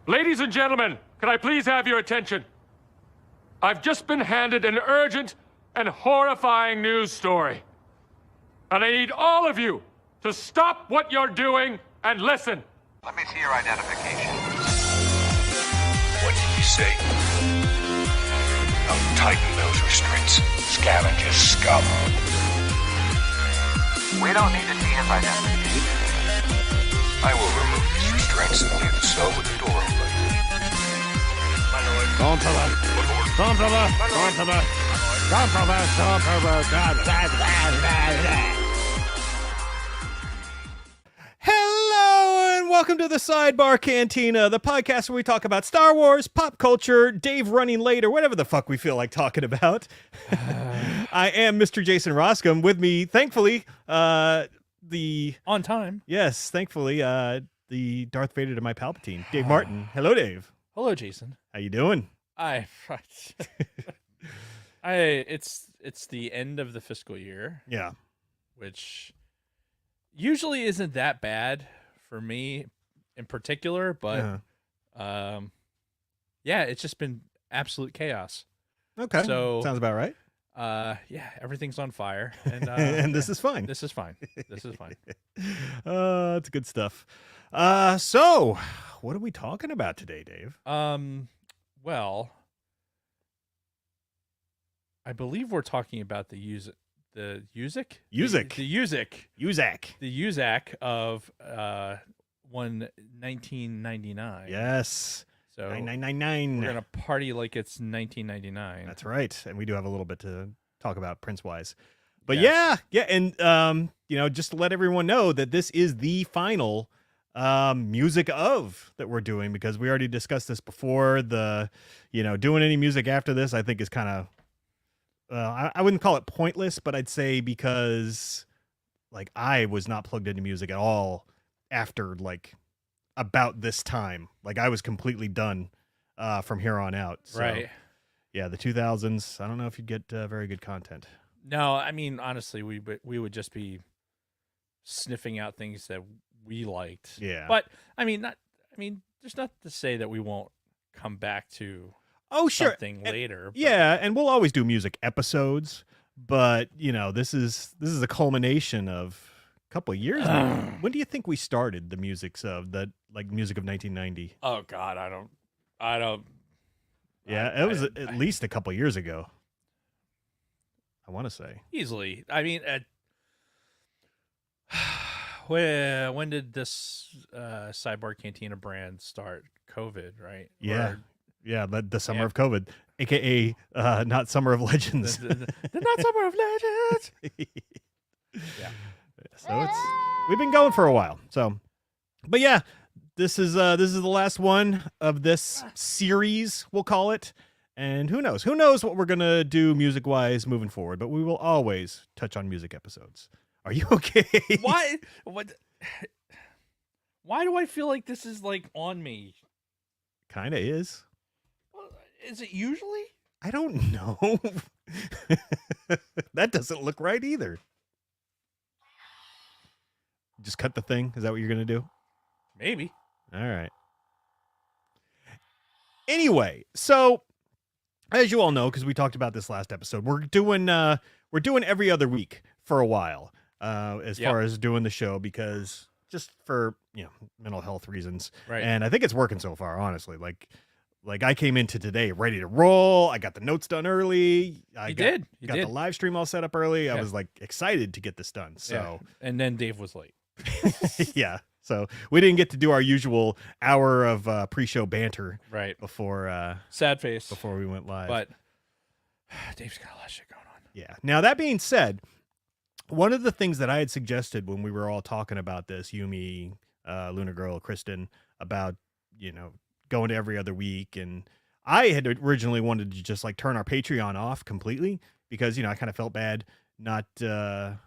Ladies and gentlemen, can I please have your attention? I've just been handed an urgent and horrifying news story. And I need all of you to stop what you're doing and listen. Let me see your identification. What did you say? I'll tighten those restraints. Scavenger scum. We don't need to see his identification. I will remove these restraints and leave the cell with the door open. Hello and welcome to the Sidebar Cantina, the podcast where we talk about Star Wars, pop culture, Dave running late, or whatever the fuck we feel like talking about. I am Mr. Jason Roscom. With me, thankfully, the on time. Yes, thankfully, the Darth Vader to my Palpatine, Dave Martin. Hello, Dave. Hello, Jason. How you doing? It's the end of the fiscal year. Yeah. Which usually isn't that bad for me in particular, but yeah, it's just been absolute chaos. Okay. So sounds about right. Yeah, everything's on fire, and and this is fine. This is fine. This is fine. It's good stuff. So what are we talking about today, Dave? Well, I believe we're talking about the Uzak of 1999. Yes. So 999. we're gonna party like it's 1999. That's right, and we do have a little bit to talk about Prince-wise. But Yes. yeah, and just to let everyone know that this is the final music of that we're doing, because we already discussed this before. Doing any music after this, I think, is kind of I wouldn't call it pointless, but I'd say because like I was not plugged into music at all after like about this time. Like I was completely done from here on out. So, Right. yeah, the 2000s. I don't know if you'd get very good content. No, I mean, honestly, we would just be sniffing out things that we liked. Yeah. But there's not to say that we won't come back to Sure. something later. But Yeah, and we'll always do music episodes, but this is a culmination of a couple of years now. When do you think we started the music of 1990? Oh God, I don't. Yeah, it was at least a couple of years ago. I want to say Easily. I mean, when did this Sidebar Cantina brand start? COVID, right? Yeah. Yeah, the summer of COVID, aka not Summer of Legends. The not Summer of Legends. Yeah. So we've been going for a while. So, but yeah, this is the last one of this series, we'll call it. And who knows what we're gonna do music wise moving forward. But we will always touch on music episodes. Are you okay? Why? What? Why do I feel like this is like on me? Kind of is. Is it usually? I don't know. That doesn't look right either. Just cut the thing. Is that what you're going to do? Maybe. All right. Anyway, so as you all know, because we talked about this last episode, we're doing every other week for a while, as far as doing the show, because just for mental health reasons. Right. And I think it's working so far, honestly. Like I came into today ready to roll. I got the notes done early. I got the live stream all set up early. Yeah. I was like excited to get this done. So and then Dave was late. yeah. So we didn't get to do our usual hour of pre-show banter Right. before Sad face. before we went live. But Dave's got a lot of shit going on. Yeah. Now that being said, one of the things that I had suggested when we were all talking about this, Yumi, Luna Girl, Kristen, about going to every other week, and I had originally wanted to just like turn our Patreon off completely, because I kind of felt bad not taking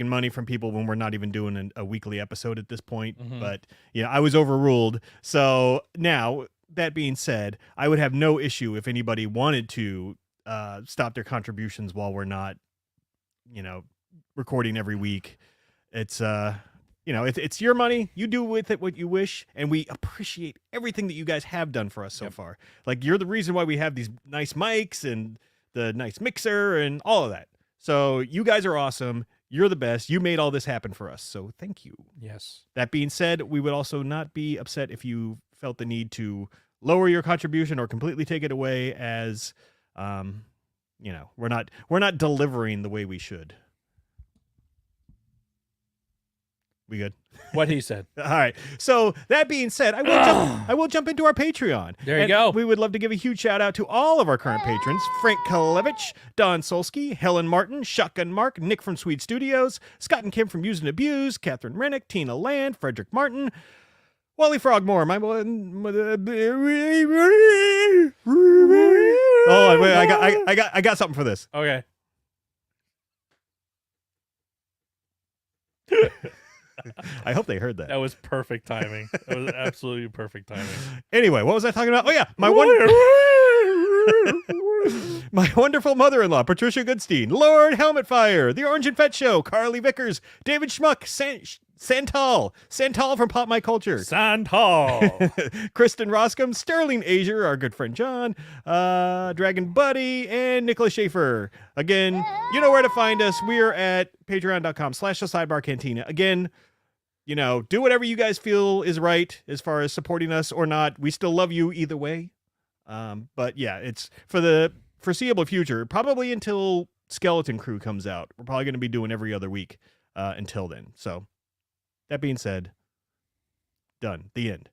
money from people when we're not even doing a weekly episode at this point. Mhm. But I was overruled. So now, that being said, I would have no issue if anybody wanted to stop their contributions while we're not recording every week. It's it's your money. You do with it what you wish, and we appreciate everything that you guys have done for us so far. Like, you're the reason why we have these nice mics and the nice mixer and all of that. So you guys are awesome. You're the best. You made all this happen for us. So thank you. Yes. That being said, we would also not be upset if you felt the need to lower your contribution or completely take it away, as we're not delivering the way we should. We good? What he said. All right. So that being said, I will jump into our Patreon. There you go. We would love to give a huge shout out to all of our current patrons: Frank Kalevich, Don Solsky, Helen Martin, Shotgun Mark, Nick from Sweet Studios, Scott and Kim from Use and Abuse, Catherine Rennick, Tina Land, Frederick Martin, Wally Frogmore, Oh, wait, I got something for this. Okay. I hope they heard that. That was perfect timing. That was absolutely perfect timing. Anyway, what was I talking about? Oh yeah, my wonderful mother-in-law, Patricia Goodstein, Lord Helmet Fire, The Orange and Fett Show, Carly Vickers, David Schmuck, Santal from Pop My Culture, Santal, Kristen Roscom, Sterling Asia, our good friend John, Dragon Buddy, and Nicholas Schaefer. Again, you know where to find us. We're at patreon.com/thesidebarcantina. Again, do whatever you guys feel is right as far as supporting us or not. We still love you either way. But yeah, it's for the foreseeable future, probably until Skeleton Crew comes out. We're probably going to be doing every other week until then. So that being said, done. The end.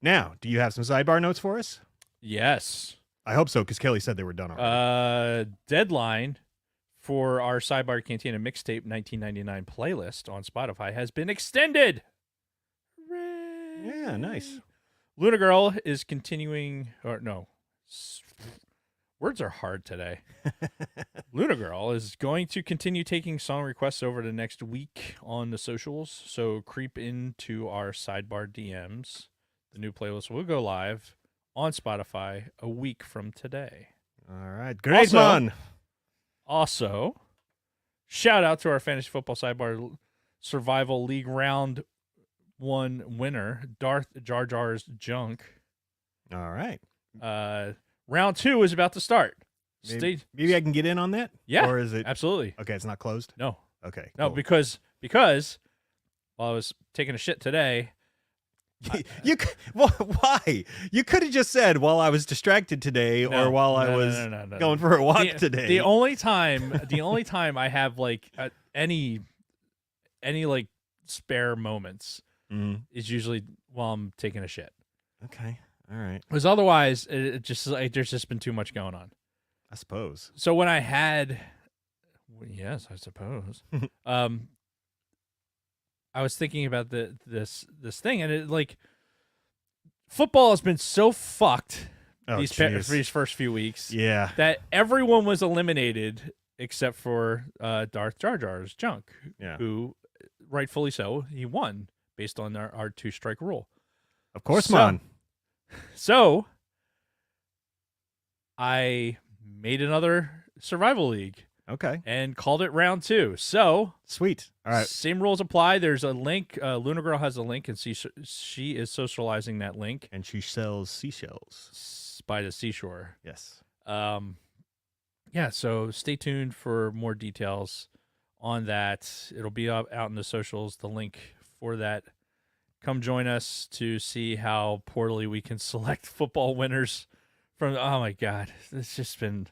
Now, do you have some sidebar notes for us? Yes. I hope so, because Kelly said they were done already. Deadline for our Sidebar Cantina mixtape 1999 playlist on Spotify has been extended. Hooray. Yeah, nice. Luna Girl is continuing, or no, words are hard today. Luna Girl is going to continue taking song requests over the next week on the socials, so creep into our Sidebar DMs. The new playlist will go live on Spotify a week from today. All right, great, man. Also, shout out to our Fantasy Football Sidebar Survival League Round 1 winner, Darth Jar Jar's Junk. All right. Round 2 is about to start. Maybe I can get in on that? Yeah. Or is it? Absolutely. Okay, it's not closed? No. Okay. No, cool. because while I was taking a shit today. Why? You could have just said while I was distracted today, or while I was going for a walk today. The only time I have like any like spare moments is usually while I'm taking a shit. Okay. All right. Because otherwise, it just like there's just been too much going on. I suppose. So when I had, yes, I suppose. I was thinking about this thing, and it like football has been so fucked these first few weeks. Yeah. That everyone was eliminated except for Darth Jar Jar's Junk. Yeah. Who, rightfully so, he won based on our 2-strike rule. Of course, man. So I made another survival league. Okay. And called it round 2. So sweet. All right. Same rules apply. There's a link. Luna Girl has a link, and she is socializing that link. And she sells seashells by the seashore. Yes. Yeah. So stay tuned for more details on that. It'll be out in the socials. The link for that. Come join us to see how poorly we can select football winners from. Oh my God, it's just been.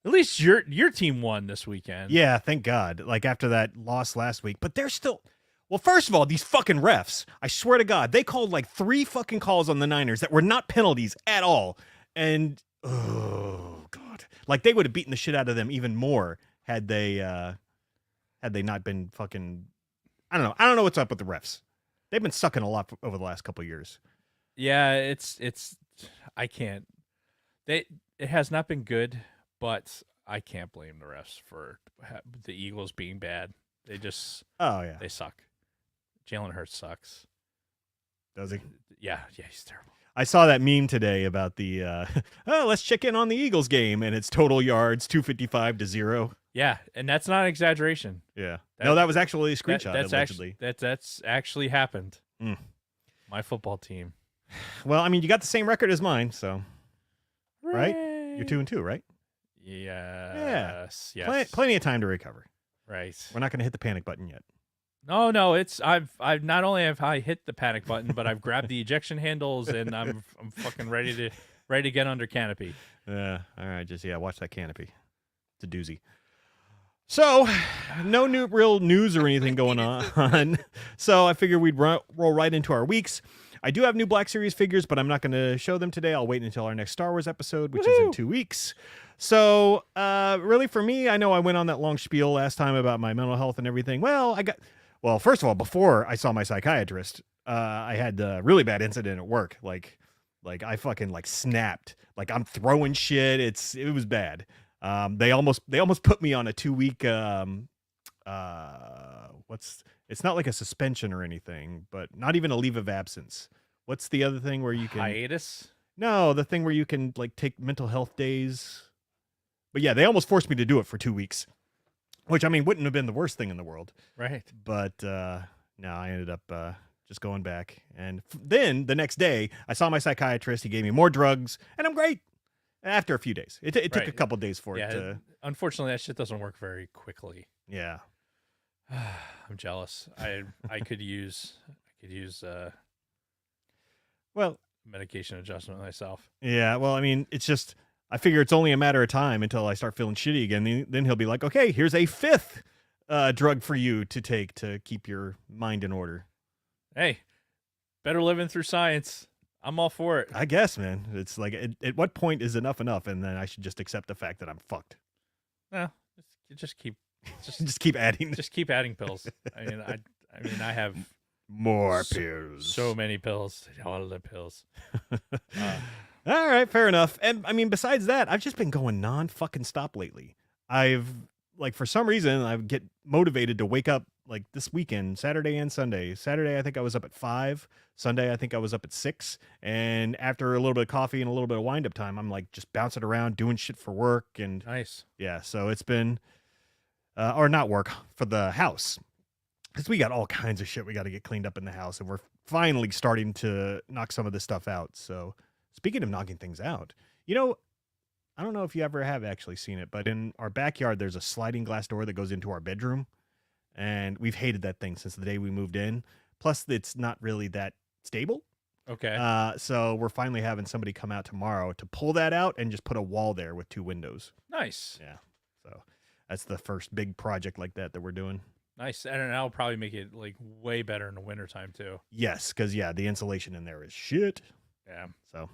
At least your team won this weekend. Yeah, thank God. Like after that loss last week. But they're still... Well, first of all, these fucking refs, I swear to God, they called like 3 fucking calls on the Niners that were not penalties at all. And, oh, God. Like they would have beaten the shit out of them even more had they not been fucking... I don't know what's up with the refs. They've been sucking a lot over the last couple of years. Yeah, it's... I can't... It has not been good. But I can't blame the refs for the Eagles being bad. They just... Oh, yeah. They suck. Jalen Hurts sucks. Does he? Yeah, he's terrible. I saw that meme today about the, let's check in on the Eagles game, and it's total yards, 255-0. Yeah, and that's not an exaggeration. Yeah. That- No, that was actually a screenshot, That's allegedly. that's actually happened. Mm. My football team. Well, I mean, you got the same record as mine, so right? Hooray. You're 2-2, right? Yes. Plenty of time to recover. Right. We're not going to hit the panic button yet. No, it's I've not only have I hit the panic button, but I've grabbed the ejection handles and I'm fucking ready to get under canopy. Yeah. All right. Just watch that canopy. It's a doozy. So, no real news or anything going on. So I figured we'd roll right into our weeks. I do have new Black Series figures, but I'm not going to show them today. I'll wait until our next Star Wars episode, which is in 2 weeks. So, really for me, I know I went on that long spiel last time about my mental health and everything. Well, first of all, before I saw my psychiatrist, I had a really bad incident at work. Like I fucking snapped. Like I'm throwing shit. It was bad. They almost put me on a 2-week it's not like a suspension or anything, but not even a leave of absence. What's the other thing where you can hiatus? No, the thing where you can take mental health days. But yeah, they almost forced me to do it for 2 weeks, which I mean wouldn't have been the worst thing in the world. Right. But no, I ended up just going back, and then the next day I saw my psychiatrist. He gave me more drugs, and I'm great. After a few days, it took a couple days for it to. Unfortunately, that shit doesn't work very quickly. Yeah. I'm jealous. I could use well, medication adjustment myself. Yeah, well, I mean, it's just I figure it's only a matter of time until I start feeling shitty again. Then he'll be like, "Okay, here's a 5th drug for you to take to keep your mind in order." Hey, better living through science. I'm all for it. I guess, man. It's like, at what point is enough enough, and then I should just accept the fact that I'm fucked. No, just keep adding. Just keep adding pills. I mean, I have more pills. So many pills. All the pills. All right, fair enough. And I mean, besides that, I've just been going non-fucking stop lately. For some reason, I get motivated to wake up this weekend, Saturday and Sunday. Saturday, I think I was up at 5. Sunday, I think I was up at 6. And after a little bit of coffee and a little bit of wind-up time, I'm just bouncing around, doing shit for work. And nice. Yeah, so it's been, or not work, for the house. Because we got all kinds of shit we got to get cleaned up in the house. And we're finally starting to knock some of this stuff out. So speaking of knocking things out, I don't know if you ever have actually seen it, but in our backyard, there's a sliding glass door that goes into our bedroom. And we've hated that thing since the day we moved in. Plus, it's not really that stable. Okay. So we're finally having somebody come out tomorrow to pull that out and just put a wall there with 2 windows. Nice. Yeah. So that's the first big project like that we're doing. Nice. And that'll probably make it way better in the wintertime too. Yes, because the insulation in there is shit. Yeah. So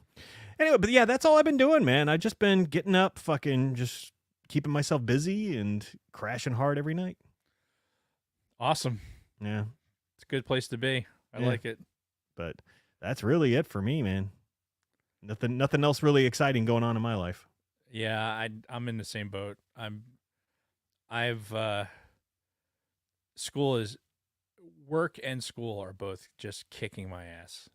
anyway, but yeah, that's all I've been doing, man. I've just been getting up, fucking just keeping myself busy and crashing hard every night. Awesome. Yeah. It's a good place to be. I like it. But that's really it for me, man. Nothing else really exciting going on in my life. Yeah, I'm in the same boat. Work and school are both just kicking my ass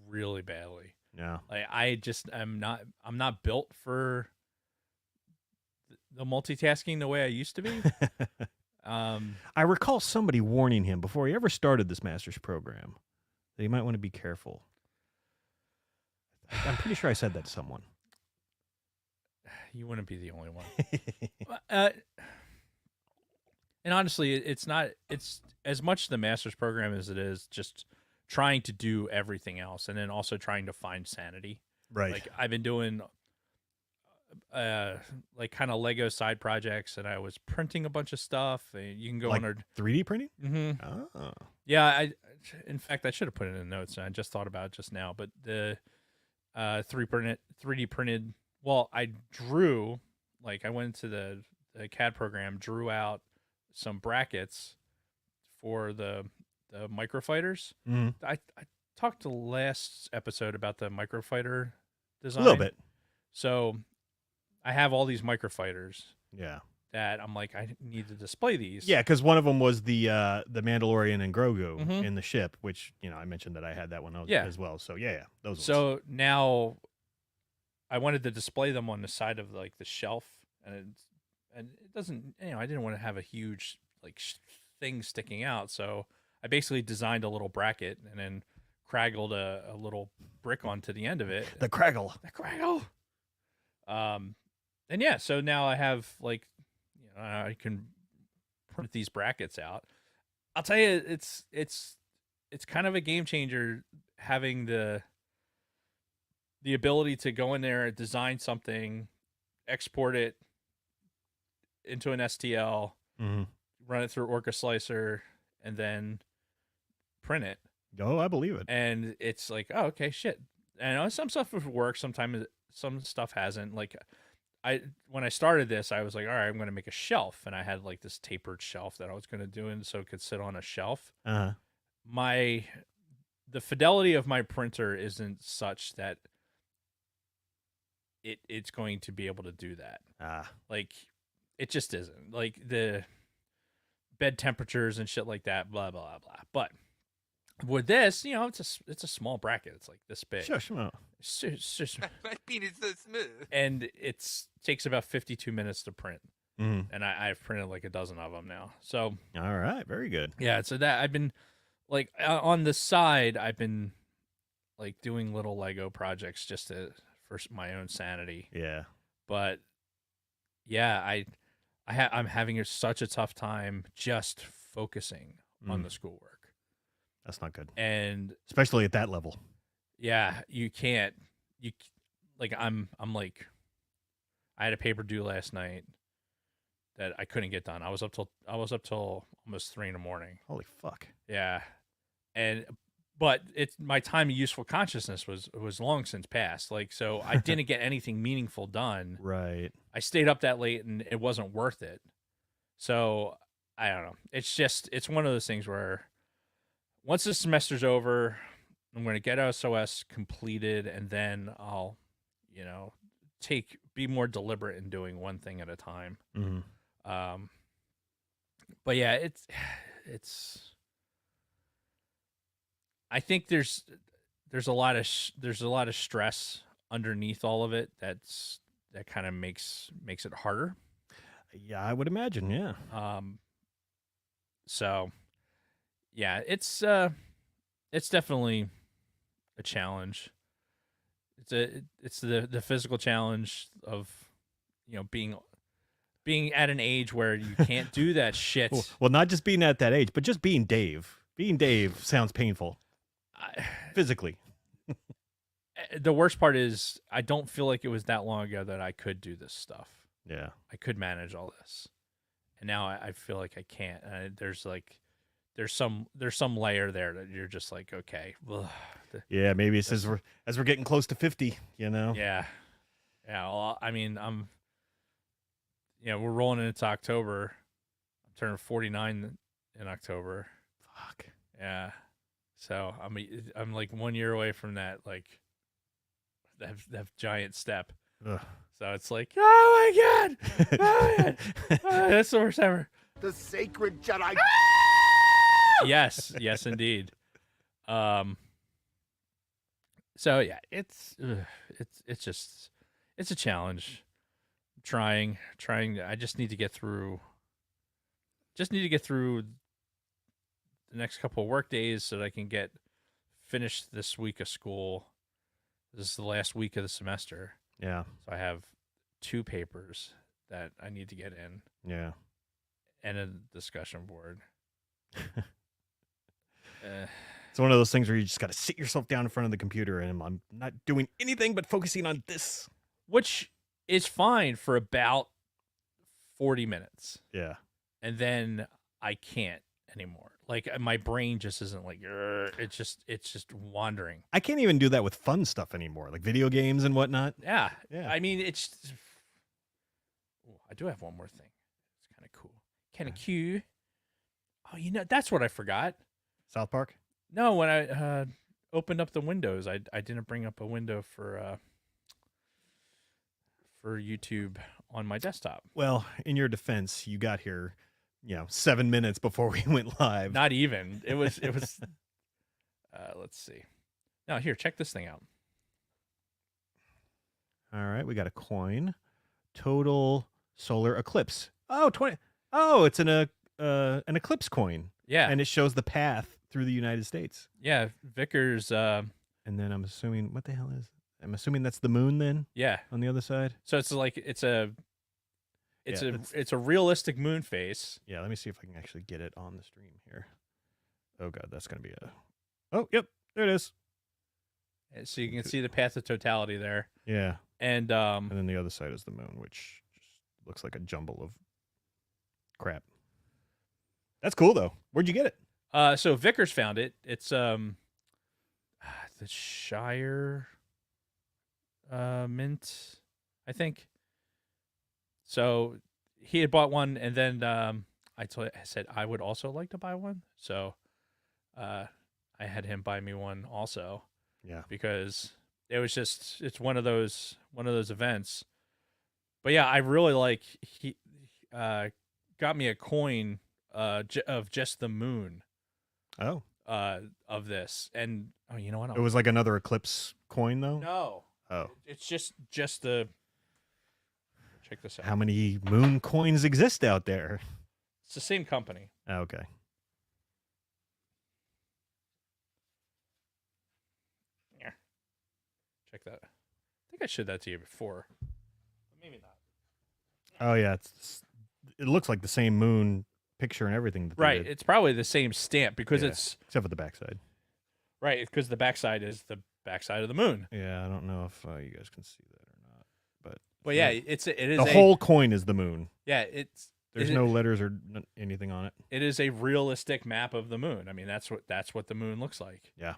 really badly. Yeah. I'm not built for the multitasking the way I used to be. I recall somebody warning him before he ever started this master's program that he might want to be careful. I'm pretty sure I said that to someone. You wouldn't be the only one. And honestly, it's as much the master's program as it is just trying to do everything else, and then also trying to find sanity. Right. I've been doing kind of Lego side projects, and I was printing a bunch of stuff. And you can go on our 3D printing. Mm-hmm. Oh. Yeah, in fact, I should have put it in the notes, and I just thought about it just now. But the 3D printed. Well, I drew. I went into the CAD program, drew out some brackets for the microfighters. Mm-hmm. I talked to last episode about the microfighter design A little bit. So I have all these microfighters. Yeah. That I'm I need to display these. Yeah, because one of them was the Mandalorian and Grogu in the ship, which I mentioned that I had that one as well. So yeah, those ones. So now I wanted to display them on the side of the shelf, and and it doesn't, I didn't want to have a huge like thing sticking out, so I basically designed a little bracket and then craggled a little brick onto the end of it. The craggle. The craggle. And yeah, so now I have like, I can print these brackets out. I'll tell you, it's kind of a game changer having the ability to go in there, design something, export it into an STL, run it through Orca Slicer, and then print it. Oh, I believe it. And it's like, oh, okay, shit. And some stuff will work. Sometimes some stuff hasn't. Like, when I started this, I was like, all right, I'm going to make a shelf, and I had like this tapered shelf that I was going to do, and so it could sit on a shelf. Uh-huh. The fidelity of my printer isn't such that it's going to be able to do that. Like, it just isn't. Like, the bed temperatures and shit like that, blah blah blah. But with this, it's a small bracket. It's like this big. Sure. My penis so smooth. And it takes about 52 minutes to print. And I've printed like a dozen of them now. So all right, very good. Yeah, so that I've been like on the side, I've been like doing little Lego projects just for my own sanity. Yeah. But yeah, I'm having such a tough time just focusing on the schoolwork. That's not good. And especially at that level. Yeah, you can't. I'm like, I had a paper due last night that I couldn't get done. I was up till almost 3 a.m. Holy fuck. Yeah, but my time of useful consciousness was long since past. Like, so I didn't get anything meaningful done. Right. I stayed up that late and it wasn't worth it. So I don't know. It's one of those things where once the semester's over, I'm going to get SOS completed, and then I'll, be more deliberate in doing one thing at a time. But yeah, it's. I think there's a lot of stress underneath all of it. That kind of makes it harder. Yeah, I would imagine. Yeah. So, yeah, it's definitely a challenge. It's the physical challenge of being at an age where you can't do that shit. Well, not just being at that age, but just being Dave. Being Dave sounds painful. Physically. The worst part is I don't feel like it was that long ago that I could do this stuff. Yeah. I could manage all this. And now I feel like I can't. There's some layer there that you're just like, okay. Yeah, maybe it's as we're getting close to 50, Yeah. Yeah, well, I mean, we're rolling into October. I'm turning 49 in October. Fuck. Yeah. So I'm like 1 year away from that, like that giant step. Ugh. So it's like, oh my god, oh my god, that's the worst ever. The sacred Jedi. Yes, indeed. So yeah, it's a challenge. Trying. I just need to get through. The next couple of work days so that I can get finished this week of school. This is the last week of the semester. Yeah. So I have 2 papers that I need to get in. Yeah. And a discussion board. It's one of those things where you just got to sit yourself down in front of the computer and I'm not doing anything but focusing on this. Which is fine for about 40 minutes. Yeah. And then I can't anymore. Like, my brain just isn't like, it's just wandering. I can't even do that with fun stuff anymore, like video games and whatnot. Yeah. Yeah. I mean, I do have one more thing. It's kind of cool. Kind of cute. Oh, that's what I forgot. South Park? No, when I opened up the windows, I didn't bring up a window for YouTube on my desktop. Well, in your defense, you got here, 7 minutes before we went live. Not even. It was let's see. Now, here, check this thing out. All right, we got a coin. Total solar eclipse. Oh, 20. Oh, it's an eclipse coin. Yeah. And it shows the path through the United States. Yeah, Vickers. And then I'm assuming, what the hell is? I'm assuming that's the moon then. Yeah. On the other side. So it's like it's a Yeah, realistic moon face. Yeah, let me see if I can actually get it on the stream here. Oh god, that's gonna be a. Oh, yep, there it is. So you can see the path of totality there. Yeah. And then the other side is the moon, which just looks like a jumble of crap. That's cool though. Where'd you get it? So Vickers found it. It's the Shire mint, I think. So he had bought one, and then I said I would also like to buy one. So I had him buy me one also. Yeah. Because it's one of those events. But yeah, I really like he got me a coin of just the moon. Oh. Of this. And you know what? It was like another eclipse coin though? No. Oh. It's just the. Check this out. How many moon coins exist out there? It's the same company. Okay. Yeah. Check that. I think I showed that to you before. But maybe not. Oh yeah, it looks like the same moon picture and everything. That they Right. did. It's probably the same stamp because Yeah, it's except for the backside. right because the backside is the backside of the moon. Yeah, I don't know if you guys can see that or not, But yeah, it is the whole coin is the moon. Yeah, There's no letters or anything on it. It is a realistic map of the moon. I mean, that's what the moon looks like. Yeah.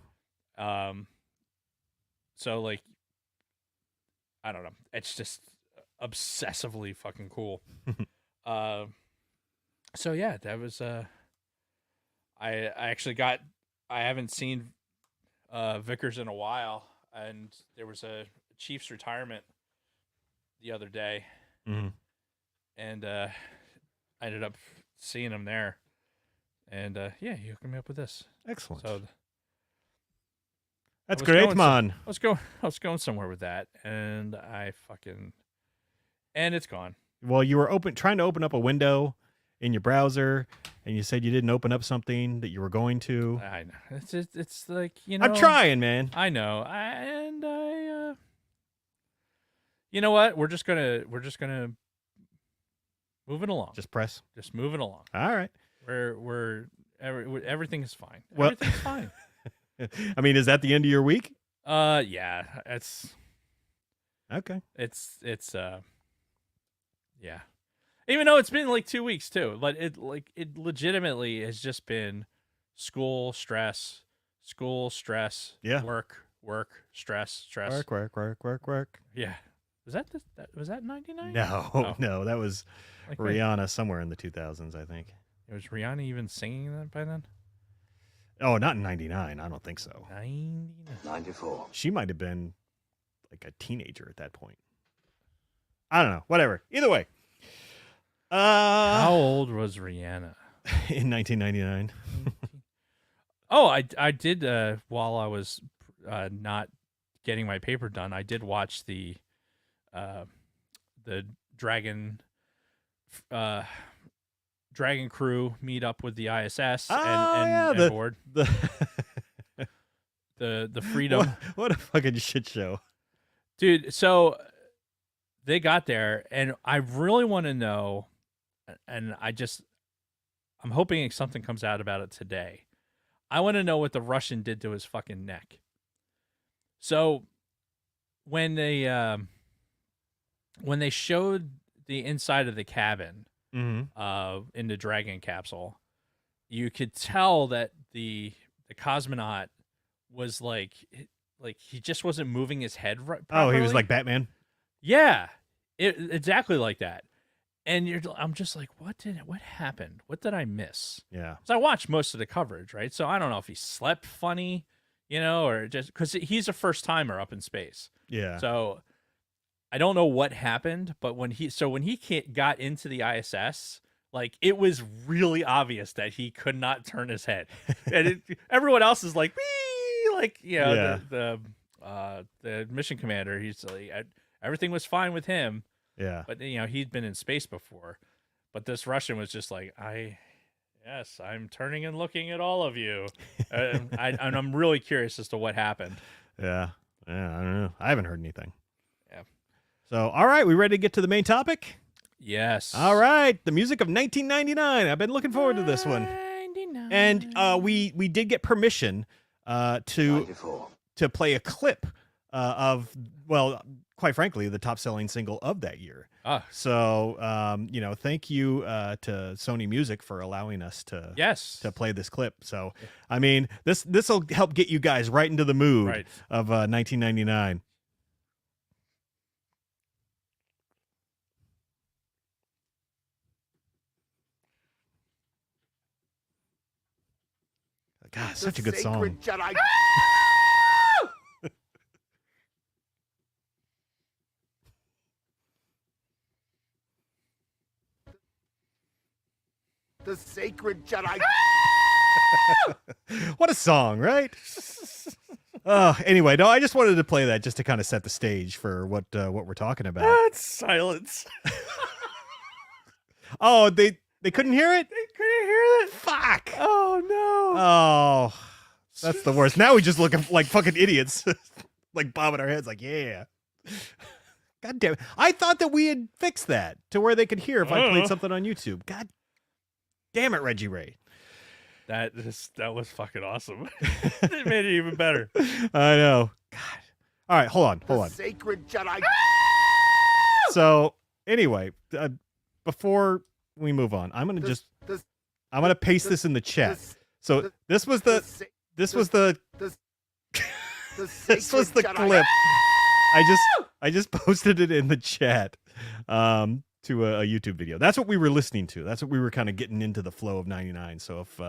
So like, I don't know. It's just obsessively fucking cool. So yeah, that was I actually got. I haven't seen Vickers in a while, and there was a Chiefs retirement the other day, and I ended up seeing him there, and yeah, he hooked me up with this. Excellent. So that's great, man. I was going somewhere with that, and and it's gone. Well, you were trying to open up a window in your browser, and you said you didn't open up something that you were going to. I know. It's like, you know. I'm trying, man. I know. You know what? We're just gonna move it along. Just move it along. All right. Everything is fine. Well, Everything's fine. I mean, is that the end of your week? Yeah. It's okay. It's yeah. Even though it's been like 2 weeks too, but it legitimately has just been school stress, yeah, work, stress. Work. Yeah. Was that 99? No, no, that was like Rihanna somewhere in the 2000s, I think. Was Rihanna even singing that by then? Oh, not in 99. I don't think so. 94. She might have been like a teenager at that point. I don't know. Whatever. Either way. How old was Rihanna? In 1999. Oh, I did while I was not getting my paper done, I did watch the Dragon crew meet up with the ISS and board the Freedom. What a fucking shit show, dude. So they got there, and I really want to know, and I'm hoping something comes out about it today. I want to know what the Russian did to his fucking neck. So when they showed the inside of the cabin in the Dragon capsule, you could tell that the cosmonaut was like he just wasn't moving his head right properly. Oh, he was like Batman? Yeah. Exactly like that. And I'm just like, what happened? What did I miss? Yeah. So I watched most of the coverage, right? So I don't know if he slept funny, or just because he's a first timer up in space. Yeah. So I don't know what happened, but when he got into the ISS, like it was really obvious that he could not turn his head, and everyone else is like, wee, like the mission commander. He's like, everything was fine with him. Yeah. But he'd been in space before. But this Russian was just like, yes, I'm turning and looking at all of you. And I'm really curious as to what happened. Yeah. Yeah, I don't know. I haven't heard anything. Yeah. So, all right, we ready to get to the main topic? Yes. All right, the music of 1999. I've been looking forward to this one. 99. And we did get permission to 94. play a clip of, well, quite frankly, the top-selling single of that year. So, thank you to Sony Music for allowing us to play this clip. So, I mean, this will help get you guys right into the mood of 1999. God, such a good song. Jedi. The sacred Jedi. What a song, right? Anyway, no, I just wanted to play that just to kind of set the stage for what we're talking about. That's silence. Oh, they couldn't hear it? They couldn't hear it. Fuck. Oh no. Oh, that's the worst. Now we just look like fucking idiots, like bobbing our heads, like, yeah. God damn it! I thought that we had fixed that to where they could hear if I played something on YouTube. God damn it, Reggie Ray. That was fucking awesome. It made it even better. I know. God. All right, hold on. Sacred Jedi. So anyway, before we move on, I'm gonna paste this in the chat. So this was the clip. I just posted it in the chat to a YouTube video. That's what we were listening to. That's what we were kind of getting into the flow of 99. So if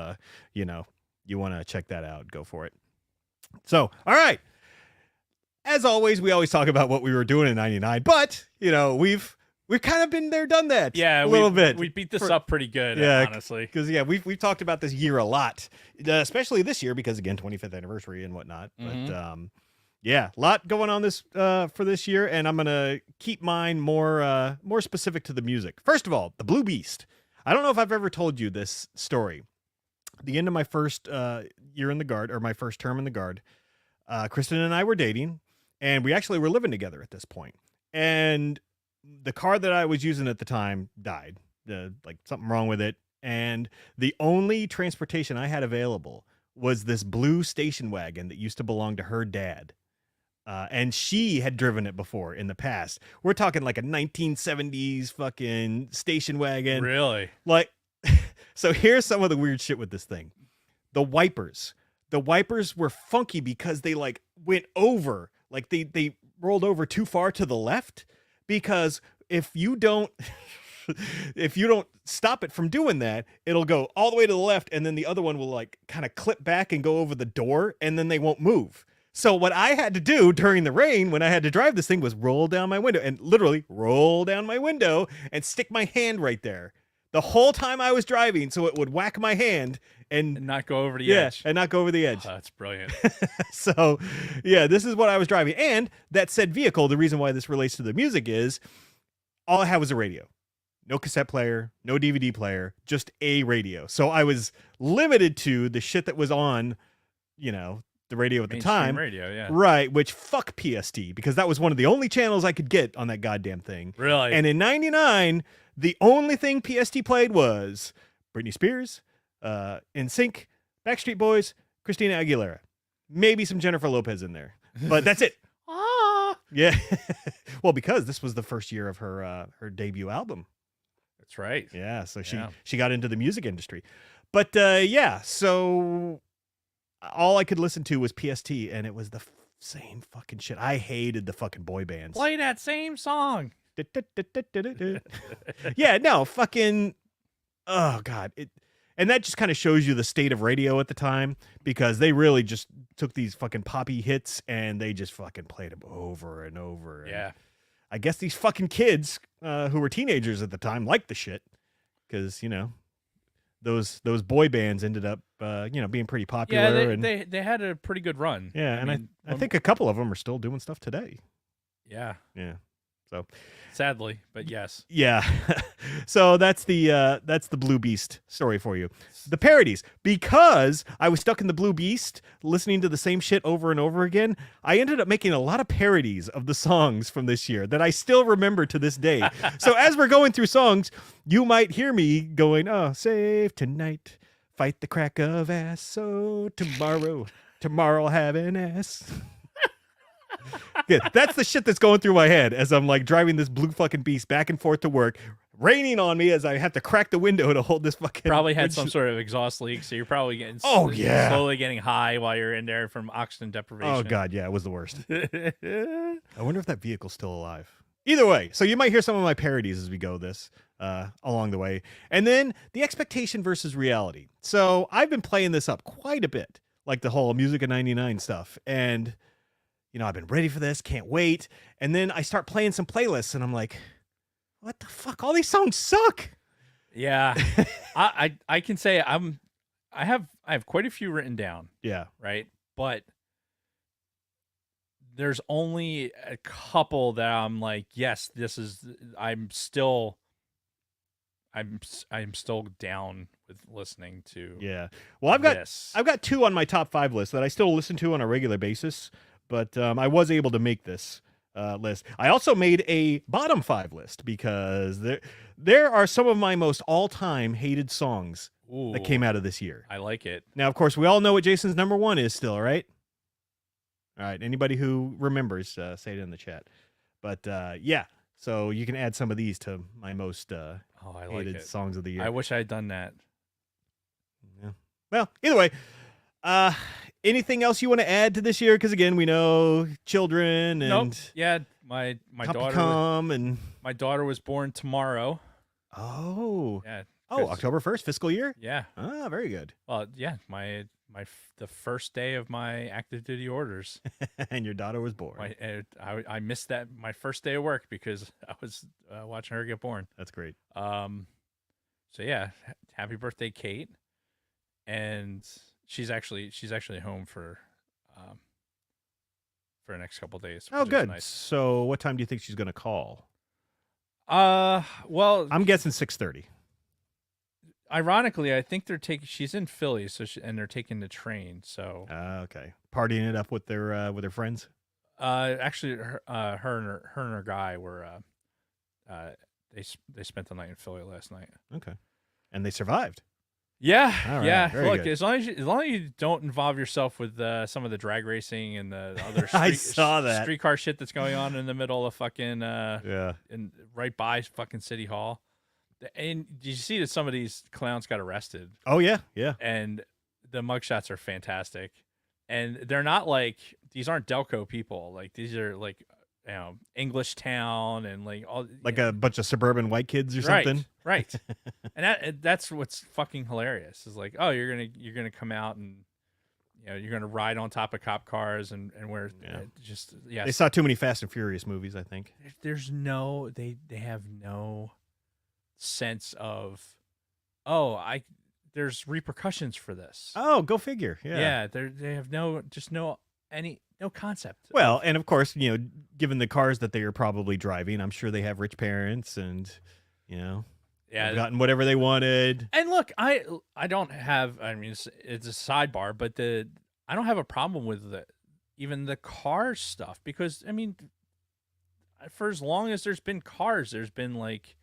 you want to check that out, go for it. So, all right. As always, we always talk about what we were doing in 99, but we've kind of been there, done that. Yeah, a little bit. We beat this up pretty good, honestly. Because we've talked about this year a lot, especially this year because again, 25th anniversary and whatnot. Mm-hmm. But yeah, a lot going on this for this year, and I'm gonna keep mine more specific to the music. First of all, the Blue Beast. I don't know if I've ever told you this story. The end of my first year in the Guard, or my first term in the Guard, Kristen and I were dating, and we actually were living together at this point. And the car that I was using at the time died, like something wrong with it, and the only transportation I had available was this blue station wagon that used to belong to her dad. And she had driven it before in the past. We're talking like a 1970s fucking station wagon. Really? Like, so here's some of the weird shit with this thing. The wipers were funky because they like went over, like they rolled over too far to the left, because if you don't stop it from doing that, it'll go all the way to the left, and then the other one will like kind of clip back and go over the door, and then they won't move. So what I had to do during the rain when I had to drive this thing was roll down my window, and literally roll down my window and stick my hand right there the whole time I was driving, so it would whack my hand and not go over the edge. And not go over the edge. Oh, that's brilliant. So, yeah, this is what I was driving. And that said vehicle, the reason why this relates to the music is all I had was a radio. No cassette player, no DVD player, just a radio. So I was limited to the shit that was on, the radio at the time. Radio, yeah. Right, which fuck PST, because that was one of the only channels I could get on that goddamn thing. Really? And in 99, the only thing PST played was Britney Spears, NSYNC, Backstreet Boys, Christina Aguilera. Maybe some Jennifer Lopez in there. But that's it. Yeah. Well, because this was the first year of her debut album. That's right. Yeah, so she got into the music industry. But so all I could listen to was PST, and it was the same fucking shit. I hated the fucking boy bands. Play that same song. Yeah, no, fucking, oh God. And that just kind of shows you the state of radio at the time, because they really just took these fucking poppy hits and they just fucking played them over and over. Yeah. And I guess these fucking kids who were teenagers at the time liked the shit, because, those boy bands ended up, being pretty popular. Yeah, they had a pretty good run. Yeah, I think a couple of them are still doing stuff today. Yeah. Yeah. So Sadly, but yes. yeah. So that's the Blue Beast story for you. The parodies, because I was stuck in the Blue Beast listening to the same shit over and over again, I ended up making a lot of parodies of the songs from this year that I still remember to this day. So as we're going through songs, you might hear me going, "Oh, save tonight, fight the crack of ass, so tomorrow I'll have an ass." Good. That's the shit that's going through my head as I'm like driving this blue fucking beast back and forth to work, raining on me as I have to crack the window to hold this fucking. Probably had some sort of exhaust leak, so you're probably getting slowly getting high while you're in there from oxygen deprivation. Oh god, yeah, it was the worst. I wonder if that vehicle's still alive. Either way, so you might hear some of my parodies as we go this along the way, and then the expectation versus reality. So I've been playing this up quite a bit, like the whole Music of '99 stuff, and. I've been ready for this, can't wait. And then I start playing some playlists and I'm like, what the fuck? All these songs suck. Yeah. I can say I have quite a few written down. Yeah. Right. But there's only a couple that I'm like, yes, I'm still down with listening to. Yeah. Well, I've got 2 on my top 5 list that I still listen to on a regular basis. But I was able to make this list. I also made a bottom 5 list because there are some of my most all-time hated songs that came out of this year. I like it. Now, of course, we all know what Jason's number 1 is still, right? All right. Anybody who remembers, say it in the chat. But yeah, so you can add some of these to my most hated songs of the year. I wish I had done that. Yeah. Well, either way. Anything else you want to add to this year? Because again, we know children and nope. Yeah, my daughter was born tomorrow. Oh, yeah. October 1st, fiscal year. Yeah. Ah, very good. Well, yeah, the first day of my active duty orders, and your daughter was born. I missed that my first day of work because I was watching her get born. That's great. So yeah, happy birthday, Kate, and. She's actually home for the next couple of days. Oh, good. Nice. So, what time do you think she's going to call? Well, I'm guessing 6:30. Ironically, I think she's in Philly, and they're taking the train. So, okay, partying it up with their friends. Actually, her and her guy were they spent the night in Philly last night. Okay, and they survived. Yeah, right, yeah. Look, good. as long as you don't involve yourself with some of the drag racing and the other I saw that streetcar shit that's going on in the middle of fucking yeah, and right by fucking City Hall. And did you see that some of these clowns got arrested? Oh yeah, yeah. And the mugshots are fantastic, and they're not like these aren't Delco people. Like these are like English Town and like all like a bunch of suburban white kids or something. Right. And that's what's fucking hilarious is like, oh, you're gonna come out and you're gonna ride on top of cop cars and wear They saw too many Fast and Furious movies, I think. There's they have no sense of there's repercussions for this. Oh, go figure. Yeah. Yeah, they have no concept. Well, and of course, given the cars that they are probably driving, I'm sure they have rich parents and, they've gotten whatever they wanted. And look, I don't have, I mean, it's a sidebar, but I don't have a problem with even the car stuff because, I mean, for as long as there's been cars, there's been like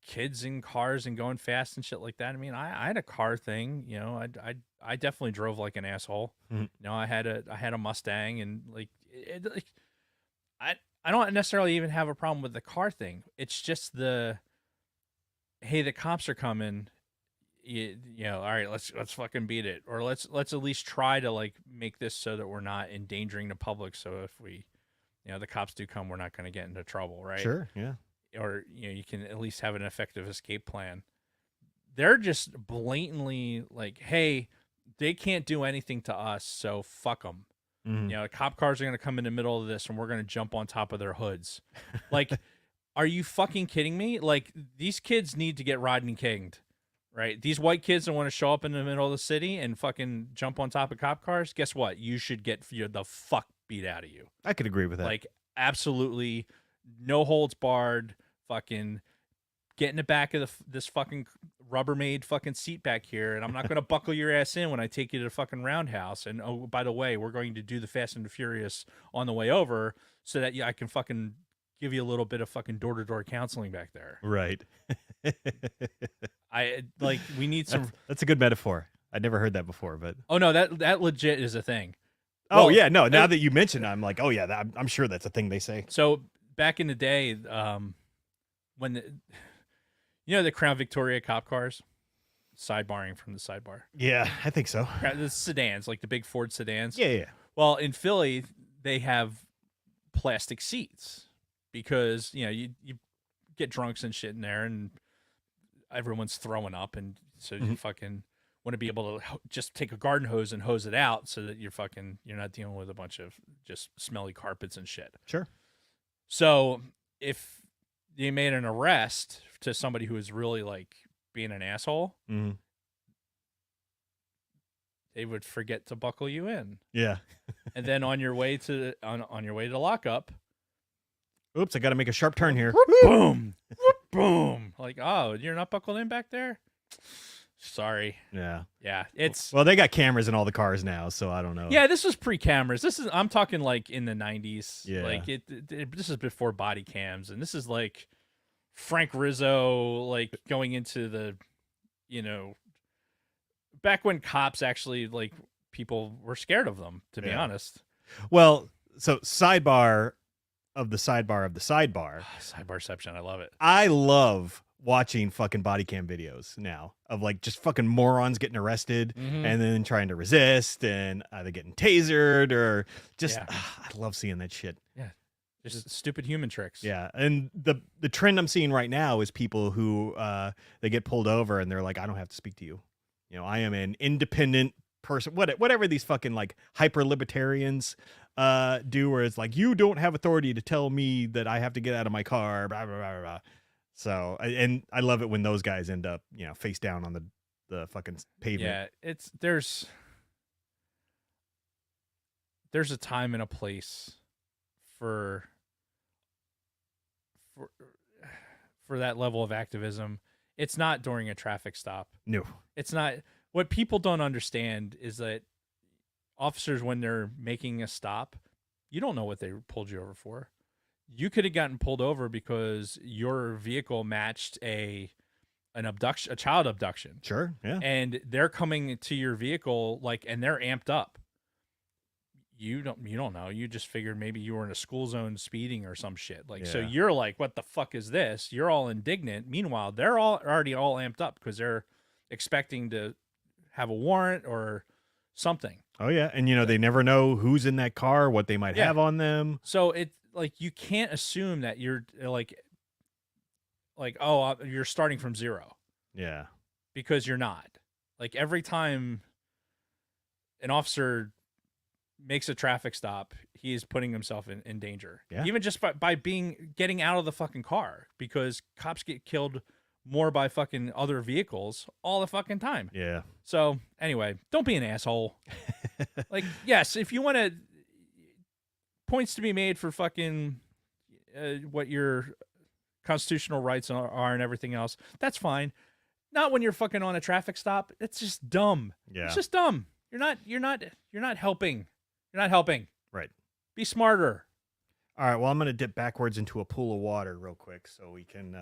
kids in cars and going fast and shit like that. I mean, I had a car thing, I definitely drove like an asshole. Mm-hmm. I had a Mustang and I don't necessarily even have a problem with the car thing. It's just hey, the cops are coming. All right, let's fucking beat it, or let's at least try to like make this so that we're not endangering the public. So if the cops do come, we're not going to get into trouble, right? Sure, yeah. Or you can at least have an effective escape plan. They're just blatantly like, hey, they can't do anything to us, so fuck them. Mm-hmm. Cop cars are going to come in the middle of this, and we're going to jump on top of their hoods. Like, are you fucking kidding me? Like, these kids need to get riding kinged, right? These white kids that want to show up in the middle of the city and fucking jump on top of cop cars. Guess what? You should get the fuck beat out of you. I could agree with that. Like, absolutely. no holds barred, fucking get in the back of this fucking Rubbermaid fucking seat back here, and I'm not going to buckle your ass in when I take you to the fucking roundhouse. And oh, by the way, we're going to do the Fast and the Furious on the way over so that I can fucking give you a little bit of fucking door-to-door counseling back there. Right. We need some. That's a good metaphor. I'd never heard that before, but Oh no, that legit is a thing. oh Well, yeah, no. Now that you mention it, I'm like, oh yeah, I'm sure that's a thing they say. So back in the day, when the Crown Victoria cop cars, sidebarring from the sidebar, Yeah, I think so. the sedans, like the big Ford sedans. Yeah, yeah. Well, in Philly, they have plastic seats because you get drunks and shit in there, and everyone's throwing up, and so you fucking want to be able to just take a garden hose and hose it out so that you're not dealing with a bunch of just smelly carpets and shit. Sure. So if you made an arrest to somebody who was really like being an asshole, they would forget to buckle you in. Yeah. And then on your way to lockup, Oops, I got to make a sharp turn here. boom, boom. Like, oh, you're not buckled in back there? Sorry. Yeah. Yeah, it's Well, they got cameras in all the cars now, so I don't know. yeah. This was pre-cameras. I'm talking like in the 90s. Yeah. Like this is before body cams, and this is like Frank Rizzo, like going into the, back when cops actually like people were scared of them. To be honest. Well, so sidebar of the sidebar of the sidebar. Sidebarception, I love it. I love watching fucking body cam videos now of like just fucking morons getting arrested and then trying to resist and either getting tasered or just I love seeing that shit. Yeah. Just stupid human tricks. Yeah. And the trend I'm seeing right now is people who they get pulled over and they're like, I don't have to speak to you. I am an independent person, whatever these fucking like hyper libertarians do, where it's like, you don't have authority to tell me that I have to get out of my car, blah, blah, blah, blah. So, and I love it when those guys end up, face down on the fucking pavement. Yeah, there's a time and a place for that level of activism. It's not during a traffic stop. No. It's not. What people don't understand is that officers, when they're making a stop, you don't know what they pulled you over for. You could have gotten pulled over because your vehicle matched a child abduction. Sure. Yeah. And they're coming to your vehicle and they're amped up. You don't know. You just figured maybe you were in a school zone speeding or some shit. So you're like, what the fuck is this? You're all indignant. Meanwhile, they're already all amped up because they're expecting to have a warrant or something. Oh yeah. And they never know who's in that car, what they might have on them. So you can't assume that you're you're starting from zero. Yeah. Because you're not. Every time an officer makes a traffic stop, he is putting himself in danger. Yeah. Even just by getting out of the fucking car, because cops get killed more by fucking other vehicles all the fucking time. Yeah. So anyway, don't be an asshole. Yes, if you want to, points to be made for fucking what your constitutional rights are and everything else. That's fine. Not when you're fucking on a traffic stop. It's just dumb. Yeah. It's just dumb. You're not helping. You're not helping. Right. Be smarter. All right. Well, I'm going to dip backwards into a pool of water real quick so we can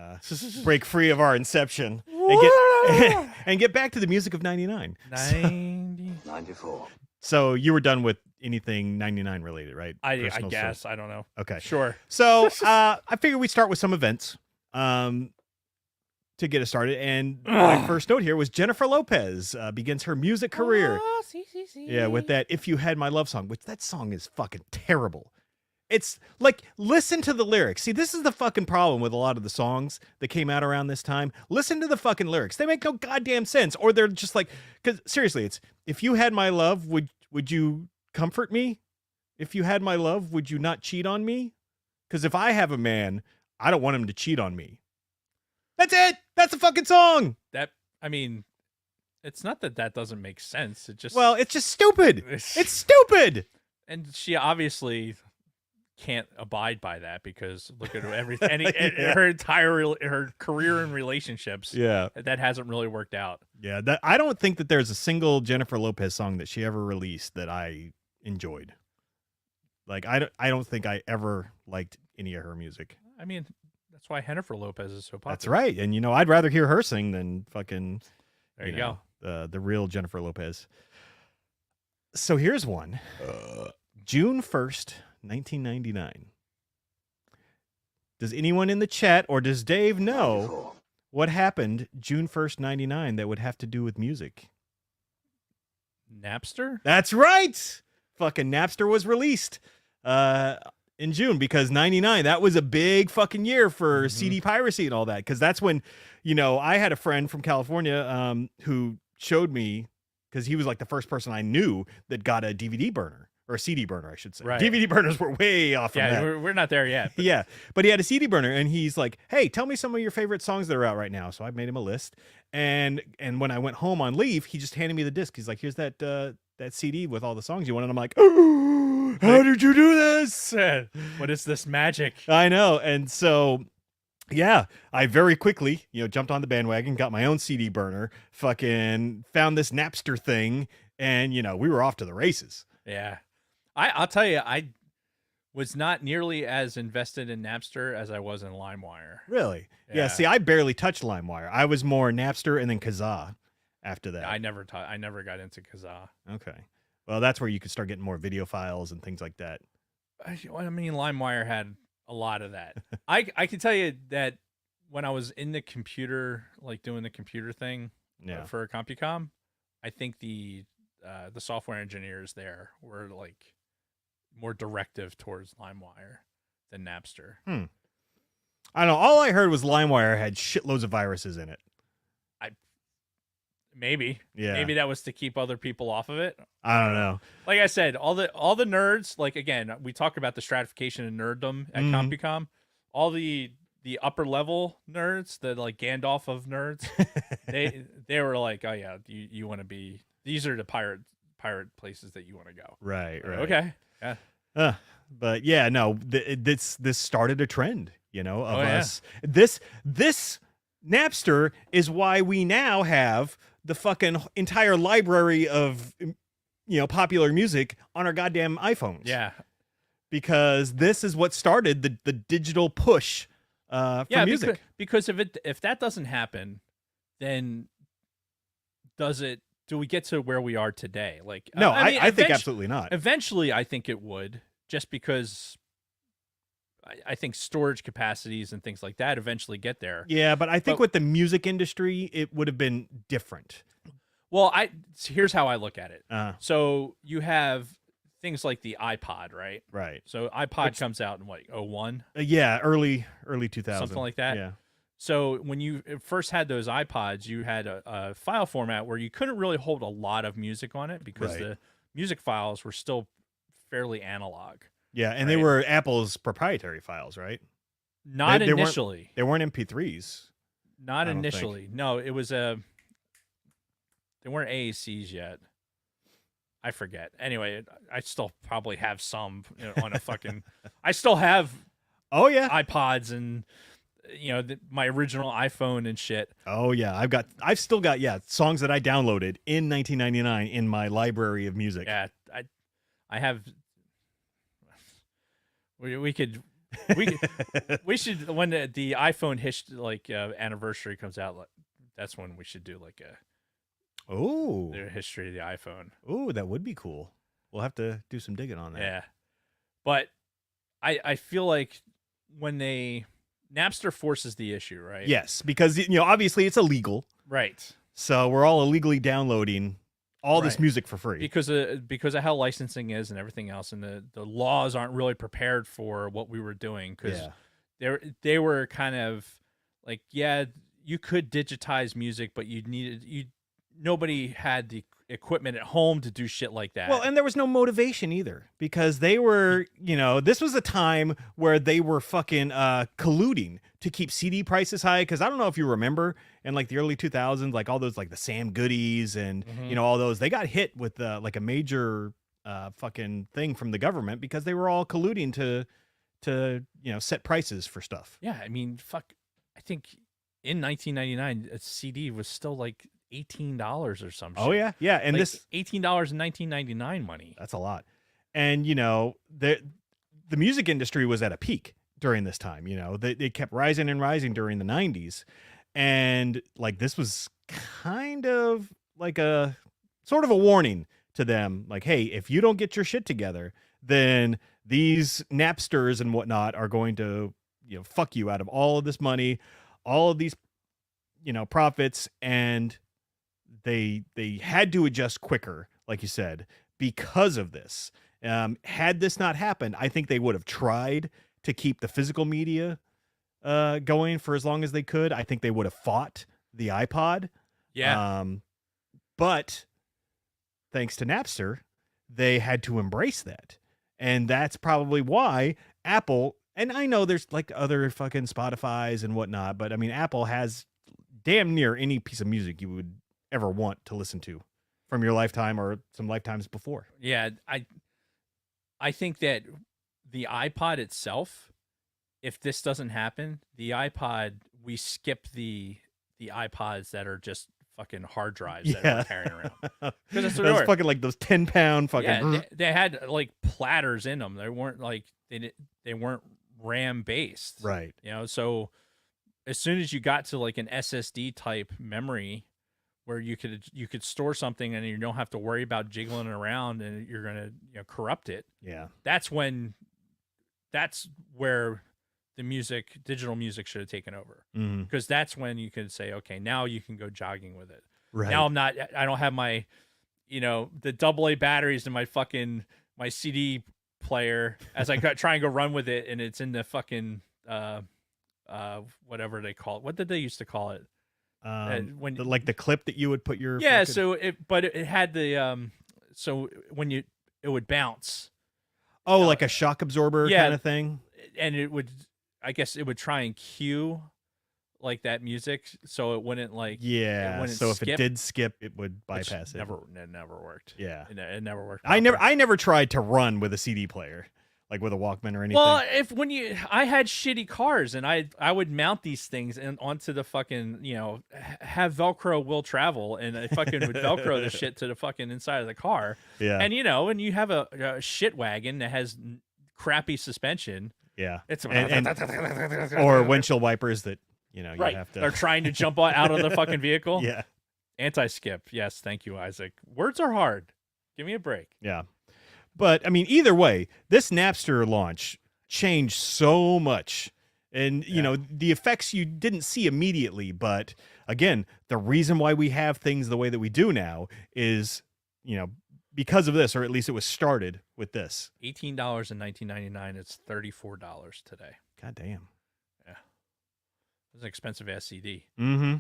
break free of our inception and get back to the music of 99. 94. So you were done with anything 99 related, right? I Personal guess. stuff. I don't know. Okay. Sure. So I figured we'd start with some events to get us started. And my first note here was Jennifer Lopez begins her music career. Yeah, with that If You Had My Love song, which that song is fucking terrible. It's like, listen to the lyrics. See, this is the fucking problem with a lot of the songs that came out around this time. Listen to the fucking lyrics. They make no goddamn sense. Or they're just like, because seriously, it's, if you had my love, would you comfort me? If you had my love, would you not cheat on me? Because if I have a man, I don't want him to cheat on me. That's it. That's the fucking song. It's not that doesn't make sense. It just, Well, it's just stupid. It's stupid. And she obviously can't abide by that because look at everything. Her career and relationships. Yeah. That hasn't really worked out. Yeah, that I don't think that there's a single Jennifer Lopez song that she ever released that I enjoyed. Like I don't think I ever liked any of her music. I mean, that's why Jennifer Lopez is so popular. That's right. And I'd rather hear her sing than fucking There you go. The real Jennifer Lopez. So here's one. June 1st, 1999. Does anyone in the chat or does Dave know what happened June 1st, 99 that would have to do with music? Napster? That's right. Fucking Napster was released in June because 99, that was a big fucking year for CD piracy and all that. Because that's when, I had a friend from California who showed me, because he was like the first person I knew that got a DVD burner. Or a CD burner, I should say. Right. DVD burners were way off from that. We're not there yet. Yeah, but he had a CD burner, and he's like, hey, tell me some of your favorite songs that are out right now. So I made him a list. And when I went home on leave, he just handed me the disc. He's like, here's that CD with all the songs you want. And I'm like, oh, how did you do this? What is this magic? I know. And so, yeah, I very quickly, jumped on the bandwagon, got my own CD burner, fucking found this Napster thing, and, we were off to the races. Yeah. I'll tell you, I was not nearly as invested in Napster as I was in LimeWire. Really? Yeah. See, I barely touched LimeWire. I was more Napster and then Kazaa after that. I never got into Kazaa. Okay. Well, that's where you could start getting more video files and things like that. I mean, LimeWire had a lot of that. I can tell you that when I was in the computer, like doing the computer thing for CompuCom, I think the software engineers there were like more directive towards LimeWire than Napster. I don't know. All I heard was LimeWire had shitloads of viruses in it. Maybe that was to keep other people off of it. I don't know. Like I said, all the nerds, like again, we talk about the stratification of nerddom at CompuCom. All the upper level nerds, the like Gandalf of nerds, they were like, oh yeah, you want to be. These are the pirate places that you want to go. Right. Okay. Yeah. But yeah, no, this started a trend, of us. This Napster is why we now have the fucking entire library of, popular music on our goddamn iPhones. Yeah. Because this is what started the digital push for music. Because if that doesn't happen, then do we get to where we are today? Like, no, I think absolutely not. Eventually, I think it would, just because I think storage capacities and things like that eventually get there. Yeah, but I think with the music industry, it would have been different. Well, here's how I look at it. So you have things like the iPod, right? Right. So iPod comes out in what, 2001? Yeah, early 2000s. Something like that. Yeah. So when you first had those iPods, you had a file format where you couldn't really hold a lot of music on it because the music files were still fairly analog. Yeah, and they were Apple's proprietary files, right? Not initially. They weren't MP3s. Not initially. No, it was they weren't AACs yet. I forget. Anyway, I still probably have some on a fucking. I still have. Oh yeah. iPods and my original iPhone and shit. Oh yeah, I've still got songs that I downloaded in 1999 in my library of music. Yeah, I have. We should when the iPhone anniversary comes out. That's when we should do like the history of the iPhone. Oh, that would be cool. We'll have to do some digging on that. Yeah, but I feel like when Napster forces the issue, right? Yes, because obviously it's illegal, right? So we're all illegally downloading all this music for free because of how licensing is and everything else, and the laws aren't really prepared for what we were doing because they were kind of like, you could digitize music, but nobody had the equipment at home to do shit like that. Well, and there was no motivation either because they were, this was a time where they were fucking colluding to keep CD prices high. Because I don't know if you remember in like the early 2000s, like all those like the Sam Goodies and all those, they got hit with like a major fucking thing from the government because they were all colluding to set prices for stuff. Yeah, I mean, fuck. I think in 1999, a CD was still like $18 or some shit. Oh yeah, yeah, and like this $18 in 1999 money. that's a lot. And the music industry was at a peak during this time. They kept rising and rising during the 90s, and like this was kind of like a sort of a warning to them, like, hey, if you don't get your shit together, then these Napsters and whatnot are going to fuck you out of all of this money, all of these profits. And they had to adjust quicker, like you said, because of this. Had this not happened, I think they would have tried to keep the physical media going for as long as they could. I think they would have fought the iPod. Yeah. But thanks to Napster, they had to embrace that. And that's probably why Apple, and I know there's like other fucking Spotify's and whatnot, but I mean, Apple has damn near any piece of music you would ever want to listen to from your lifetime or some lifetimes before. Yeah, I think that the iPod itself, if this doesn't happen, the iPod, we skip the iPods that are just fucking hard drives that we're carrying around. Because that's fucking like those 10-pound fucking. Yeah, they had like platters in them. They weren't like they weren't RAM based, right? So as soon as you got to like an SSD type memory, where you could store something and you don't have to worry about jiggling it around and you're gonna corrupt it. Yeah, that's where the digital music should have taken over, because that's when you could say, okay, now you can go jogging with it. Right. Now I don't have my, the AA batteries in my CD player as I try and go run with it, and it's in the fucking whatever they call it. What did they used to call it? Like the clip that you would put your but it had the so when it would bounce. Oh, like a shock absorber kind of thing. And it would, I guess it would try and cue like that music, so it wouldn't like so if it did skip, it would bypass it. It never worked. Yeah, it never worked. I never tried to run with a CD player, like with a Walkman or anything. Well, I had shitty cars, and I would mount these things onto the fucking have Velcro will travel, and I fucking would Velcro the shit to the fucking inside of the car. Yeah, and when you have a shit wagon that has crappy suspension. Yeah, it's or windshield wipers that you have to. They're trying to jump out of the fucking vehicle. Yeah, anti-skip. Yes, thank you, Isaac. Words are hard. Give me a break. Yeah, but I mean, either way, this Napster launch changed so much, and the effects you didn't see immediately. But again, the reason why we have things the way that we do now is because of this, or at least it was started with this. $18 in 1999. It's $34 today. God damn. Yeah. It was an expensive ass CD. Mm-hmm.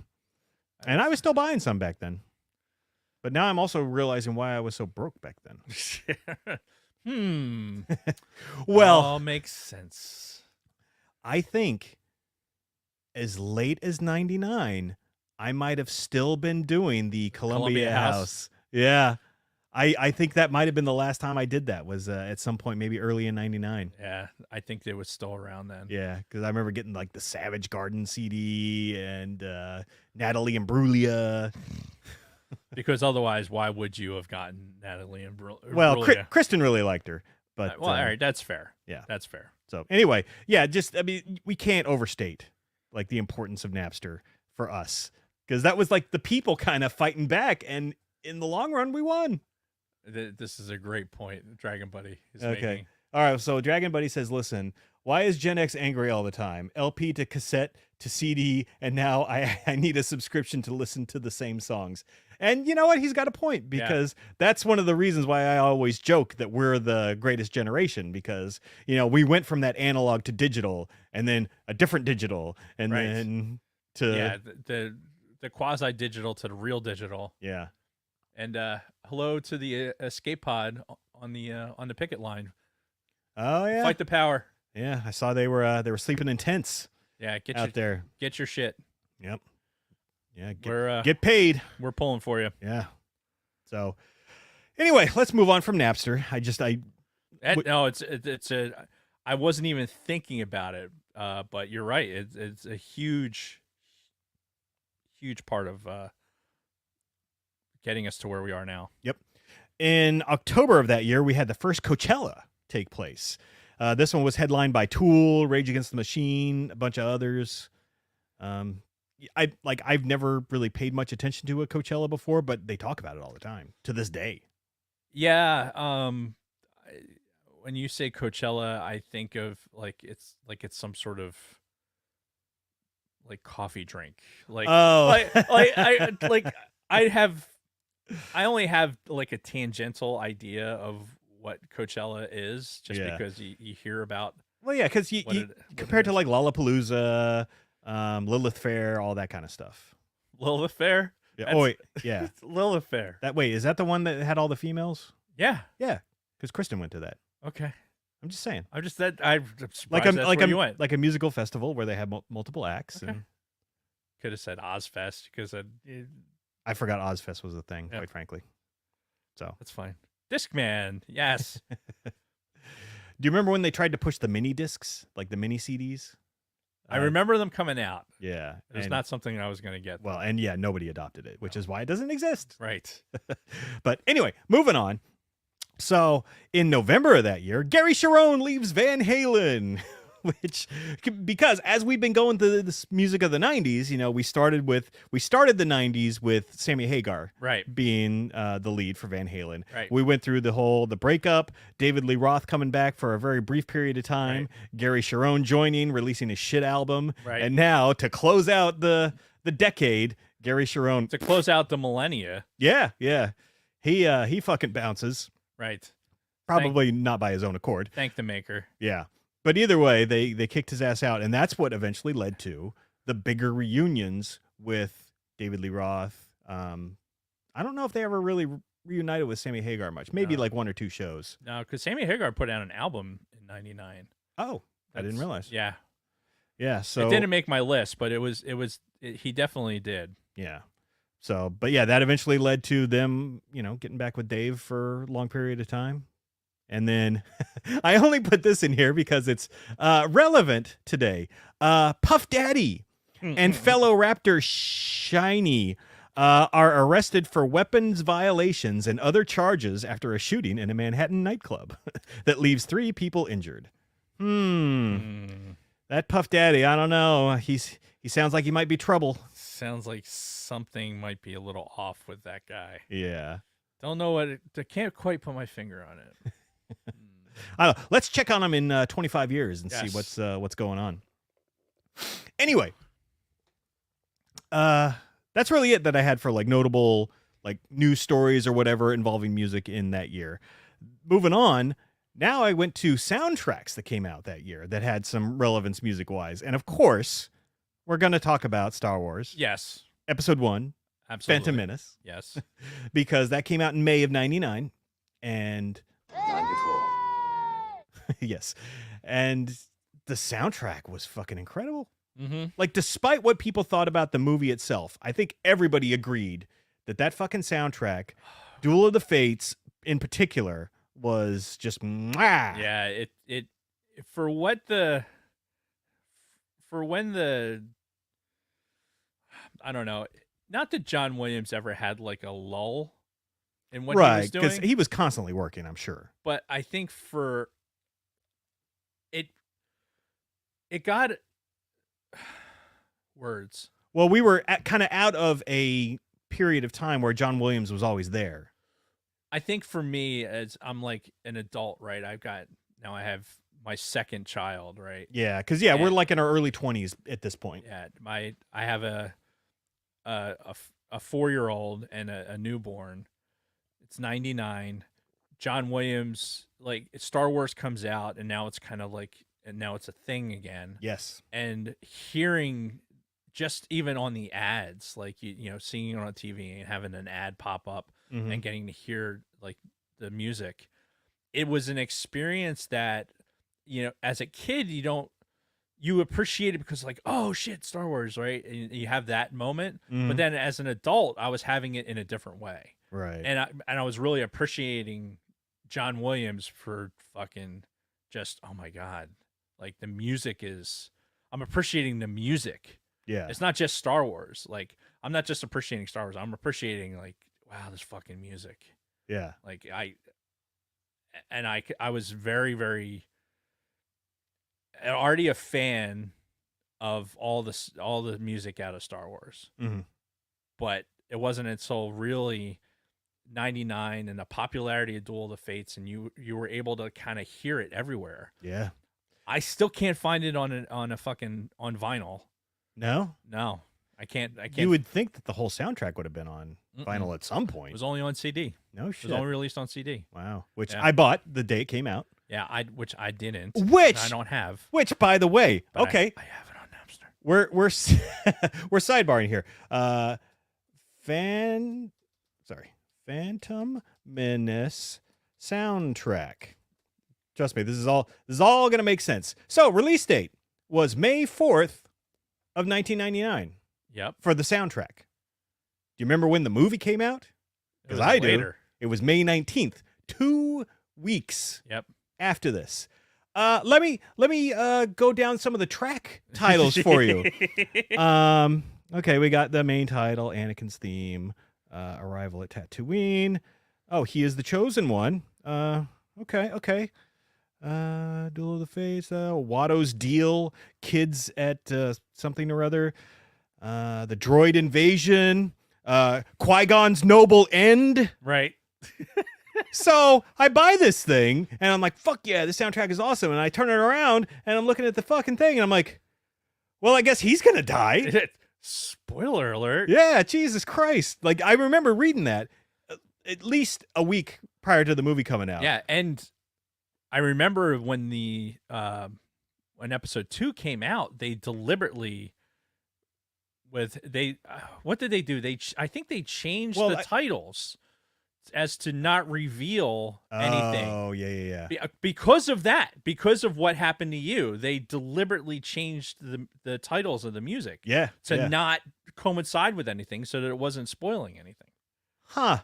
And I was still buying some back then. But now I'm also realizing why I was so broke back then. Well, all makes sense. I think as late as 99, I might have still been doing the Columbia House. Yeah. I think that might have been the last time I did that, was at some point, maybe early in 99. Yeah, I think it was still around then. Yeah, because I remember getting like the Savage Garden CD and Natalie Imbruglia. Because otherwise, why would you have gotten Natalie Imbruglia? Well, Kristen really liked her. But all right, that's fair. Yeah, that's fair. So anyway, yeah, we can't overstate like the importance of Napster for us, because that was like the people kind of fighting back, and in the long run, we won. This is a great point Dragon Buddy is making. Okay. All right. So Dragon Buddy says, listen, why is Gen X angry all the time? LP to cassette to CD, and now I need a subscription to listen to the same songs. And you know what? He's got a point, because that's one of the reasons why I always joke that we're the greatest generation, because, we went from that analog to digital, and then a different digital, and then to... Yeah, the quasi-digital to the real digital. Yeah. And hello to the escape pod on the picket line. Oh yeah, fight the power. Yeah, I saw they were sleeping in tents. Yeah, there. Get your shit. Yep. Yeah, get paid. We're pulling for you. Yeah. So, Anyway, let's move on from Napster. No, it's a. I wasn't even thinking about it, but you're right. It's a huge part of getting us to where we are now. Yep. In October of that year, we had the first Coachella take place. This one was headlined by Tool, Rage Against the Machine, a bunch of others. I've never really paid much attention to a Coachella before, but they talk about it all the time to this day. Yeah. When you say Coachella, I think of it's some sort of like coffee drink. Like I only have like a tangential idea of what Coachella is, just because you hear about. Well, yeah, because you compared to like Lollapalooza, Lilith Fair, all that kind of stuff. Lilith Fair. Yeah. Yeah. Lilith Fair. Is that the one that had all the females? Yeah. Yeah. Because Kristen went to that. Okay. I'm just saying. I'm surprised you went. Like a musical festival where they have multiple acts. Okay. And could have said Ozfest because I forgot Ozfest was a thing, quite frankly. So that's fine. Discman, yes. Do you remember when they tried to push the mini discs, like the mini CDs? I remember them coming out. Yeah. It was not something I was going to get. Well, and yeah, nobody adopted it, which is why it doesn't exist. Right. But anyway, moving on. So in November of that year, Gary Cherone leaves Van Halen, because as we've been going through this music of the 90s, we started the 90s with Sammy Hagar being the lead for Van Halen. Right. We went through the breakup, David Lee Roth coming back for a very brief period of time, Gary Cherone joining, releasing his shit album, and now to close out the decade, Gary Cherone to close out the millennia. Yeah. He fucking bounces. Right. Probably not by his own accord. Thank the maker. Yeah. But either way, they kicked his ass out, and that's what eventually led to the bigger reunions with David Lee Roth. I don't know if they ever really reunited with Sammy Hagar much. Maybe like one or two shows. No, because Sammy Hagar put out an album in '99. Oh, I didn't realize. Yeah. Yeah. So it didn't make my list, but he definitely did. Yeah. So, but yeah, that eventually led to them, getting back with Dave for a long period of time. And then I only put this in here because it's relevant today. Puff Daddy and fellow Raptor Shiny are arrested for weapons violations and other charges after a shooting in a Manhattan nightclub that leaves 3 people injured. That Puff Daddy, I don't know. He sounds like he might be trouble. Sounds like something might be a little off with that guy. Yeah. Don't know I can't quite put my finger on it. I don't know. Let's check on him in 25 years and see what's going on. Anyway, that's really it that I had for like notable like news stories or whatever involving music in that year. Moving on, now I went to soundtracks that came out that year that had some relevance music-wise. And of course, we're going to talk about Star Wars. Yes. Episode 1. Absolutely. Phantom Menace. Yes. Because that came out in May of 99. And 94. yes. And the soundtrack was fucking incredible. Mm-hmm. Like, despite what people thought about the movie itself, I think everybody agreed that fucking soundtrack, Duel of the Fates in particular, was just mwah. Yeah, it for when the I don't know, not that John Williams ever had like a lull in what he was doing, because he was constantly working, I'm sure. But I think for it got words. Well, we were kind of out of a period of time where John Williams was always there. I think for me, as I'm like an adult, right? I have my second child, right? Yeah, because we're like in our early 20s at this point. Yeah, I have a 4-year-old and a newborn. It's 99. John Williams, like Star Wars comes out, and now it's kind of like, and now it's a thing again. Yes. And hearing just even on the ads, like seeing it on TV and having an ad pop up and getting to hear like the music, it was an experience that, as a kid, you don't you appreciate it because like, oh shit, Star Wars, right? And you have that moment. Mhm. But then as an adult, I was having it in a different way. Right. And I was really appreciating John Williams for fucking just, oh my God. Like the music I'm appreciating the music. Yeah. It's not just Star Wars. Like I'm not just appreciating Star Wars. I'm appreciating like, wow, this fucking music. Yeah. Like I was very, very already a fan of all the music out of Star Wars. Mm-hmm. But it wasn't until really 99 and the popularity of Duel of the Fates and you were able to kind of hear it everywhere. Yeah. I still can't find it on vinyl. No? No. I can't. You would think that the whole soundtrack would have been on vinyl at some It point. was only on CD. No It shit. was only released on CD. Wow. Which Yeah. I bought the day it came out. Yeah, which I didn't. Which I don't have. Which, by the way, But okay, I have it on Napster. we're we're sidebarring here. Phantom Menace soundtrack. Trust me, this is all gonna make sense. So, release date was May 4th of 1999 Yep. for the soundtrack. Do you remember when the movie came out? It was Because I do. later. It was May 19th, 2 weeks Yep. after this. Let me go down some of the track titles for you. Okay, we got the main title, Anakin's theme, Arrival at Tatooine. Oh, he is the chosen one. Okay. Duel of the Fates, Watto's Deal, Kids at something or other, the Droid Invasion, Qui-Gon's Noble End. Right. So I buy this thing and I'm like, fuck yeah, this soundtrack is awesome. And I turn it around and I'm looking at the fucking thing and I'm like, well, I guess he's going to die. Spoiler alert. Yeah, Jesus Christ. Like, I remember reading that at least a week prior to the movie coming out. Yeah, and I remember when when episode 2 came out, they deliberately what did they do? I think they changed the titles as to not reveal anything. Oh, yeah. Because of that, because of what happened to you, they deliberately changed the titles of the music. Yeah. To not coincide with anything so that it wasn't spoiling anything. Huh.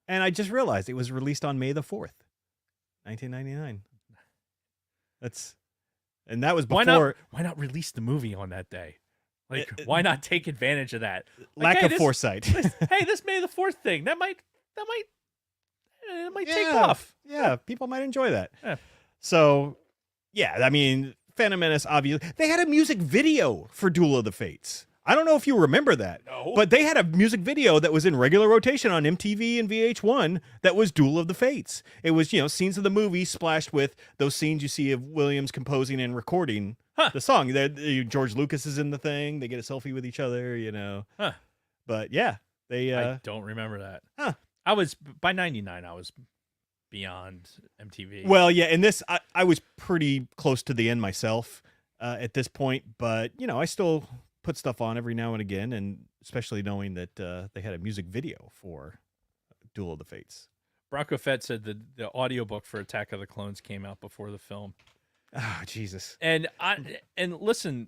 And I just realized it was released on May the 4th, 1999. And that was before. Why not release the movie on that day? Like, why not take advantage of that? Lack of foresight. Hey, this May the 4th thing, that might take off. Yeah, people might enjoy that. Yeah. So, yeah, I mean, Phantom Menace, obviously. They had a music video for Duel of the Fates. I don't know if you remember that. No. But they had a music video that was in regular rotation on MTV and VH1 that was Duel of the Fates. It was, scenes of the movie splashed with those scenes you see of Williams composing and recording the song. George Lucas is in the thing. They get a selfie with each other, Huh. But yeah, I don't remember that. Huh. By 99, I was beyond MTV. Well, yeah, and this, I was pretty close to the end myself at this point, but, I still put stuff on every now and again, and especially knowing that they had a music video for Duel of the Fates. Bronco Fett said that the audiobook for Attack of the Clones came out before the film. Oh, Jesus. And listen,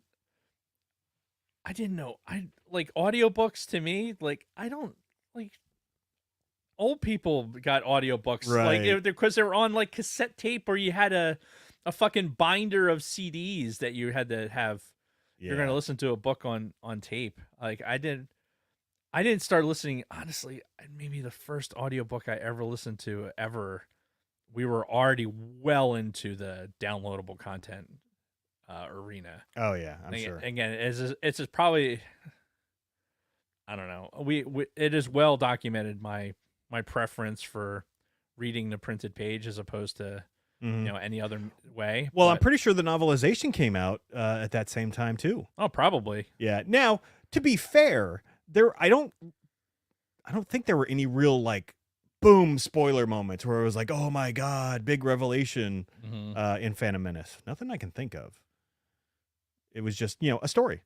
I didn't know. I like audiobooks to me, like I don't like old people got audiobooks like because they were on like cassette tape or you had a fucking binder of CDs that you had to have. Yeah. You're going to listen to a book on tape. Like I didn't start listening, honestly, maybe the first audiobook I ever listened to we were already well into the downloadable content arena. Oh yeah, I'm sure. Again, it's just probably, I don't know. It is well documented my preference for reading the printed page as opposed to any other way. Well, I'm pretty sure the novelization came out at that same time too. Oh, probably. Yeah. Now, to be fair, I don't think there were any real like boom spoiler moments where it was like, oh my god, big revelation in Phantom Menace. Nothing I can think of. It was just a story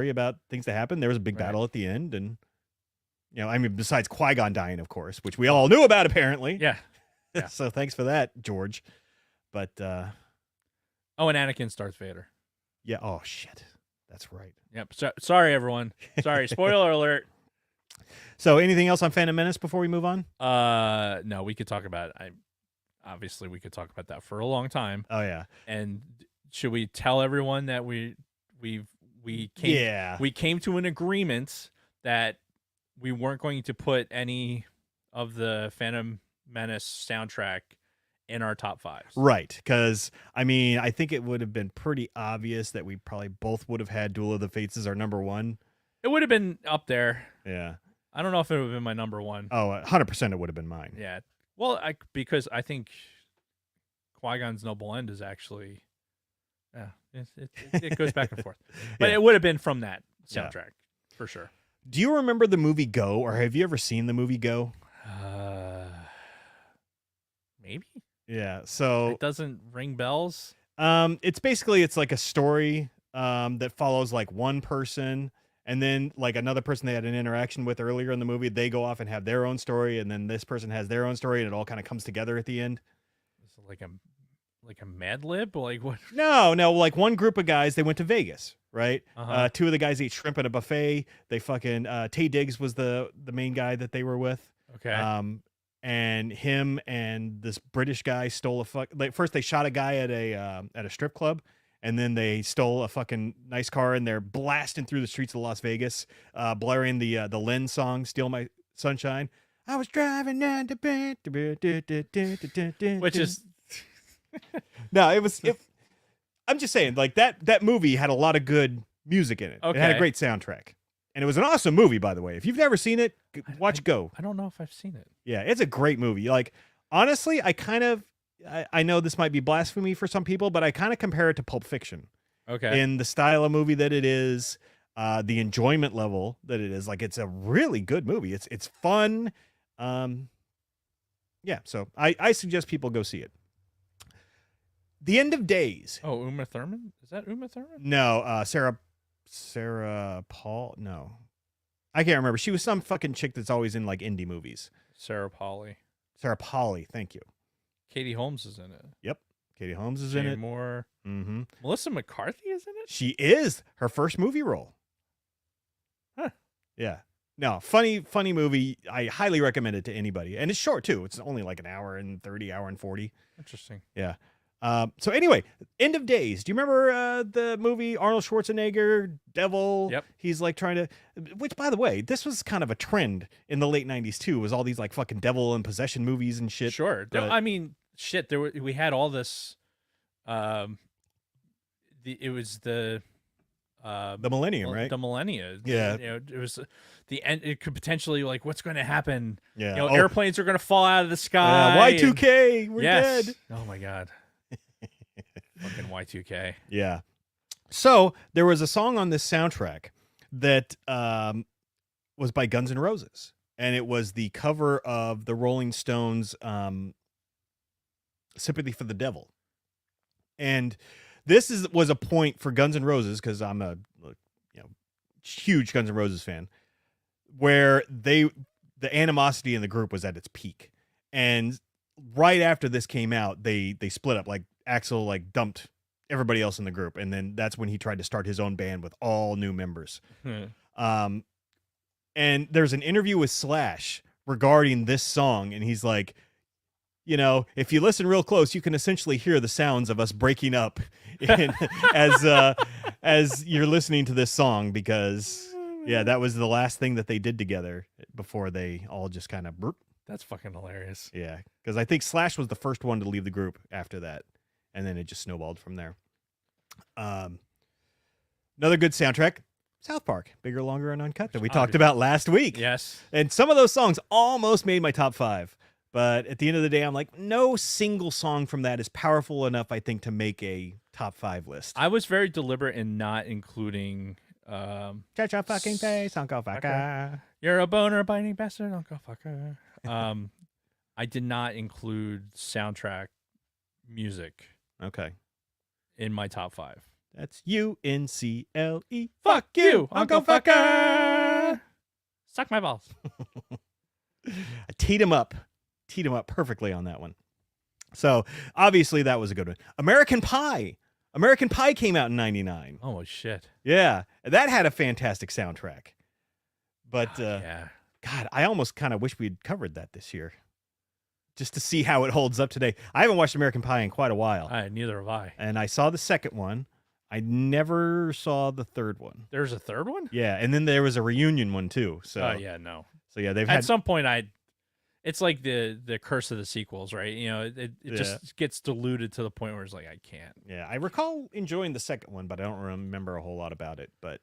about things that happened. There was a big battle at the end, and besides Qui-Gon dying, of course, which we all knew about apparently. Yeah. So thanks for that, George. But and Anakin's Darth Vader. Yeah. Oh shit. That's right. Yep. Sorry, everyone. Sorry. Spoiler alert. So, anything else on Phantom Menace before we move on? No, we could talk about. Obviously we could talk about that for a long time. Oh yeah. And should we tell everyone that we came to an agreement that we weren't going to put any of the Phantom Menace soundtrack in our top 5s. Right, because I mean, I think it would have been pretty obvious that we probably both would have had Duel of the Fates as our number 1. It would have been up there. Yeah. I don't know if it would have been my number 1. Oh, 100% it would have been mine. Yeah. Well, because I think Qui-Gon's Noble End is actually, it goes back and forth. But it would have been from that soundtrack for sure. Do you remember the movie Go, or have you ever seen the movie Go? Maybe. Yeah. So it doesn't ring bells. It's like a story that follows like one person, and then like another person they had an interaction with earlier in the movie. They go off and have their own story, and then this person has their own story, and it all kind of comes together at the end. Is it like a Mad Lib? Like what? No. Like one group of guys, they went to Vegas, right? Two of the guys ate shrimp at a buffet. They fucking Tay Diggs was the main guy that they were with. Okay. And him and this British guy stole first they shot a guy at a strip club, and then they stole a fucking nice car, and they're blasting through the streets of Las Vegas, blaring the Len song "Steal My Sunshine." I was driving down to bed, which is no, I'm just saying, like that movie had a lot of good music in it. Okay. It had a great soundtrack. And it was an awesome movie, by the way. If you've never seen it, watch Go. I don't know if I've seen it. Yeah, it's a great movie. Like, honestly, I know this might be blasphemy for some people, but I kind of compare it to Pulp Fiction. Okay. In the style of movie that it is, the enjoyment level that it is. Like, it's a really good movie. It's fun. Yeah, so I suggest people go see it. The End of Days. Oh, Uma Thurman? Is that Uma Thurman? No, Sarah Paul? No. I can't remember. She was some fucking chick that's always in like indie movies. Sarah Polley. Sarah Polley, thank you. Katie Holmes is in it. Yep. Katie Holmes is in it. Moore. Mm-hmm. Melissa McCarthy is in it? She is. Her first movie role. Huh. Yeah. No, funny movie. I highly recommend it to anybody. And it's short too. It's only like an hour and 30, hour and 40. Interesting. Yeah. So anyway, End of Days. Do you remember the movie Arnold Schwarzenegger, Devil? Yep. He's like trying to, which by the way, this was kind of a trend in the late 90s too, was all these like fucking devil and possession movies and shit. Sure. But, I mean, shit, we had all this, it was the millennium, right? The millennia. Yeah. You know, it was the end. It could potentially like, what's going to happen? Yeah. You know, airplanes are going to fall out of the sky. Y2K. We're yes. dead. Oh my God. Fucking Y2K. Yeah. So there was a song on this soundtrack that was by Guns N' Roses, and it was the cover of the Rolling Stones' "Sympathy for the Devil." And this was a point for Guns N' Roses, because I'm a huge Guns N' Roses fan, where the animosity in the group was at its peak, and right after this came out, they split up. Like Axl dumped everybody else in the group, and then that's when he tried to start his own band with all new members. And there's an interview with Slash regarding this song, and he's like, if you listen real close, you can essentially hear the sounds of us breaking up as you're listening to this song, because that was the last thing that they did together before they all just kind of burp. That's fucking hilarious. Yeah, because I think Slash was the first one to leave the group after that, and then it just snowballed from there. Another good soundtrack, South Park, Bigger, Longer, and Uncut, that we talked about last week. Yes. And some of those songs almost made my top 5. But at the end of the day, I'm like, no single song from that is powerful enough, I think, to make a top 5 list. I was very deliberate in not including Shut your fucking face, Uncle Fucker. You're a boner biting bastard, Uncle Fucker. I did not include soundtrack music Okay. in my top 5. That's UNCLE. Fuck you, Uncle Fucker. Suck my balls. I teed him up perfectly on that one. So obviously that was a good one. American Pie. American Pie came out in 99. Oh shit. Yeah, that had a fantastic soundtrack. But yeah. God, I almost kind of wish we'd covered that this year, just to see how it holds up today. I haven't watched American Pie in quite a while, Neither have I. and I saw the second one. I never saw the third one. There's a third one? Yeah, and then there was a reunion one too. So Yeah, no. So yeah, they've At had some point it's like the curse of the sequels, right? You know, it Yeah. just gets diluted to the point where it's like I can't. Yeah, I recall enjoying the second one, but I don't remember a whole lot about it. But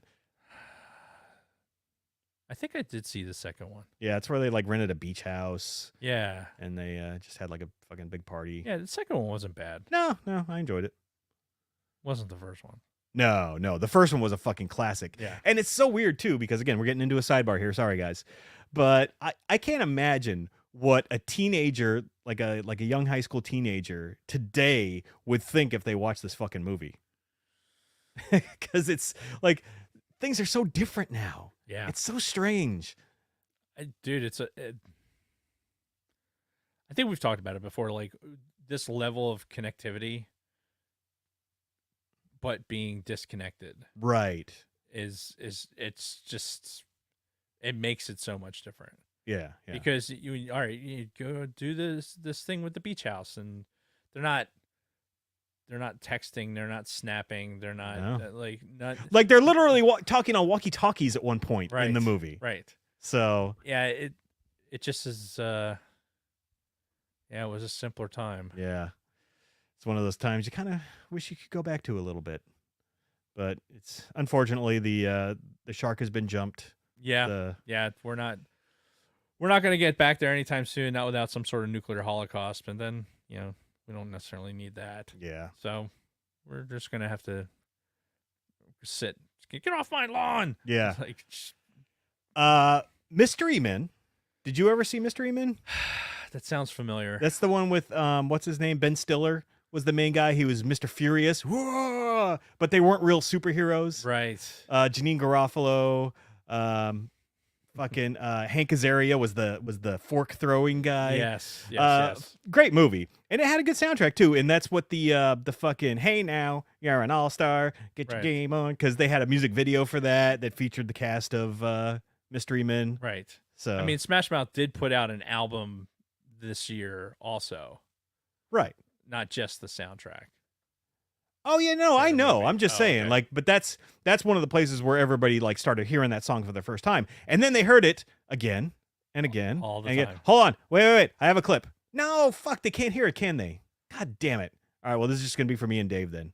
I think I did see the second one. yeah, it's where they like rented a beach house Yeah. and they just had like a fucking big party. Yeah, the second one wasn't bad. No, I enjoyed it. Wasn't the first one. No, the first one was a fucking classic. Yeah. And it's so weird too, because again, we're getting into a sidebar here. Sorry guys. But I can't imagine what a teenager, like a young high school teenager today would think if they watched this fucking movie. Because it's like things are so different now. Yeah. It's so strange. Dude, I think we've talked about it before, like this level of connectivity but being disconnected. Right. It's just it makes it so much different. Yeah. Because you go do this thing with the beach house and they're not texting, they're not snapping, they're not like they're literally talking on walkie-talkies at one point in the movie. Right. So yeah, it just is it was a simpler time. Yeah. It's one of those times you kind of wish you could go back to a little bit. But it's unfortunately the shark has been jumped. Yeah. We're not going to get back there anytime soon, not without some sort of nuclear holocaust, and then, we don't necessarily need that. Yeah. So, we're just going to have to sit. Get off my lawn. Yeah. Like, Mystery Men. Did you ever see Mystery Men? that sounds familiar. That's the one with what's his name? Ben Stiller was the main guy. He was Mr. Furious. Whoa! But they weren't real superheroes. Right. Janine Garofalo, fucking Hank Azaria was the fork throwing guy. Yes. Great movie, and it had a good soundtrack too. And that's what the fucking hey now you're an all-star, get your game on, because they had a music video for that featured the cast of Mystery Men. Right. So I mean, Smash Mouth did put out an album this year also. Right. Not just the soundtrack. Oh yeah, no, I know. Movie. I'm just saying, okay. but that's one of the places where everybody like started hearing that song for the first time, and then they heard it again and again, all the and time. Hold on, wait, I have a clip. No, fuck, they can't hear it, can they? God damn it! All right, well, this is just gonna be for me and Dave then.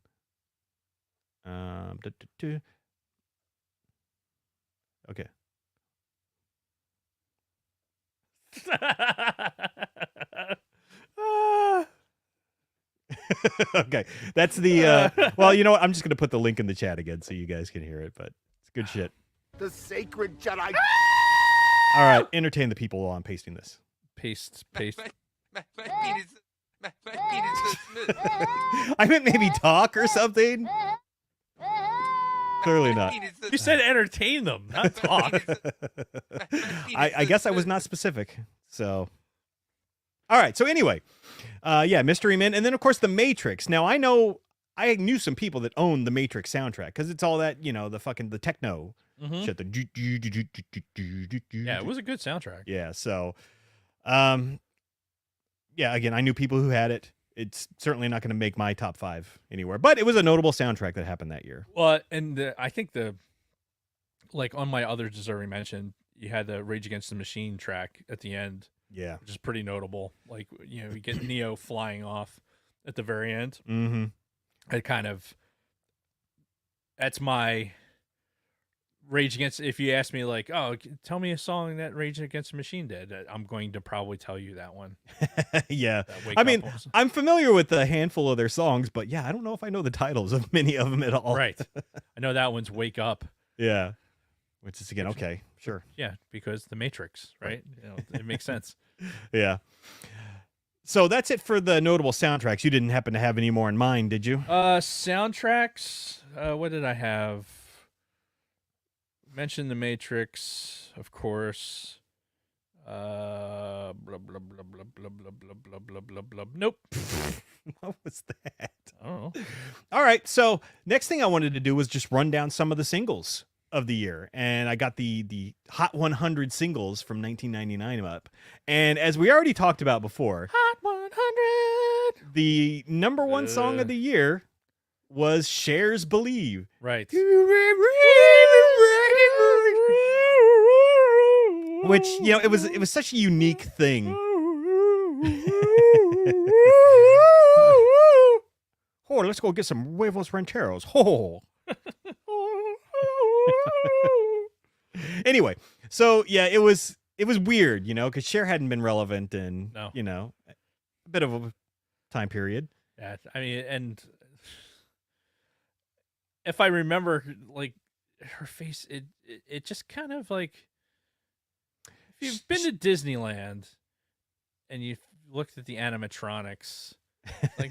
Okay. Okay, that's the well, you know what, I'm just gonna put the link in the chat again so you guys can hear it, but it's good shit. The sacred Jedi. All right, entertain the people while I'm pasting this. Paste. My penis is so smooth. I meant maybe talk or something. Clearly not. You said entertain them, not talk. I guess I was not specific. So, all right. So anyway, Mystery Men, and then of course The Matrix. Now I knew some people that own the Matrix soundtrack because it's all that the techno shit. Yeah, it was a good soundtrack. Yeah. So, again, I knew people who had it. It's certainly not going to make my top 5 anywhere, but it was a notable soundtrack that happened that year. Well, and I think on my other deserving mention, you had the Rage Against the Machine track at the end. Yeah. Which is pretty notable. Like, you get Neo flying off at the very end. Mm-hmm. That's my Rage Against. If you ask me, like, oh, tell me a song that Rage Against the Machine did, I'm going to probably tell you that one. Yeah. I mean, I'm familiar with a handful of their songs, but yeah, I don't know if I know the titles of many of them at all. Right. I know that one's Wake Up. Yeah. Which is, again, okay, sure. Yeah, because The Matrix, right? It makes sense. Yeah. So that's it for the notable soundtracks. You didn't happen to have any more in mind, did you? Soundtracks. What did I have? Mentioned The Matrix, of course. Blah blah blah blah blah blah blah blah blah blah blah. Nope. What was that? I don't know. All right. So next thing I wanted to do was just run down some of the singles of the year, and I got the Hot 100 singles from 1999 up. And as we already talked about before, Hot 100. the number one song of the year was Cher's "Believe." Right. Which, you know, it was such a unique thing. Oh, let's go get some huevos rancheros. Oh. Anyway, so yeah, it was weird, you know, because Cher hadn't been relevant in, you know, a bit of a time period. Yeah, I mean, and if I remember, like, her face, it just kind of like, if you've been to Disneyland and you've looked at the animatronics, like,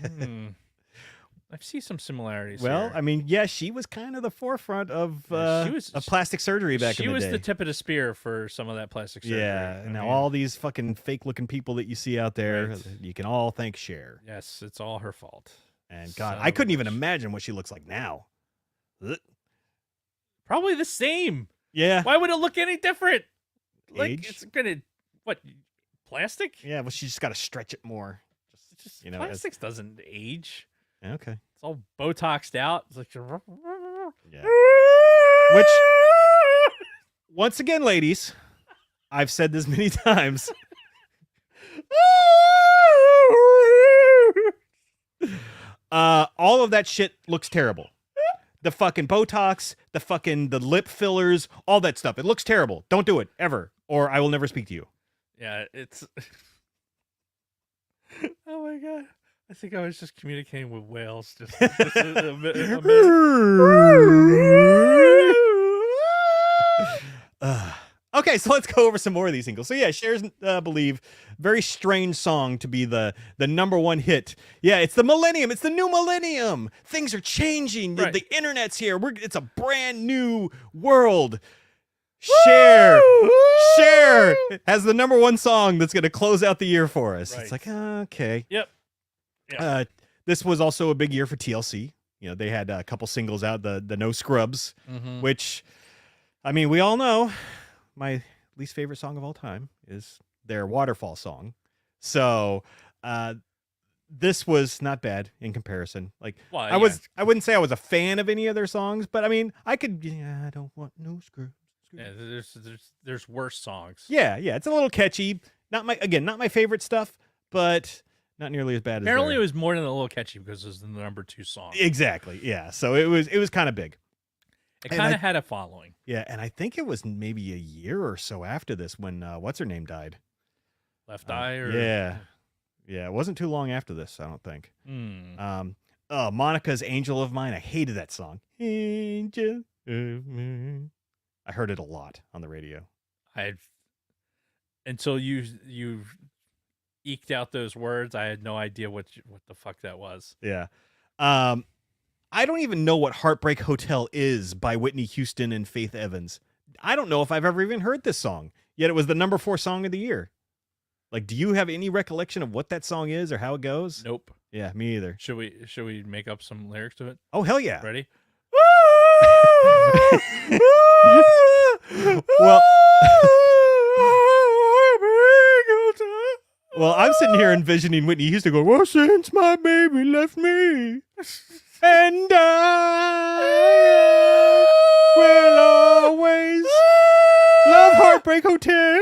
I see some similarities. Well, here. I mean, yeah, she was kind of the forefront of of plastic surgery back in the day. She was the tip of the spear for some of that plastic surgery. Yeah, and now all these fucking fake-looking people that you see out there, you can all thank Cher. Yes, it's all her fault. And God, I couldn't even imagine what she looks like now. Ugh. Probably the same. Yeah. Why would it look any different? Like, Age? it's gonna, what, plastic? Yeah, well, she just got to stretch it more. Just you know, plastics doesn't age. Okay. It's all Botoxed out. It's like, Yeah. Which, once again, ladies, I've said this many times. All of that shit looks terrible. The fucking Botox, the lip fillers, all that stuff. It looks terrible. Don't do it ever, or I will never speak to you. yeah, it's. Oh my God. I think I was just communicating with whales. Just a minute. Okay, so let's go over some more of these singles. So yeah, Cher's "Believe," very strange song to be the number one hit. Yeah, it's the millennium. It's the new millennium. Things are changing. The internet's here. It's a brand new world. Cher has the number one song that's going to close out the year for us. Right. It's like, okay. Yep. Yeah. This was also a big year for TLC. You know, they had a couple singles out, the No Scrubs, which, I mean, we all know my least favorite song of all time is their Waterfall song. So, this was not bad in comparison. Like, I wouldn't say I was a fan of any of their songs, but I mean, I don't want no scrubs. Yeah, there's worse songs. Yeah, it's a little catchy. Not my favorite stuff, but not nearly as bad. Apparently, as it was more than a little catchy because it was the number 2 song. Exactly. Yeah. So it was kind of big. It kind of had a following. Yeah, and I think it was maybe a year or so after this when what's her name died. Left Eye, or yeah. It wasn't too long after this, I don't think. Monica's "Angel of Mine." I hated that song. Angel of Mine. I heard it a lot on the radio. Until you eked out those words, I had no idea what the fuck that was. Yeah. I don't even know what "Heartbreak Hotel" is by Whitney Houston and Faith Evans. I don't know if I've ever even heard this song, yet it was the number 4 song of the year. Like, do you have any recollection of what that song is or how it goes? Nope. Yeah, me either. Should we make up some lyrics to it? Oh, hell yeah. Ready? Well, I'm sitting here envisioning Whitney Houston going, "Well, since my baby left me, and I will always love Heartbreak Hotel."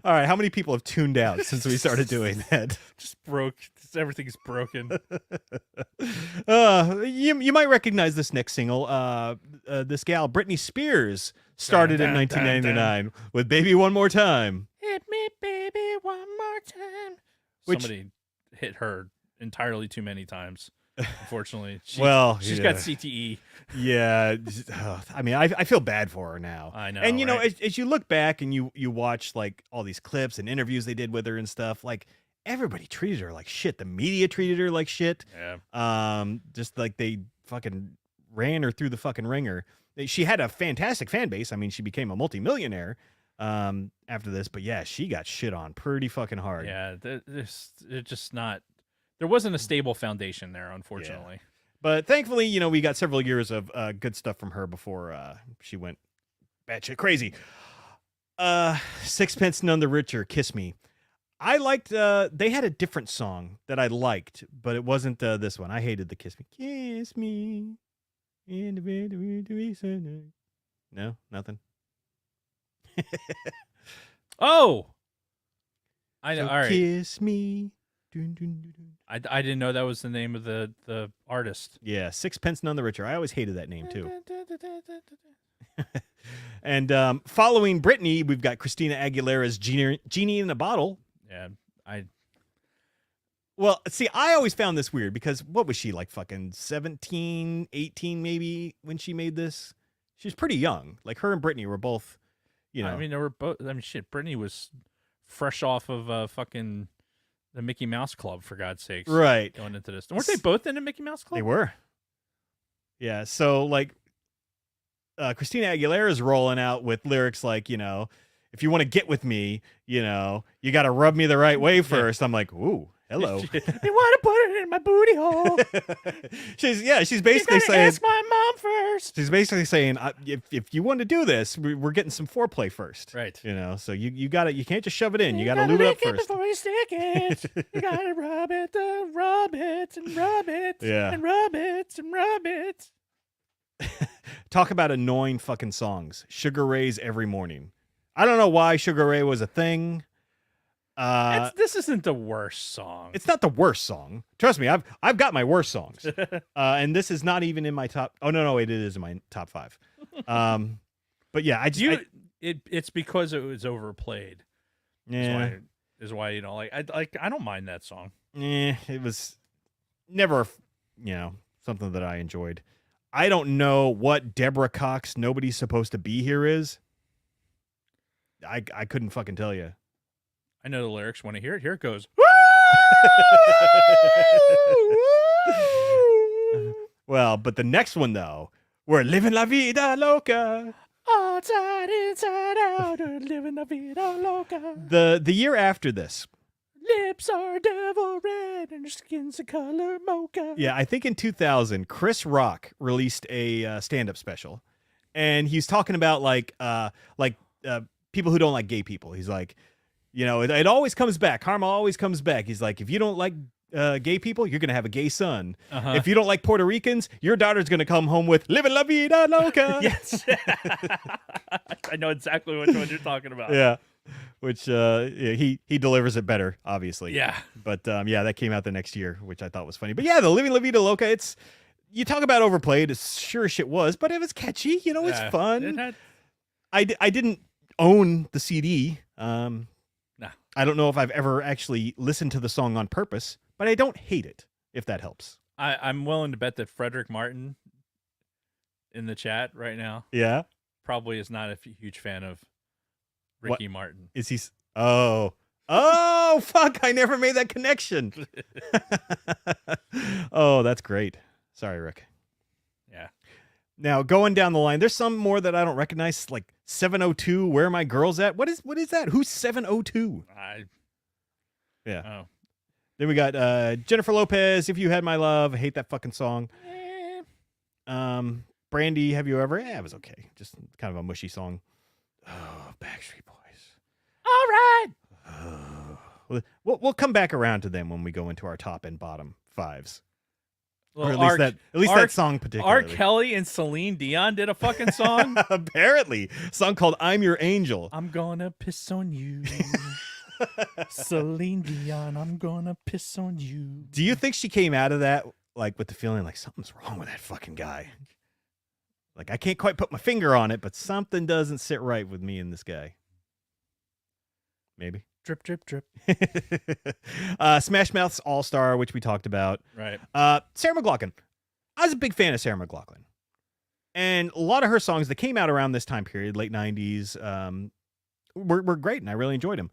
All right, how many people have tuned out since we started doing that? Just broke. Everything's broken. You might recognize this next single. This gal, Britney Spears, started in 1999 with "Baby One More Time." Hit me, baby, one more time. Somebody hit her entirely too many times. Unfortunately, she's got CTE. Yeah, I mean, I feel bad for her now. I know, and you know, right? as you look back and you watch like all these clips and interviews they did with her and stuff, like everybody treated her like shit. The media treated her like shit. Yeah. Just like they fucking ran her through the fucking ringer. She had a fantastic fan base. I mean, she became a multimillionaire after this, but yeah, she got shit on pretty fucking hard. Yeah, they're just not. There wasn't a stable foundation there, unfortunately. But thankfully, you know, we got several years of good stuff from her before she went batshit crazy. Sixpence None the Richer, Kiss Me. I liked, they had a different song that I liked, but it wasn't this one. I hated the Kiss Me. Kiss me. No, nothing. Oh! I know. So All right. Kiss me. Dun, dun, dun, dun. I didn't know that was the name of the artist. Yeah, Sixpence None the Richer. I always hated that name, too. And following Britney, we've got Christina Aguilera's Genie in a Bottle. Yeah, Well, see, I always found this weird because what was she, like fucking 17, 18 maybe when she made this? She was pretty young. Like her and Britney were both, you know. I mean, they were both. I mean, shit. Britney was fresh off of fucking the Mickey Mouse Club, for God's sakes. Right. Going into this, weren't they both in the Mickey Mouse Club? They were. Yeah. So like, Christina Aguilera's rolling out with lyrics like, you know, if you want to get with me, you know, you got to rub me the right way first. I'm like, ooh, hello. You want to put it in my booty hole? she's basically saying, ask my mom first. she's basically saying, if you want to do this, we're getting some foreplay first. Right. You know, so you got to, you can't just shove it in. You got to lube it up first. Before you stick it. You got to rub it, rub it, and rub it, Yeah. and rub it, and rub it. Talk about annoying fucking songs. Sugar Ray's Every Morning. I don't know why Sugar Ray was a thing. This isn't the worst song. It's not the worst song. Trust me, I've got my worst songs. And this is not even in my top. Oh no, it is in my top 5. But yeah, it's because it was overplayed. yeah, Is why you know, I don't mind that song. it was never, you know, something that I enjoyed. I don't know what Deborah Cox Nobody's Supposed to Be Here is. I couldn't fucking tell you. I know the lyrics. Want to hear it? Here it goes. Well, but the next one though, we're living la vida loca. Outside, inside out, living la vida loca. The year after this. Lips are devil red and your skin's a color mocha. Yeah, I think in 2000, Chris Rock released a stand-up special, and he's talking about people who don't like gay people. He's like, you know, it always comes back. Karma always comes back. He's like, if you don't like gay people, you're gonna have a gay son. Uh-huh. If you don't like Puerto Ricans, your daughter's gonna come home with "Living La Vida Loca." Yes, I know exactly which one you're talking about. Yeah, which he delivers it better, obviously. Yeah. But yeah, that came out the next year, which I thought was funny. But yeah, the Living La Vida Loca, it's, you talk about overplayed, it sure as shit was, but it was catchy, you know, it's fun. I didn't own the CD. Nah. I don't know if I've ever actually listened to the song on purpose, but I don't hate it, if that helps. I'm willing to bet that Frederick Martin in the chat right now Yeah? probably is not a huge fan of Ricky Martin. Is he? Oh, fuck, I never made that connection. Oh, that's great. Sorry, Rick. Yeah. Now, going down the line, there's some more that I don't recognize, like 702, Where Are My Girls At? What is that? Who's 702? Yeah. Oh. Then we got Jennifer Lopez, If You Had My Love. I hate that fucking song. Brandy, Have You Ever? Yeah, it was okay. Just kind of a mushy song. Oh, Backstreet Boys. All right. We'll come back around to them when we go into our top and bottom 5s. Well, Or at least that song particularly. R. Kelly and Celine Dion did a fucking song. Apparently. A song called I'm Your Angel. I'm gonna piss on you. Celine Dion, I'm gonna piss on you. Do you think she came out of that like with the feeling like something's wrong with that fucking guy? Like, I can't quite put my finger on it, but something doesn't sit right with me and this guy. Maybe. Drip, drip, drip. Smash Mouth's All-Star, which we talked about. Right. Sarah McLachlan. I was a big fan of Sarah McLachlan. And a lot of her songs that came out around this time period, late 90s, were great, and I really enjoyed them.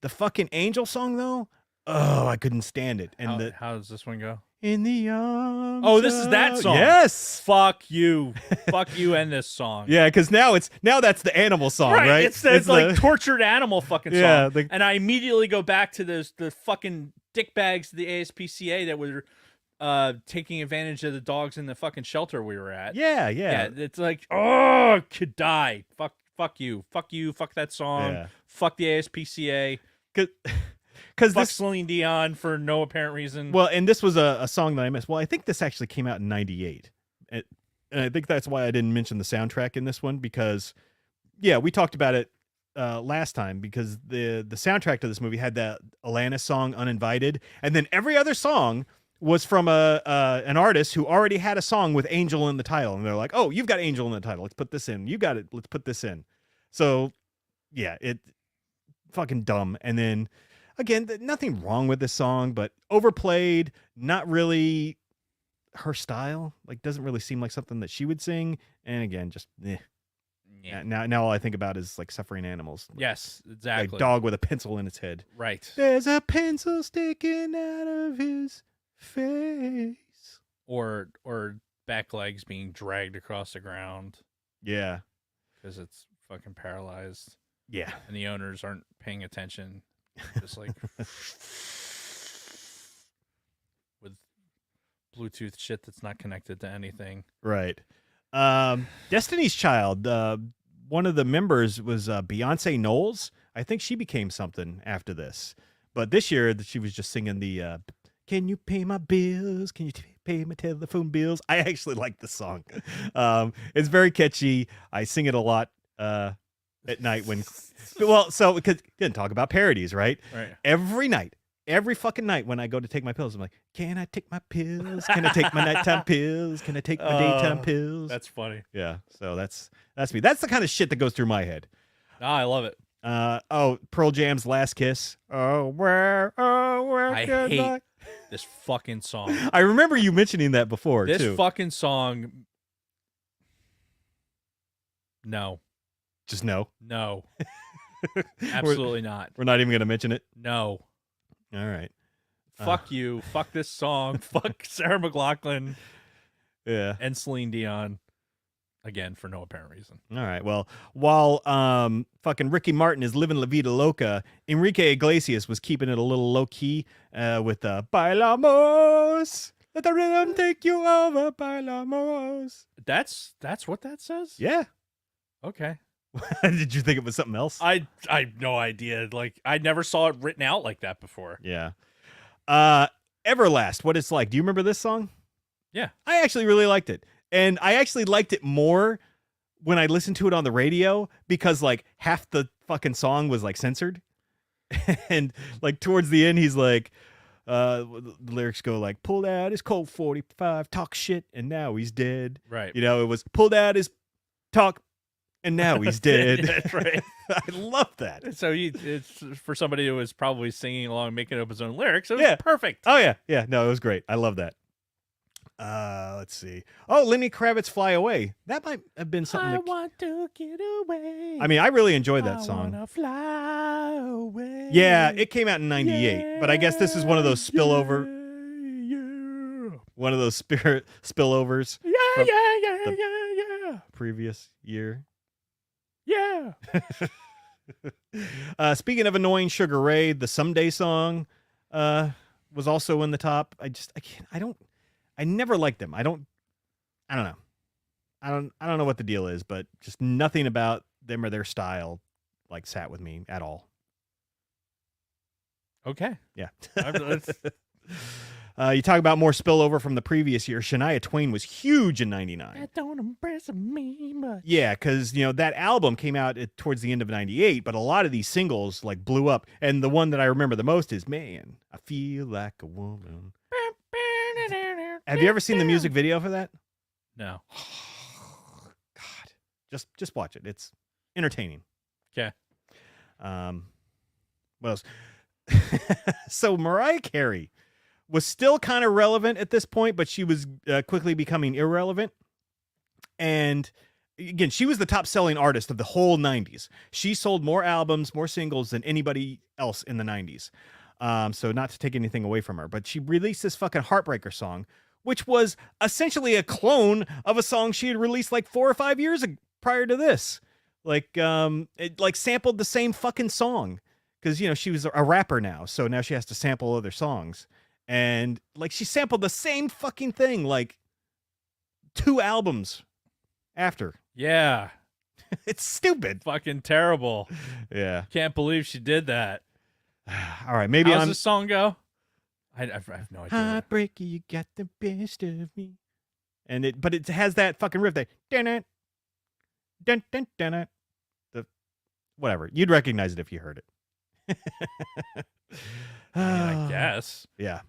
The fucking Angel song, though, oh, I couldn't stand it. And how does this one go? In the arms. Oh, this is that song. Yes. Fuck you. Fuck you and this song. Yeah, because now that's the animal song, right? It's like tortured animal fucking song. Yeah, and I immediately go back to the fucking dickbags to the ASPCA that were taking advantage of the dogs in the fucking shelter we were at. Yeah. It's like, oh, could die. Fuck you, fuck that song. Yeah. Fuck the ASPCA. Because Fuck Celine Dion for no apparent reason. Well, and this was a song that I missed. Well, I think this actually came out in '98, and I think that's why I didn't mention the soundtrack in this one because, yeah, we talked about it last time because the soundtrack to this movie had that Alanis song "Uninvited," and then every other song was from an artist who already had a song with Angel in the title, and they're like, "Oh, you've got Angel in the title. Let's put this in. You got it. Let's put this in." So, yeah, it fucking dumb, and then. Again, nothing wrong with this song, but overplayed, not really her style. Like, doesn't really seem like something that she would sing. And again, just Yeah. Now all I think about is like suffering animals. Yes, exactly. Like dog with a pencil in its head. Right. There's a pencil sticking out of his face. Or back legs being dragged across the ground Yeah. because it's fucking paralyzed, Yeah. and the owners aren't paying attention. Just like with Bluetooth shit that's not connected to anything. Right. Destiny's Child. One of the members was Beyonce Knowles. I think she became something after this. But this year, she was just singing the "Can you pay my bills? Can you pay my telephone bills?" I actually like the song. It's very catchy. I sing it a lot at night when. Well, so because didn't talk about parodies, right? Right. Every fucking night when I go to take my pills, I'm like, "Can I take my pills? Can I take my nighttime pills? Can I take my daytime pills?" That's funny. Yeah, so that's me. That's the kind of shit that goes through my head. I love it. Pearl Jam's "Last Kiss." Oh, where I can hate this fucking song. I remember you mentioning that before This too. fucking song. No. Just no. No. Absolutely not. We're not even going to mention it. No. All right. Fuck you. Fuck this song. Fuck Sarah McLachlan Yeah. and Celine Dion. Again, for no apparent reason. All right. Well, while fucking Ricky Martin is living La Vida Loca, Enrique Iglesias was keeping it a little low key with "Bailamos." Let the rhythm take you over, bailamos. That's what that says? Yeah. Okay. Did you think it was something else? I have no idea. Like, I never saw it written out like that before. Yeah. Everlast, What It's Like. Do you remember this song? Yeah. I actually really liked it. And I actually liked it more when I listened to it on the radio because like half the fucking song was like censored. And like towards the end, he's like, the lyrics go like, pulled out his Colt 45, talk shit, and now he's dead. Right. You know, it was pulled out his talk, and now he's dead. That's right. I love that. So it's for somebody who was probably singing along, making up his own lyrics. It was Yeah. perfect. Oh, yeah. Yeah. No, it was great. I love that. Let's see. Oh, Lenny Kravitz, "Fly Away." That might have been something. I want to get away. I mean, I really enjoyed that I song. wanna fly away. Yeah, it came out in '98, but I guess this is one of those spillover, one of those spillovers Yeah, from yeah. previous year. Yeah. Speaking of annoying Sugar Ray, the "Someday" song was also in the top. I never liked them. I don't know. I don't know what the deal is, but just nothing about them or their style like sat with me at all. Okay. Yeah. Let's- You talk about more spillover from the previous year. Shania Twain was huge in '99. That don't impress me much. Yeah, because that album came out towards the end of '98, but a lot of these singles like blew up. And the one that I remember the most is "Man, I Feel Like a Woman." Have you ever seen the music video for that? No. God, just watch it. It's entertaining. Okay. What else? So Mariah Carey was still kind of relevant at this point, but she was quickly becoming irrelevant. And again, she was the top selling artist of the whole 90s. She sold more albums, more singles than anybody else in the 90s. So not to take anything away from her, but she released this fucking Heartbreaker song, which was essentially a clone of a song she had released like 4 or 5 years prior to this. Like, it like sampled the same fucking song. because she was a rapper now, so now she has to sample other songs, and like she sampled the same fucking thing like 2 albums after. Yeah. It's stupid. Fucking terrible. Yeah. Can't believe she did that. All right, maybe How's this song go? I have no idea. Heartbreaker, you got the best of me. But it has that fucking riff that dun dun dun dun. The whatever. You'd recognize it if you heard it. I guess. Yeah.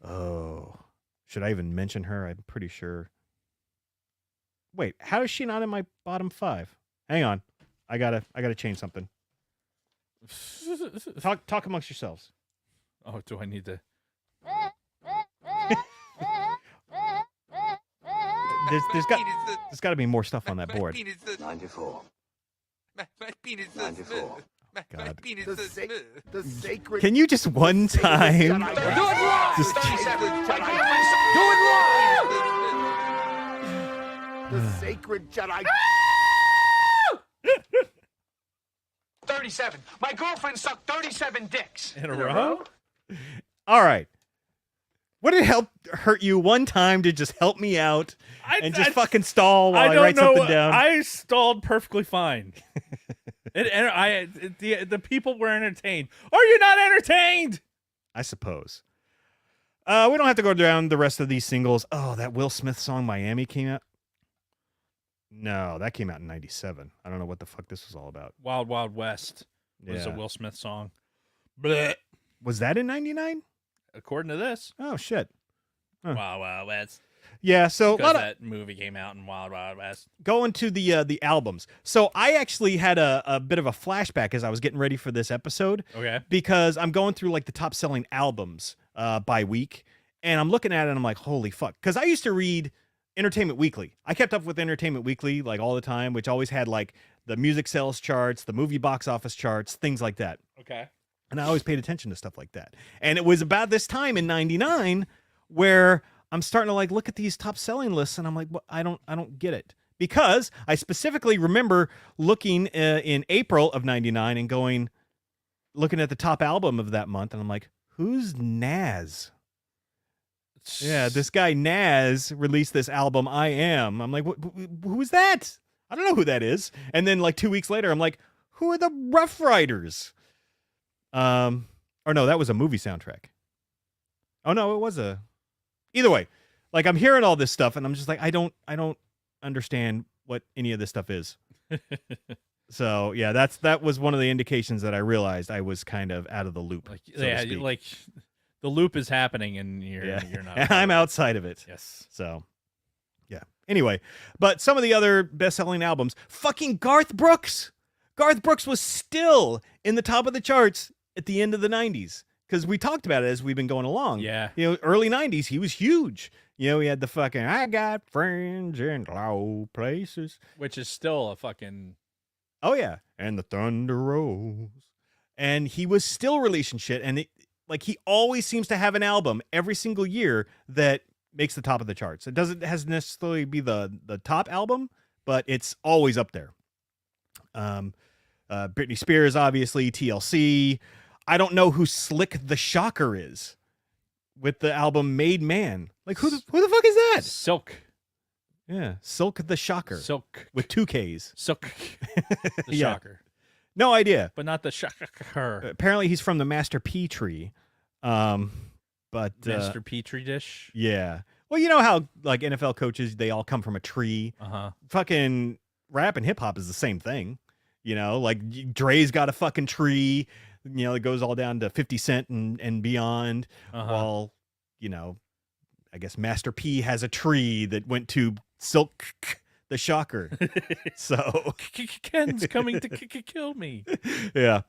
Oh. Should I even mention her? I'm pretty sure. Wait, how is she not in my bottom 5? Hang on. I gotta change something. Talk amongst yourselves. Oh, do I need to? There's got to be more stuff on that board. 94. My penis is 94. My God. penis The, is sa- the sacred. Can you just one time? Jedi. Do it live! Just- 37. Jedi. Do it live! The sacred Jedi. 37. My girlfriend sucked 37 dicks. In a row? All right. Would it hurt you one time to just help me out and just fucking stall while I write something down? I stalled perfectly fine. The people were entertained. Are you not entertained? I suppose. We don't have to go down the rest of these singles. Oh, that Will Smith song Miami came out. No, that came out in 97. I don't know what the fuck this was all about. Wild Wild West was a Yeah. Will Smith song. Blech. Was that in 99? According to this. Oh, shit. Huh. Wild Wild West. Yeah, so a Because lot of, that movie came out in Wild Wild West. going to the albums. So I actually had a bit of a flashback as I was getting ready for this episode. Okay. Because I'm going through like the top selling albums by week, and I'm looking at it and I'm like, holy fuck. Because I used to read Entertainment Weekly. I kept up with Entertainment Weekly like all the time, which always had like the music sales charts, the movie box office charts, things like that. Okay. And I always paid attention to stuff like that. And it was about this time in 99 where I'm starting to like look at these top selling lists and I'm like, well, I don't get it. Because I specifically remember looking in April of 99 and looking at the top album of that month and I'm like, who's Nas? Yeah, this guy Nas released this album, I Am. I'm like, who is that? I don't know who that is. And then like 2 weeks later, I'm like, who are the Rough Riders? Or no, that was a movie soundtrack. Oh no, it was either way. Like I'm hearing all this stuff and I'm just like, I don't understand what any of this stuff is. So yeah, that was one of the indications that I realized I was kind of out of the loop. Like, so to speak. like the loop is happening and you're not. I'm outside of it. Yes. So, yeah. Anyway, but some of the other best-selling albums, fucking Garth Brooks. Garth Brooks was still in the top of the charts at the end of the 90s because we talked about it as we've been going along. Yeah. Early 90s, he was huge. He had the fucking I got friends in low places. Which is still a fucking... Oh, yeah. And the thunder rolls. And he was still releasing shit. And he always seems to have an album every single year that makes the top of the charts. It hasn't necessarily be the top album, but it's always up there. Britney Spears, obviously, TLC. I don't know who Slick the Shocker is with the album Made Man. Like, who the fuck is that? Silk. Yeah, Silk the Shocker. Silk. With 2 Ks. Silk. The Yeah. Shocker. No idea. But not the Shocker. Apparently, he's from the Master P tree. But Master Petri dish. Yeah. Well, you know how like NFL coaches, they all come from a tree. Uh-huh. Fucking rap and hip hop is the same thing. Like Dre's got a fucking tree. It goes all down to 50 Cent and beyond. Uh-huh. While, I guess Master P has a tree that went to Silk the Shocker. So Ken's coming to kill me. yeah.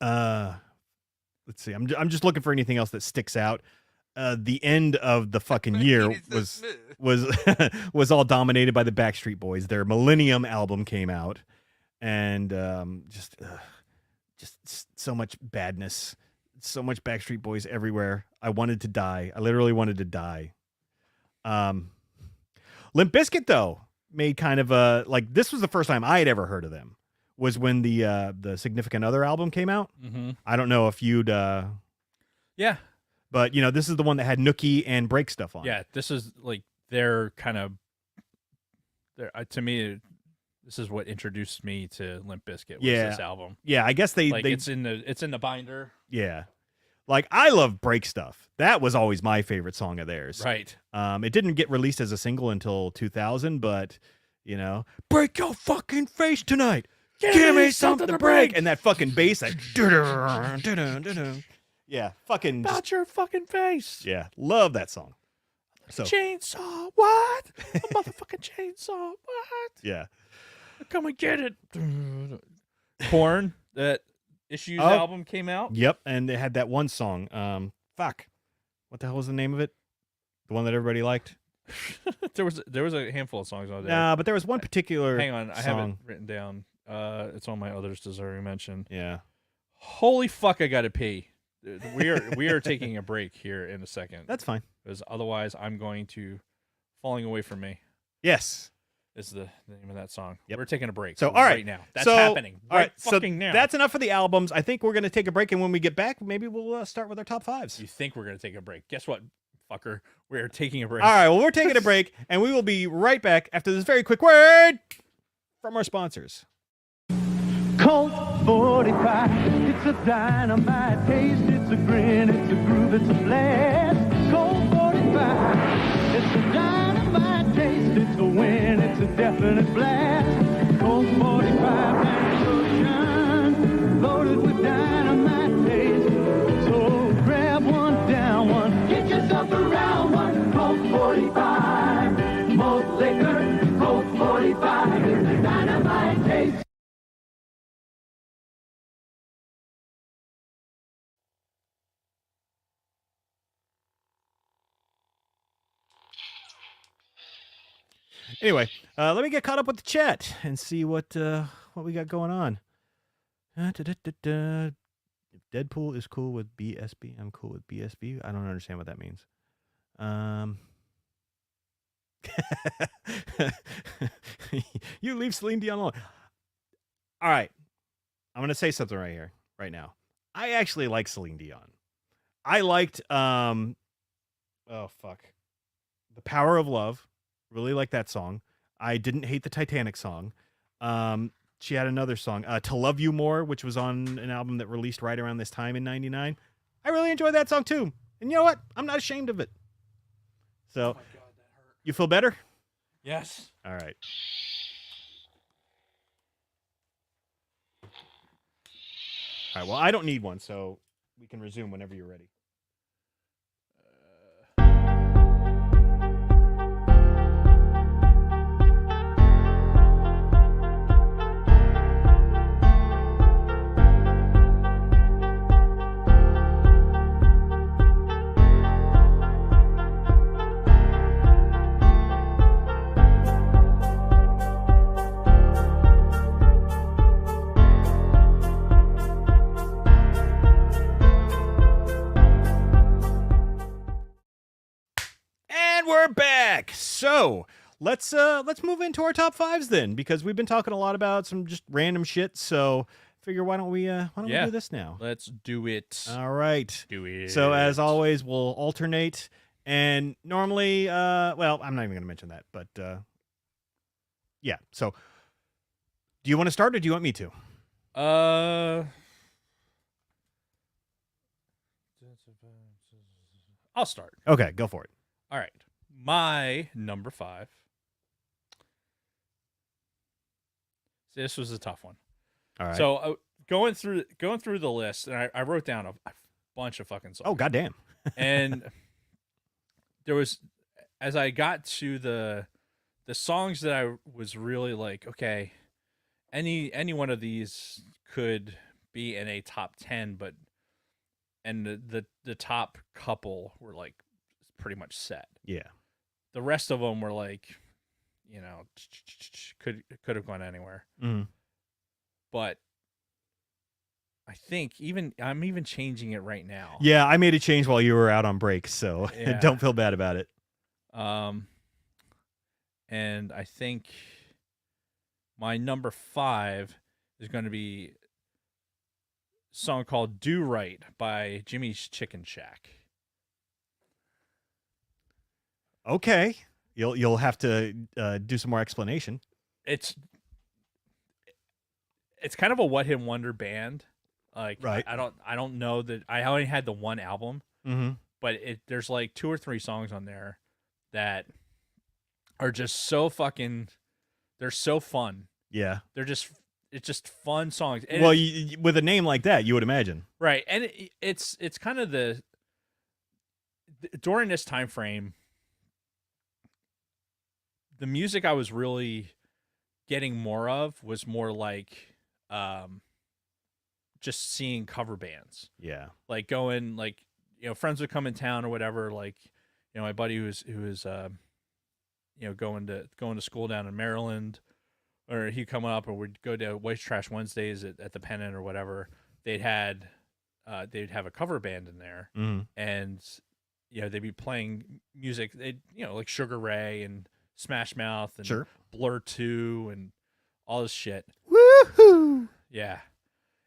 Let's see. I'm just looking for anything else that sticks out. The end of the fucking year was all dominated by the Backstreet Boys. Their Millennium album came out, and just so much badness, so much Backstreet Boys everywhere. I wanted to die. I literally wanted to die. Limp Bizkit though made kind of this was the first time I had ever heard of them. was when the Significant Other album came out. Mm-hmm. I don't know if you'd Yeah. but this is the one that had Nookie and Break Stuff on. Yeah, this is like their kind of to me this is what introduced me to Limp Bizkit was this album. Yeah, I guess they it's in the binder. Yeah. Like I love Break Stuff. That was always my favorite song of theirs. Right. It didn't get released as a single until 2000, but break your fucking face tonight. Give me something to break. And that fucking bass, like, yeah, fucking About your fucking face. yeah, love that song. So Chainsaw, what? A motherfucking chainsaw, what? yeah, Come and get it. Korn, that Issues album came out. yep, and it had that one song. Fuck, what the hell was the name of it? The one that everybody liked. there was a handful of songs on there. Nah, but there was one particular. Hang on, I have it song. written down. It's on my others deserving mention. Yeah. Holy fuck, I gotta pee. We are taking a break here in a second. That's fine. Because otherwise I'm going to falling away from me Yes. is the name of that song. Yep. We're taking a break. So, all right. now. That's So, happening. All right. So fucking now. that's enough for the albums. I think we're going to take a break. And when we get back, maybe we'll start with our top fives. You think we're gonna take a break. Guess what, fucker? We're taking a break. All right. Well, we're taking a break and we will be right back after this very quick word from our sponsors. Colt 45, it's a dynamite taste, it's a grin, it's a groove, it's a blast. Colt 45, it's a dynamite taste, it's a win, it's a definite blast. Colt 45, man, loaded with dynamite taste. So grab one, down one, get yourself a round one. Colt 45, malt liquor, Colt 45, it's a dynamite taste. Anyway, let me get caught up with the chat and see what we got going on. If Deadpool is cool with BSB, I'm cool with BSB. I don't understand what that means. You leave Celine Dion alone. All right. I'm going to say something right now. I actually like Celine Dion. I liked, The Power of Love. Really like that song. I didn't hate the Titanic song. She had another song, To Love You More, which was on an album that released right around this time in 99. I really enjoyed that song too. And you know what? I'm not ashamed of it. So, Oh my God, that hurt. you feel better? Yes. All right. All right, well, I don't need one, so we can resume whenever you're ready. And we're back. So let's move into our top fives then, because we've been talking a lot about some just random shit. So figure why don't we do this now? Let's do it. All right. Do it. So as always, we'll alternate. And normally, well, I'm not even going to mention that, but yeah. So do you want to start or do you want me to? I'll start. Okay, go for it. All right. My number 5. This was a tough one. All right. So going through the list, and I wrote down a bunch of fucking songs. Oh, goddamn. And there was, as I got to the songs that I was really like, okay, any one of these could be in a top 10, but and the top couple were like pretty much set. Yeah. The rest of them were like, you know, could have gone anywhere. Mm-hmm. But I think I'm even changing it right now. Yeah, I made a change while you were out on break, so Yeah. don't feel bad about it. And I think my number 5 is going to be a song called "Do Right" by Jimmy's Chicken Shack. Okay, you'll have to do some more explanation. It's kind of a one-hit wonder band. Like, Right. I don't know that I only had the one album, but there's like 2 or 3 songs on there that are just so fucking. They're so fun. Yeah. It's just fun songs. And Well, with a name like that, you would imagine. right, and it's kind of during this time frame, the music I was really getting more of was more like just seeing cover bands. Yeah. Like going, like, friends would come in town or whatever. Like, my buddy who was going to school down in Maryland, or he'd come up, or we'd go to White Trash Wednesdays at the Pennant or whatever. They'd have a cover band in there, and they'd be playing music. They like Sugar Ray and Smash Mouth and Blur 2 and all this shit. Woohoo! Yeah,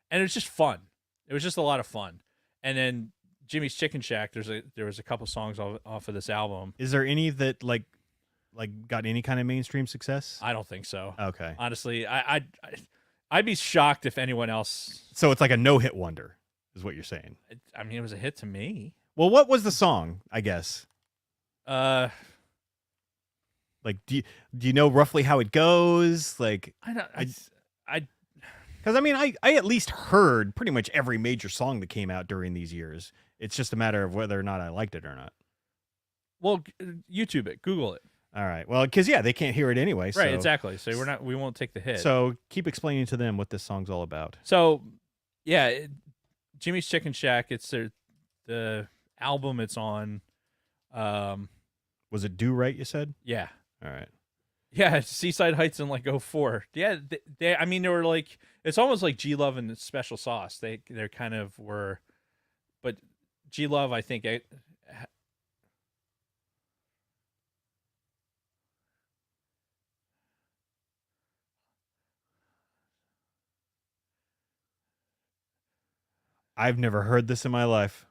and it was just fun. It was just a lot of fun. And then Jimmy's Chicken Shack. There was a couple songs off of this album. Is there any that like got any kind of mainstream success? I don't think so. Okay. Honestly, I'd be shocked if anyone else. So it's like a no-hit wonder, is what you're saying. I mean, it was a hit to me. Well, what was the song? I guess. Like, do you know roughly how it goes? Like, I don't. Because I mean, I at least heard pretty much every major song that came out during these years. It's just a matter of whether or not I liked it or not. Well, YouTube it, Google it. All right. Well, because they can't hear it anway. Right. So. Exactly. So we won't take the hit. So keep explaining to them what this song's all about. So, yeah, Jimmy's Chicken Shack. It's the album it's on. Was it Do Right? You said. Yeah. All right. Yeah, Seaside Heights in like 04. Yeah, they I mean, they were like, it's almost like G Love and Special Sauce. They kind of were, but G Love, I think, I've never heard this in my life.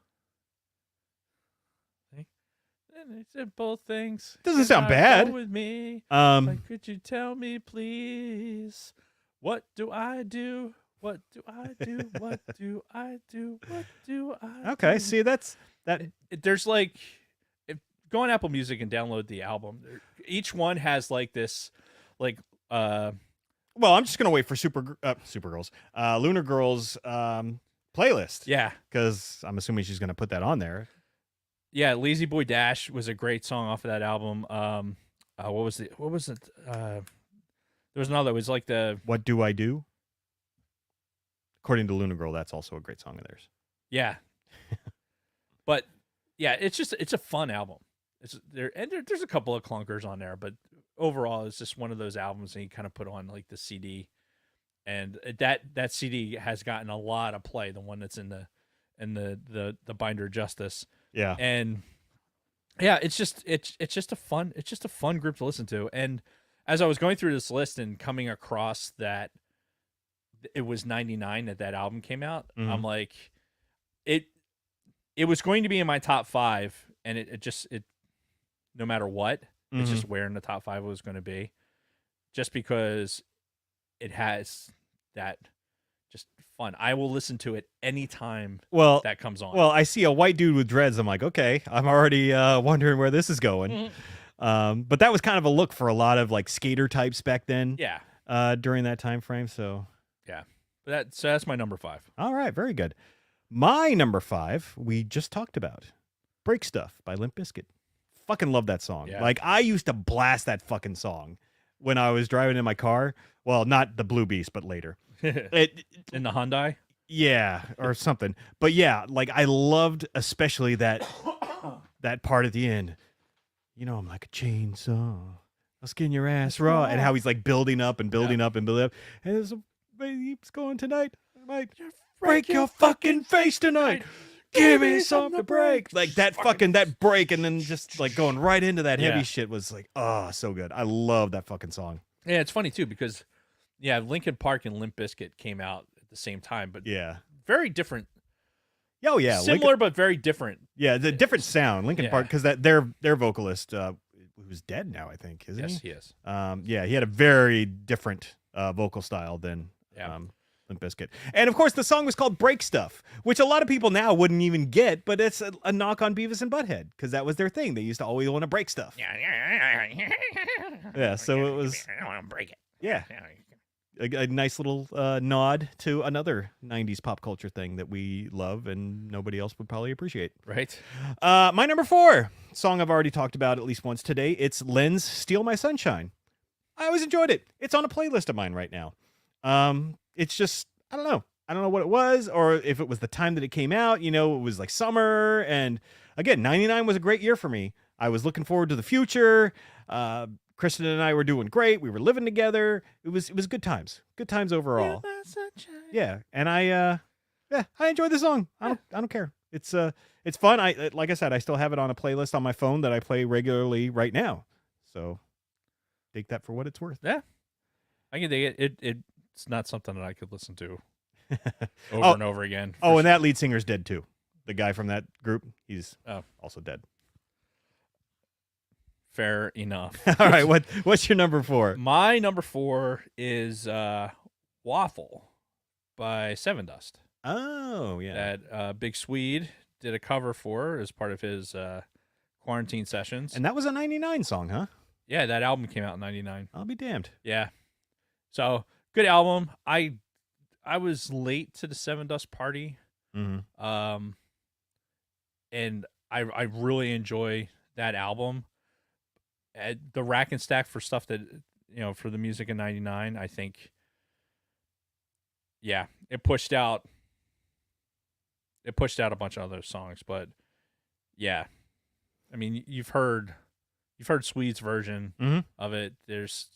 simple things. Doesn't sound cannot bad. go with me. Um, Could you tell me, please? What do I do? What do I do? What do I do? What do I okay, do? see, that's that. There's like, go on Apple Music and download the album. Each one has like this, like, Well, I'm just gonna wait for Supergirls, Lunar Girls playlist. yeah. Because I'm assuming she's gonna put that on there. Yeah, Lazy Boy Dash was a great song off of that album. What was it? There was another. It was like the What Do I Do? According to Lunar Girl, that's also a great song of theirs. yeah. But yeah, it's a fun album. There's a couple of clunkers on there, but overall, it's just one of those albums that you kind of put on like the CD, and that CD has gotten a lot of play. The one that's in the binder of justice. Yeah. And yeah, it's just a fun group to listen to. And as I was going through this list and coming across that it was 99 that album came out, I'm like, it was going to be in my top 5, and it no matter what, it's just where in the top 5 it was going to be, just because it has that just fun. I will listen to it anytime that comes on. Well, I see a white dude with dreads. I'm like, okay, I'm already wondering where this is going. But that was kind of a look for a lot of like skater types back then. Yeah. During that time frame. So yeah, but that's my number 5. All right, very good. My number 5 we just talked about, "Break Stuff" by Limp Bizkit. Fucking love that song. Yeah. Like, I used to blast that fucking song when I was driving in my car. Well, not the Blue Beast, but later. In the Hyundai? Yeah, or something. But yeah, like, I loved especially that part at the end. You know, I'm like a chainsaw. I'll skin your ass raw. And how he's like building up and building up and building up. And there's a baby keeps going tonight. I might break your fucking face tonight. Give me something to break. Like that break, and then just like going right into that heavy shit was like, oh, so good. I love that fucking song. Yeah, it's funny too, because Yeah, Linkin Park and Limp Bizkit came out at the same time, but Yeah. very different. Oh yeah, Similar but very different. Yeah, the different sound. Linkin Yeah. Park, because their vocalist, who's dead now, I think, isn't Yes, he? he is. Yeah, he had a very different vocal style than Yeah. Limp Bizkit. And of course, the song was called "Break Stuff," which a lot of people now wouldn't even get, but it's a knock on Beavis and Butthead because that was their thing. They used to always want to break stuff. Yeah, so it was. I want to break it. Yeah. A nice little nod to another 90s pop culture thing that we love and nobody else would probably appreciate. Right. My number 4 song I've already talked about at least once today. It's Len's "Steal My Sunshine." I always enjoyed it. It's on a playlist of mine right now. It's just, I don't know what it was or if it was the time that it came out. You know, it was like summer. And again, 99 was a great year for me. I was looking forward to the future. Kristen and I were doing great. We were living together. It was good times. Good times overall. Yeah, and I enjoyed the song. I don't care. It's fun. Like I said, I still have it on a playlist on my phone that I play regularly right now. So take that for what it's worth. Yeah, I can dig it. It's not something that I could listen to over and over again. Oh, and that lead singer's dead too. The guy from that group, he's also dead. Fair enough. All right, what's your number 4? My number 4 is Waffle by Seven Dust. Oh, yeah. That Big Swede did a cover for as part of his quarantine sessions. And that was a 99 song, huh? Yeah, that album came out in 99. I'll be damned. Yeah. So, good album. I was late to the Seven Dust party. Mm-hmm. And I really enjoy that album. The rack and stack for stuff that, for the music in 99, I think, yeah, it pushed out a bunch of other songs, but yeah, I mean, you've heard Sweet's version of it. It's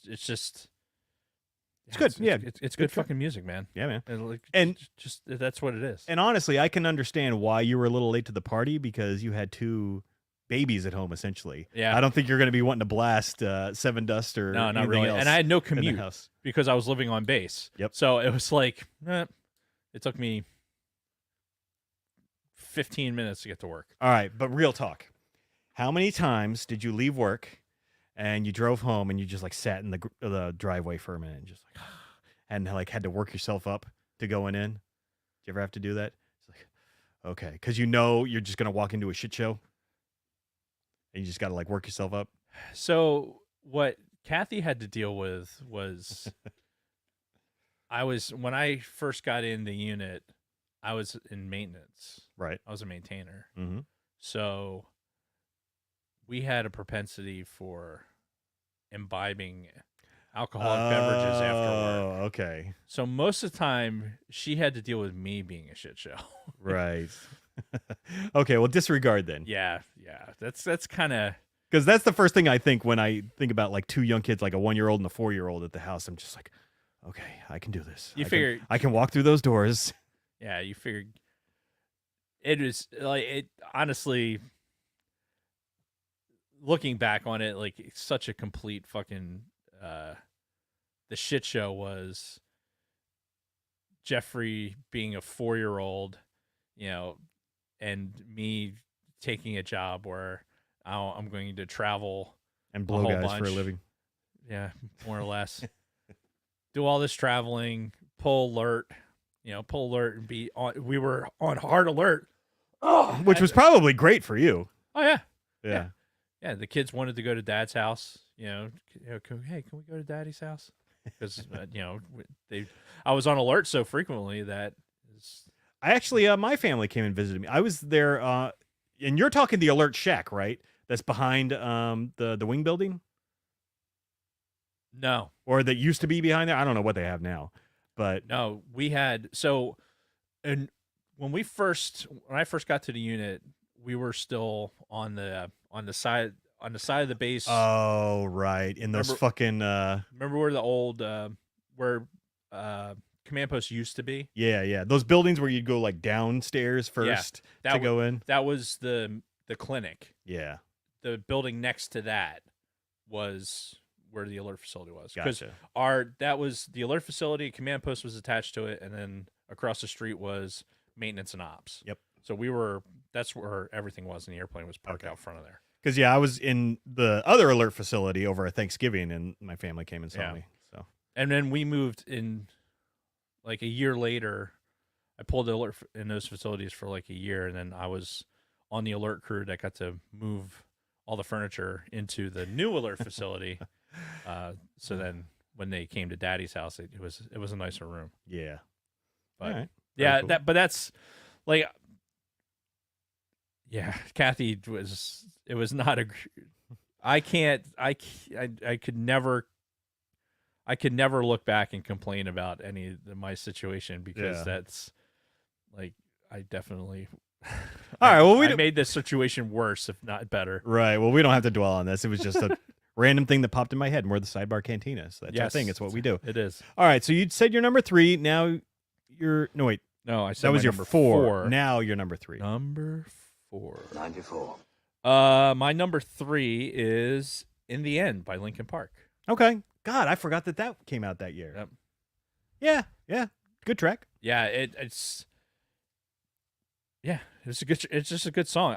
good. It's good fucking music, man. Yeah, man. And just that's what it is. And honestly, I can understand why you were a little late to the party because you had 2 babies at home, essentially. Yeah. I don't think you're going to be wanting to blast Seven Dust or no, not anything really. else And I had no in the commute house. because I was living on base. Yep. So it was like, it took me 15 minutes to get to work. All right, but real talk. How many times did you leave work and you drove home and you just like sat in the driveway for a minute and just like, and like had to work yourself up to going in? Did you ever have to do that? It's like, okay, because you're just going to walk into a shit show. And you just got to like work yourself up. So what Kathy had to deal with was when I first got in the unit, I was in maintenance. Right. I was a maintainer. Mm-hmm. So we had a propensity for imbibing alcoholic beverages after work. Oh, okay. So most of the time she had to deal with me being a shit show. Right. Okay, well, disregard then. Yeah. That's kind of because that's the first thing I think when I think about like 2 young kids, like a 1-year-old and a 4-year-old at the house. I'm just like, okay, I can do this. I can walk through those doors. Yeah, you figured it was like it. Honestly, looking back on it, like it's such a complete fucking. The shit show was Jeffrey being a 4-year-old, and me taking a job where I'm going to travel and blow guys bunch. for a living. Yeah, more or less. Do all this traveling, pull alert, and be on. We were on hard alert. Which was probably great for you. Oh, yeah. Yeah. The kids wanted to go to Dad's house. Hey, can we go to Daddy's house? Because I was on alert so frequently that. I actually, my family came and visited me. I was there, and you're talking the Alert Shack, right? That's behind the Wing Building. No, or that used to be behind there. I don't know what they have now, but no, we had and when I first got to the unit, we were still on the side of the base. Oh, right. In those fucking remember where the old where command post used to be? Yeah. Those buildings where you'd go like downstairs first to go in. That was the clinic. Yeah. The building next to that was where the alert facility was, because Gotcha. that was the alert facility. Command post was attached to it, and then across the street was maintenance and ops. Yep. So that's where everything was, and the airplane was parked Okay. out front of there. Because I was in the other alert facility over at Thanksgiving, and my family came and saw Yeah. me. So And then we moved in like a year later. I pulled the alert in those facilities for like a year, and then I was on the alert crew that got to move all the furniture into the new alert facility. So then when they came to Daddy's house, it was a nicer room. yeah. But All right. yeah, Very cool. that's like, yeah, Kathy it was not a, I could never look back and complain about any of my situation, because Yeah. that's like, I definitely, All right, well, I made this situation worse, if not better. Right. Well, we don't have to dwell on this. It was just a random thing that popped in my head, and we're the Sidebar Cantina. So that's our thing. It's what we do. It is. All right. So you said you're number 3. Now you're no wait. No, I said That was my your number 4. Now you're number 3. Number 4. 94. My number 3 is "In the End" by Linkin Park. Okay. God, I forgot that came out that year. Yep. Yeah. Yeah. Good track. Yeah, it's just a good song.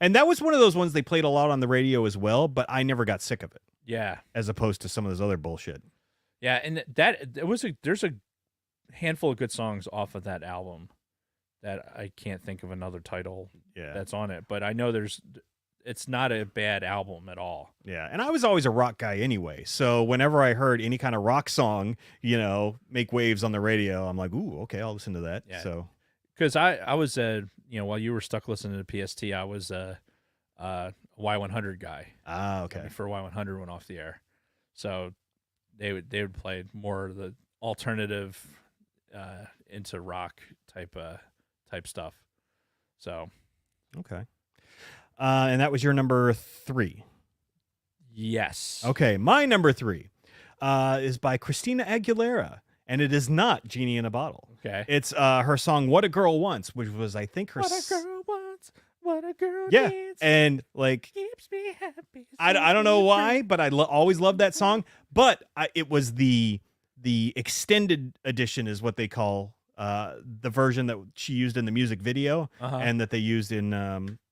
And that was one of those ones they played a lot on the radio as well, but I never got sick of it, yeah. as opposed to some of this other bullshit. Yeah, and there's a handful of good songs off of that album that I can't think of another title Yeah. that's on it, but I know it's not a bad album at all. Yeah, and I was always a rock guy anyway. So whenever I heard any kind of rock song, make waves on the radio, I'm like, ooh, okay, I'll listen to that. Yeah. So Because I was while you were stuck listening to PST, I was a Y100 guy. Okay. Before Y100 went off the air, so they would play more of the alternative, into rock type stuff. So Okay. And that was your number 3. yes, Okay, my number 3 is by Christina Aguilera, and it is not Genie in a Bottle. okay. It's her song "What a Girl Wants," which was, I think, her. What a girl wants, what a girl Yeah, needs, and like keeps me happy. I don't know why, but I always loved that song. But it was the extended edition, is what they call the version that she used in the music video, Uh-huh. and that they used in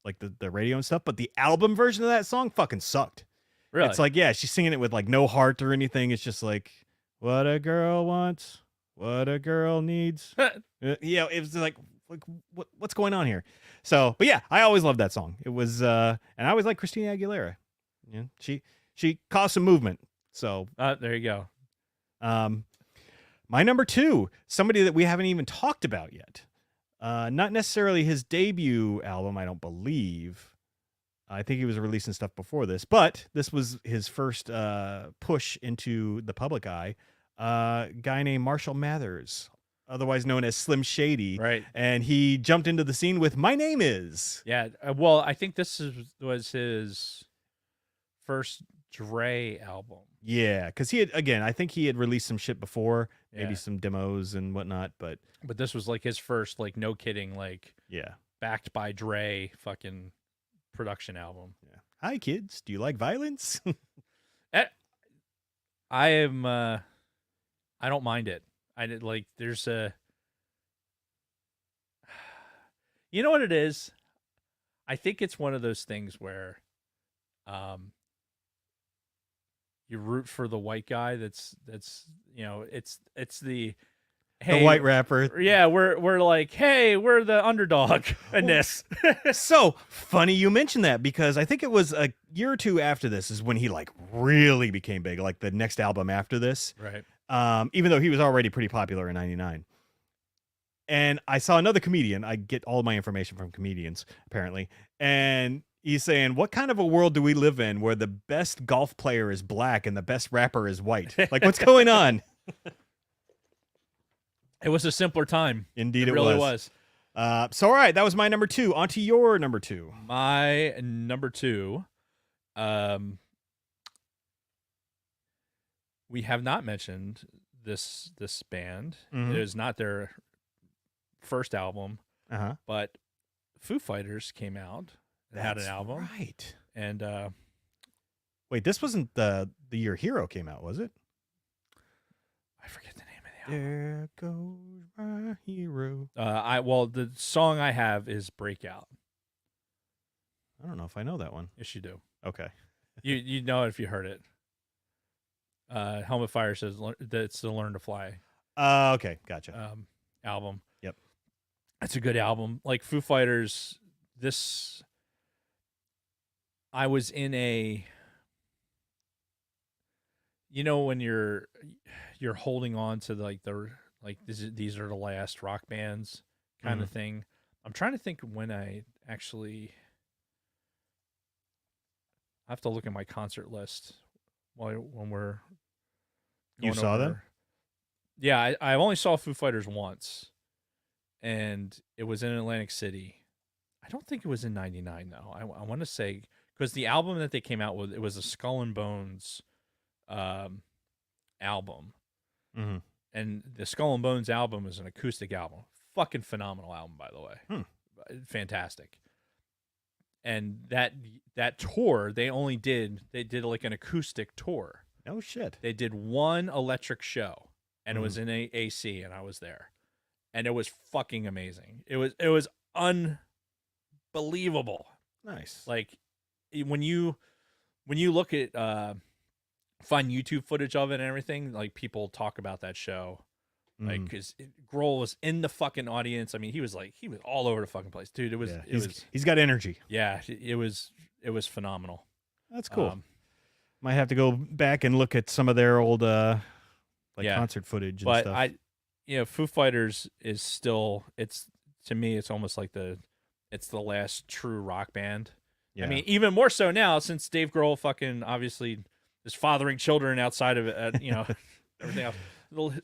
like the radio and stuff. But the album version of that song fucking sucked. Really? It's like, yeah, she's singing it with like no heart or anything. It's just like, what a girl wants, what a girl needs. It was like what's going on here? So, but yeah, I always loved that song. It was, and I always liked Christina Aguilera. Yeah, she caused some movement. So, there you go. my number 2, somebody that we haven't even talked about yet. Not necessarily his debut album, I don't believe. I think he was releasing stuff before this, but this was his first push into the public eye. Guy named Marshall Mathers, otherwise known as Slim Shady. Right. And he jumped into the scene with "My Name Is." Yeah. Well, I think this was his first Dre album. Yeah, because I think he had released some shit before, maybe Yeah. some demos and whatnot, but But this was like his first, like, no kidding, like, yeah. backed by Dre fucking production album. Yeah. Hi, kids. Do you like violence? I am, I don't mind it. I did, like, there's you know what it is? I think it's one of those things where, you root for the white guy that's it's the, hey, The white rapper. yeah, we're like, hey, we're the underdog in this. So funny you mentioned that, because I think it was a year or two after this is when he like really became big, like the next album after this. Right. Even though he was already pretty popular in '99. And I saw another comedian. I get all my information from comedians, apparently. And he's saying, what kind of a world do we live in where the best golf player is black and the best rapper is white? Like, what's going on? It was a simpler time. Indeed, It really was. So, all right, that was my number 2. On to your number 2. My number 2, we have not mentioned this band. Mhm. It is not their first album, Uh-huh. but Foo Fighters came out and had an album, Right. and Wait, this wasn't the year Hero came out, was it? I forget the name of the album. There goes my hero. The song I have is Breakout. I don't know if I know that one. Yes, you do. Okay. You know it if you heard it. Helmet Fire says that's the Learn to Fly Okay, gotcha. album. Yep. It's a good album. Like Foo Fighters, I was in a, when you're holding on to these are the last rock bands kind of thing. I'm trying to think when I actually, I have to look at my concert list when we're You going saw them? over. Yeah, I only saw Foo Fighters once, and it was in Atlantic City. I don't think it was in '99 though. I want to say, because the album that they came out with, it was a Skull and Bones album, and the Skull and Bones album is an acoustic album. Fucking phenomenal album, by the way. Fantastic. And that tour, they did like an acoustic tour. Oh shit. They did one electric show, and it was in AC, and I was there, and it was fucking amazing. It was unbelievable. Nice. Like when you look at find YouTube footage of it and everything, like people talk about that show, like because Grohl was in the fucking audience. I mean, he was all over the fucking place, dude. He's got energy. Yeah, it was phenomenal. That's cool. Might have to go back and look at some of their old concert footage and stuff. But Foo Fighters is still, to me it's almost like it's the last true rock band. Yeah. I mean, even more so now since Dave Grohl fucking obviously is fathering children outside of it, everything else.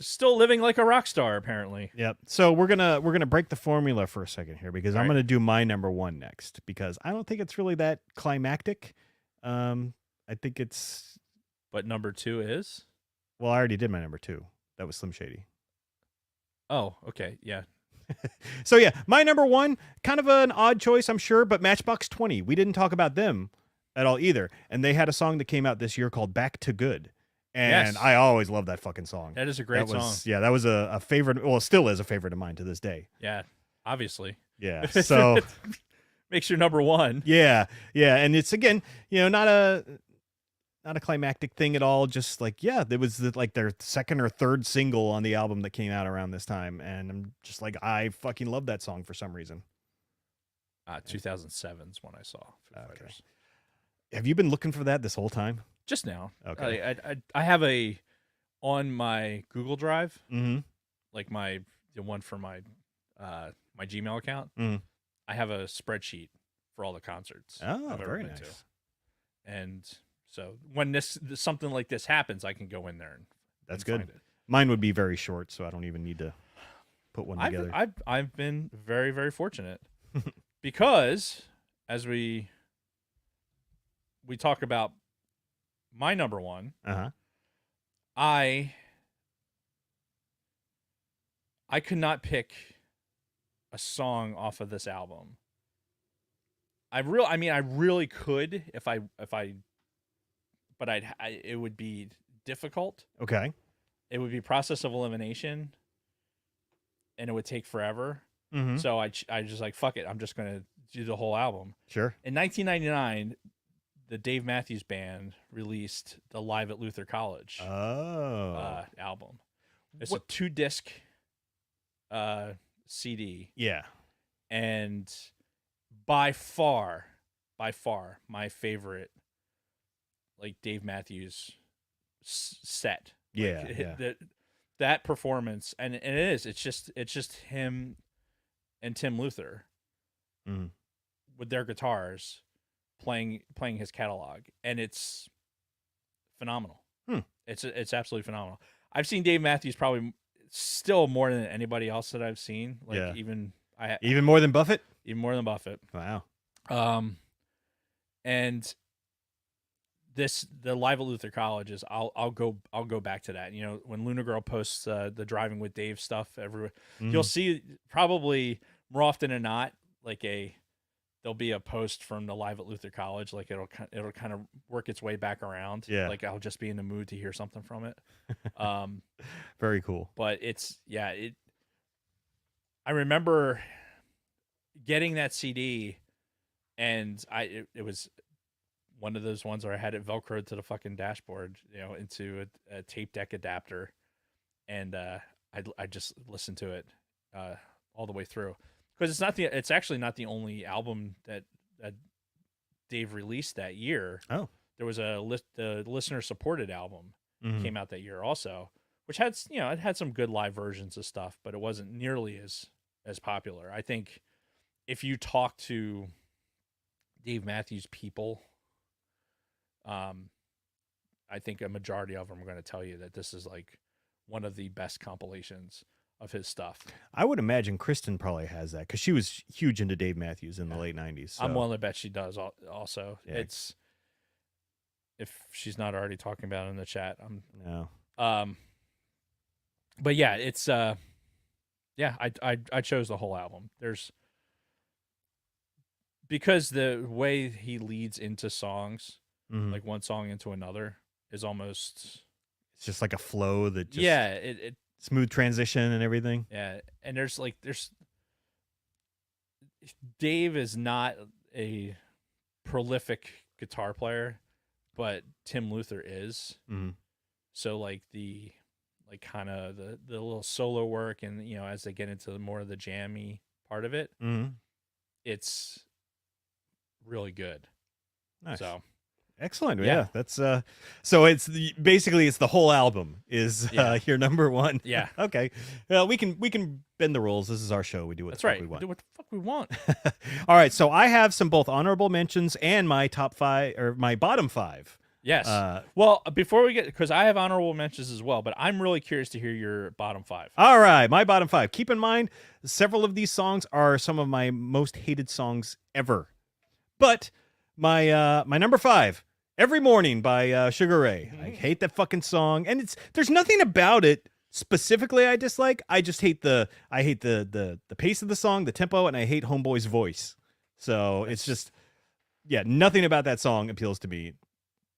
Still living like a rock star apparently. Yep. So we're gonna break the formula for a second here because I'm gonna do my number one next because I don't think it's really that climactic. I think it's. But number two is? Well, I already did my number two. That was Slim Shady. Oh, okay. Yeah. So, yeah, my number one, kind of an odd choice, I'm sure, but Matchbox 20. We didn't talk about them at all either. And they had a song that came out this year called Back to Good. And yes. I always love that fucking song. That is a great song. Yeah, that was a favorite. Well, it still is a favorite of mine to this day. Yeah, obviously. Yeah. So. Makes your number one. Yeah. Yeah. And it's, again, not a climactic thing at all. Just like, there was like their second or third single on the album that came out around this time. And I'm just like, I fucking love that song for some reason. 2007 is when I saw Foo Fighters. Have you been looking for that this whole time? Just now. Okay. I have on my Google Drive, like the one for my my Gmail account. I have a spreadsheet for all the concerts. Oh, I've ever very been nice. to. And so when something like this happens, I can go in there and that's and good. Find it. Mine would be very short, so I don't even need to put one together. I've been very, very fortunate because as we talk about my number one, I could not pick a song off of this album. I really could if I but it would be difficult. Okay. It would be process of elimination, and it would take forever. So I just like, fuck it. I'm just going to do the whole album. Sure. In 1999, the Dave Matthews Band released the Live at Luther College album. It's a 2-disc CD. Yeah. And by far, my favorite, like Dave Matthews set. Yeah, like, that performance, and it is. It's just him and Tim Luther with their guitars playing his catalog, and it's phenomenal. It's absolutely phenomenal. I've seen Dave Matthews probably still more than anybody else that I've seen. Like even more than Buffett. Even more than Buffett. Wow. And the Live at Luther College is I'll go back to that. When Luna Girl posts the Driving with Dave stuff everywhere, you'll see probably more often than not like the there'll be a post from the Live at Luther College, like it'll kind of work its way back around. Yeah. Like I'll just be in the mood to hear something from it. Very cool. But I remember getting that CD, and it was one of those ones where I had it Velcroed to the fucking dashboard, into a tape deck adapter, and I just listened to it all the way through, because it's actually not the only album that Dave released that year. Oh, there was the listener supported album came out that year also, which had it had some good live versions of stuff, but it wasn't nearly as popular. I think if you talk to Dave Matthews people, I think a majority of them are going to tell you that this is like one of the best compilations of his stuff. I would imagine Kristen probably has that, because she was huge into Dave Matthews in the late 90s. So. I'm willing to bet she does also. Yeah. It's, if she's not already talking about it in the chat, No. But yeah, it's I chose the whole album. Because the way he leads into songs, like one song into another, is almost, it's just like a flow that just it smooth transition and everything. Yeah, and there's Dave is not a prolific guitar player, but Tim Luther is. Mm-hmm. So like the kind of the little solo work, and as they get into more of the jammy part of it, it's really good. Nice. So excellent. Yeah, that's so it's basically it's the whole album is your number one. Yeah. Okay. Well, we can bend the rules. This is our show. We do what That's the fuck right. we want. Do what the fuck we want. All right. So I have some both honorable mentions and my top 5 or my bottom 5. Yes. Well, before we get, because I have honorable mentions as well, but I'm really curious to hear your bottom 5. All right, my bottom 5. Keep in mind, several of these songs are some of my most hated songs ever. But my number 5, Every Morning by Sugar Ray. I hate that fucking song, and there's nothing about it specifically I dislike. I just hate the pace of the song, the tempo, and I hate Homeboy's voice. So it's just nothing about that song appeals to me.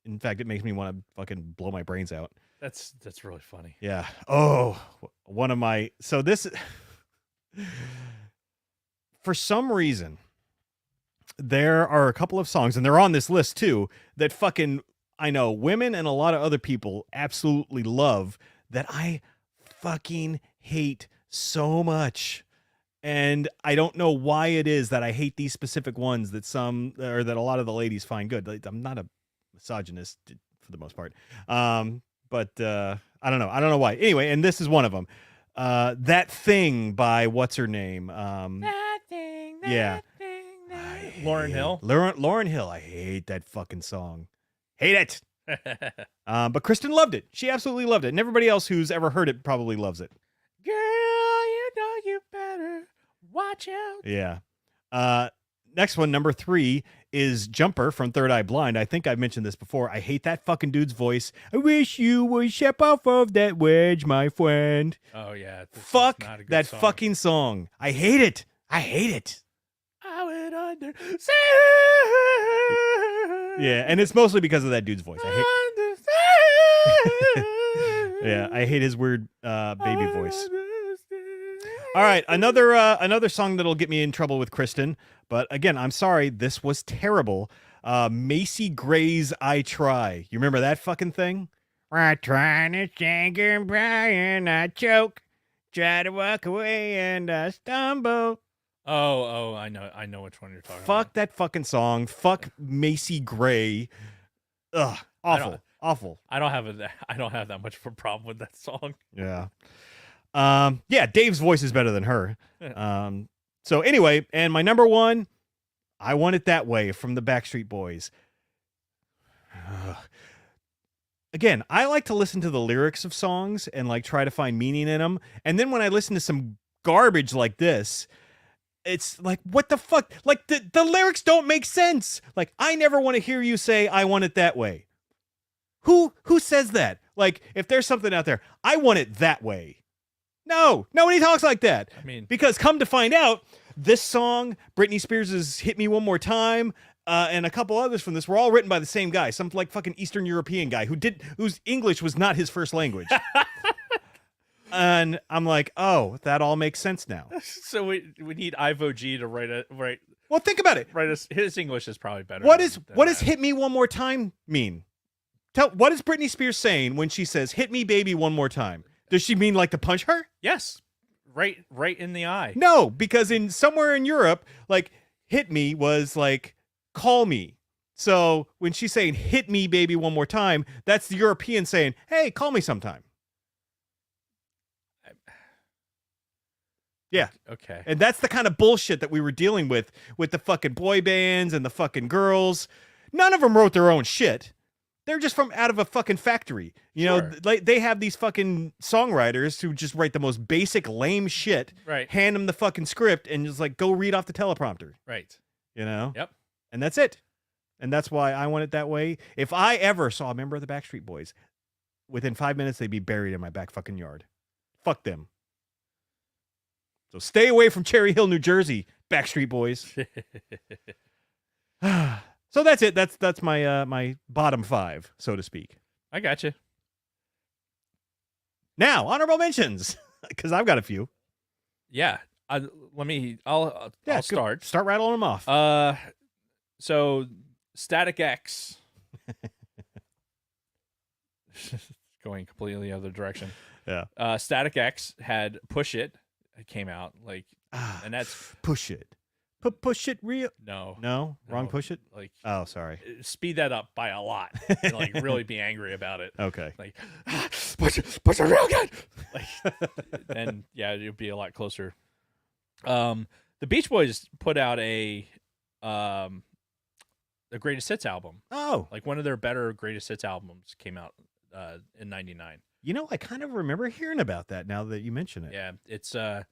In fact, it makes me want to fucking blow my brains out. That's really funny. Yeah. Oh, one of my this for some reason there are a couple of songs, and they're on this list too, that fucking I know women and a lot of other people absolutely love, that I fucking hate so much. And I don't know why it is that I hate these specific ones that that a lot of the ladies find good. Like, I'm not a misogynist for the most part. But I don't know why. Anyway, and this is one of them. That Thing by what's her name? That thing. Lauryn Hill. Lauryn Hill. I hate that fucking song. Hate it. But Kristen loved it. She absolutely loved it. And everybody else who's ever heard it probably loves it. Girl, you know you better watch out. Yeah. Next one, number 3, is Jumper from Third Eye Blind. I think I've mentioned this before. I hate that fucking dude's voice. I wish you would step off of that wedge, my friend. Oh, yeah. Fuck that fucking song. I hate it. I hate it. I would understand. Yeah, and it's mostly because of that dude's voice. Yeah, I hate his weird baby voice. All right, another song that'll get me in trouble with Kristen, but again, I'm sorry, this was terrible. Macy Gray's I Try. You remember that fucking thing? We're trying to sing and Brian, I choke. Try to walk away and I stumble. Oh, I know which one you're talking about. Fuck that fucking song. Fuck Macy Gray. Ugh, awful. I don't have that much of a problem with that song. Yeah. Yeah, Dave's voice is better than her. So anyway, and my number 1, I Want It That Way from the Backstreet Boys. Again, I like to listen to the lyrics of songs and like try to find meaning in them. And then when I listen to some garbage like this, it's like, what the fuck? Like the lyrics don't make sense. Like, I never want to hear you say, I want it that way. Who says that? Like, if there's something out there, I want it that way. No, nobody talks like that. I mean, because come to find out, this song, Britney Spears' "Hit Me One More Time," and a couple others from this were all written by the same guy, some like fucking Eastern European guy whose English was not his first language. And I'm like, oh, that all makes sense now. So we need Ivo G to write. Well, think about it. His English is probably better. What than does that. "Hit Me One More Time" mean? What is Britney Spears saying when she says "Hit me, baby, one more time"? Does she mean like to punch her? Yes, right in the eye. No, because somewhere in Europe, like "hit me" was like call me. So when she's saying "hit me, baby, one more time," that's the European saying, "Hey, call me sometime." Yeah. Okay. And that's the kind of bullshit that we were dealing with the fucking boy bands and the fucking girls. None of them wrote their own shit. They're just from out of a fucking factory. You know, like they have these fucking songwriters who just write the most basic lame shit. Right. Hand them the fucking script and just like go read off the teleprompter. Right. You know? Yep. And that's it. And that's why I want it that way. If I ever saw a member of the Backstreet Boys, within 5 minutes they'd be buried in my back fucking yard. Fuck them. So stay away from Cherry Hill, New Jersey, Backstreet Boys. So that's it. That's my my bottom 5, so to speak. I got you. Now, honorable mentions, because I've got a few. Yeah. I'll start. Start rattling them off. So Static X. Going completely the other direction. Yeah. Static X had Push It. It came out and that's Push It. Push It real. No, Wrong Push It. Like, oh, sorry. Speed that up by a lot. And, like, really be angry about it. Okay. Like, push it real good. Like, then yeah, it'd be a lot closer. The Beach Boys put out a greatest hits album. Oh, like one of their better greatest hits albums came out in '99. You know, I kind of remember hearing about that now that you mention it. Yeah, it's I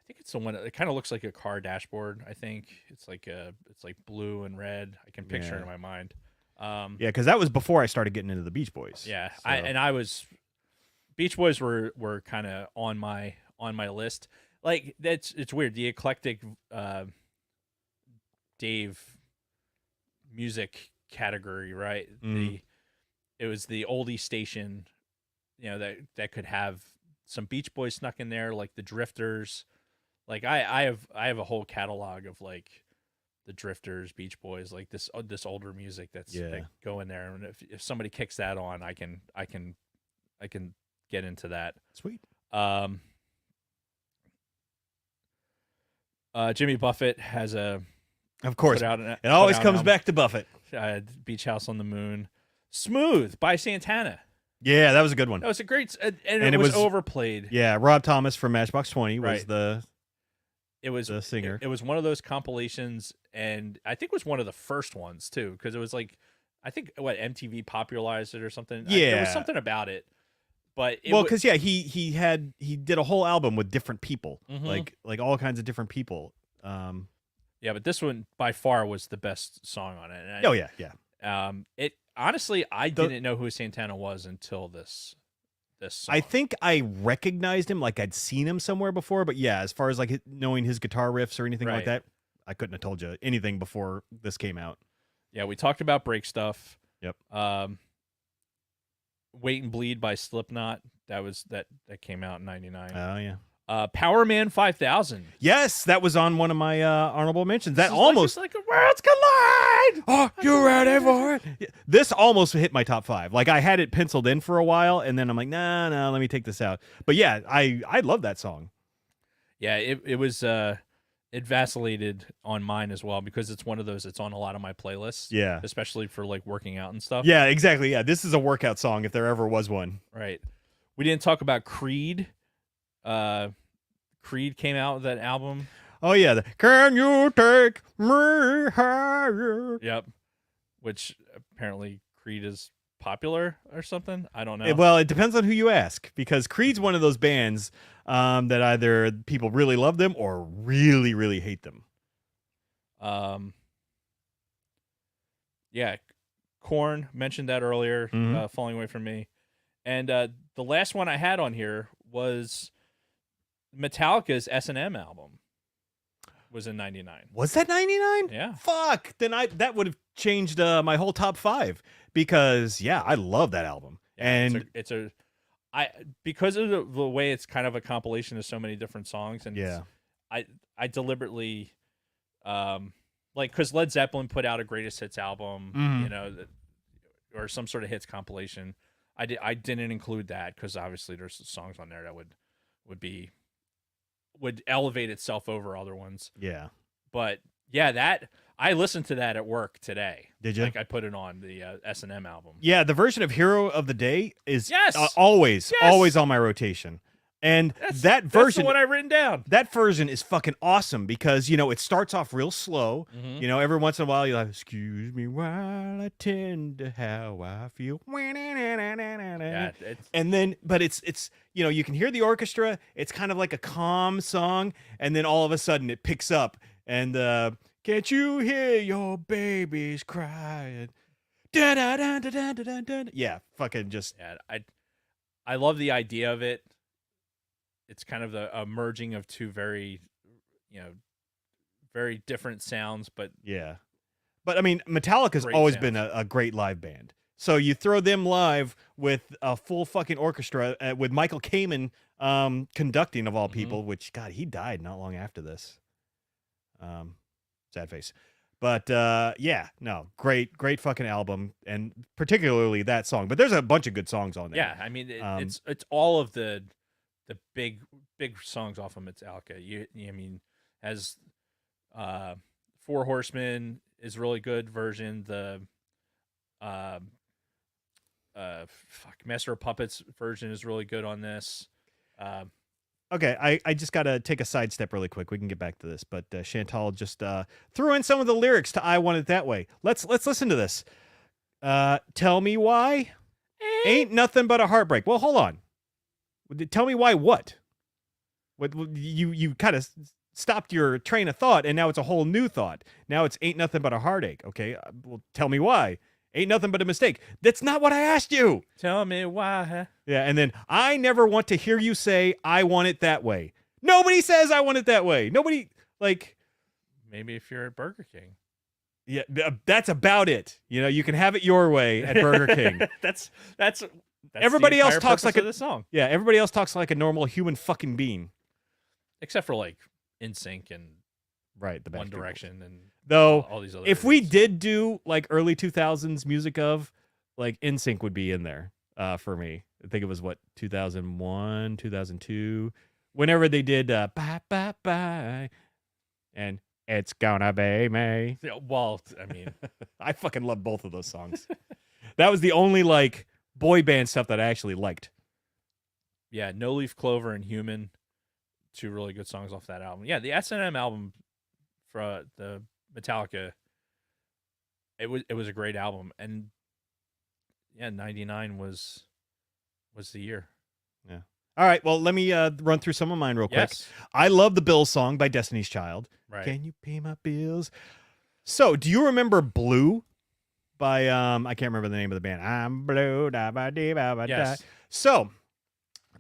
think it's the one. It kind of looks like a car dashboard. I think it's like blue and red. I can picture it in my mind. Yeah, because that was before I started getting into the Beach Boys. Yeah, so. Beach Boys were kind of on my list. Like it's weird. The eclectic Dave music category, right? It was the oldie station, you know, that could have some Beach Boys snuck in there, like the Drifters. Like I have a whole catalog of like the Drifters, Beach Boys, like this older music that go in there. And if somebody kicks that on, I can get into that. Sweet. Jimmy Buffett has of course, it always comes back to Buffett. Beach House on the Moon. Smooth by Santana. Yeah, that was a good one. That was a great, and it was overplayed. Yeah, Rob Thomas from Matchbox 20 was right. the singer. It was one of those compilations, and I think it was one of the first ones too, because it was like, I think MTV popularized it or something. Yeah, there was something about it. But because he did a whole album with different people, like all kinds of different people. Yeah, but this one by far was the best song on it. And It honestly, I didn't know who Santana was until this song. I think I recognized him, like I'd seen him somewhere before, but yeah, as far as like knowing his guitar riffs or anything like that, I couldn't have told you anything before this came out. Yeah, we talked about Break Stuff. Yep. Wait and Bleed by Slipknot. That came out in '99. Oh yeah. Power Man 5000. Yes, that was on one of my honorable mentions. That This is almost like a worlds collide. Oh, you ready for it? Yeah, this almost hit my top 5. Like I had it penciled in for a while, and then I'm like, no, let me take this out. But yeah, I love that song. Yeah, it was it vacillated on mine as well because it's one of those. It's on a lot of my playlists. Yeah, especially for like working out and stuff. Yeah, exactly. Yeah, this is a workout song if there ever was one. Right. We didn't talk about Creed. Creed came out with that album. Oh yeah, Can You Take Me Higher? Yep. Which apparently Creed is popular or something. I don't know. Well, it depends on who you ask, because Creed's one of those bands that either people really love them or really, really hate them. Yeah, Korn, mentioned that earlier, Falling Away From Me. And the last one I had on here was Metallica's S&M album. was in 99. Was that 99? Yeah. Fuck. Then that would have changed my whole top 5 because I love that album. Yeah, And because of the way it's kind of a compilation of so many different songs, and yeah. I deliberately because Led Zeppelin put out a greatest hits album, Mhm. Or some sort of hits compilation. I didn't include that because obviously there's songs on there that would elevate itself over other ones. Yeah. But that I listened to that at work today. Did you? Like I put it on the S&M album. Yeah, the version of Hero of the Day is Yes! always Yes! on my rotation. And that That's version, the one I've written down. that version is fucking awesome because, it starts off real slow. Mhm. Every once in a while you're like, excuse me while I tend to how I feel. Yeah, And then, but it's you can hear the orchestra. It's kind of like a calm song. And then all of a sudden it picks up and can't you hear your babies crying? Da, da, da, da, da, da, da. Yeah, fucking just. Yeah, I love the idea of it. It's kind of a merging of two very, very different sounds, but Yeah. But I mean, Metallica's Great always sounds. been a great live band. So you throw them live with a full fucking orchestra with Michael Kamen conducting of all people, which God, he died not long after this. Sad face. But great fucking album, and particularly that song. But there's a bunch of good songs on there. yeah, I mean it's all of the big songs off of Metallica. As Four Horsemen is really good version. The Master of Puppets version is really good on this. Okay, I just got to take a sidestep really quick. We can get back to this, but Chantal just threw in some of the lyrics to "I Want It That Way." Let's listen to this. Tell me why? Ain't nothing but a heartbreak. Well, hold on. Tell me why what? What you kind of stopped your train of thought, and now it's a whole new thought. Now it's ain't nothing but a heartache. Okay, well, tell me why. Ain't nothing but a mistake. That's not what I asked you. Tell me why. Yeah, and then I never want to hear you say I want it that way. Nobody says I want it that way. Nobody Maybe if you're at Burger King. Yeah, that's about it. You can have it your way at Burger King. That's Everybody the else entire talks purpose like of the song, Yeah, everybody else talks like a normal human fucking being. except for like NSYNC and Right, the One Backstreet Boys. Direction and Though all these other. if we groups. did do like early 2000s music of, like NSYNC would be in there for me. I think it was 2001, 2002, whenever they did bye bye bye and it's gonna be me. Yeah, well, I mean, I fucking love both of those songs. That was the only like boy band stuff that I actually liked. yeah, No Leaf Clover and Human, two really good songs off that album. Yeah, the S&M album for the Metallica, it was a great album, and yeah, 99 was the year. Yeah. All right, well, let me run through some of mine real quick. Yes, I love the Bills song by Destiny's Child. right. Can you pay my bills? So, do you remember Blue by I can't remember the name of the band. I'm blue, da ba dee ba ba da. Yes. So,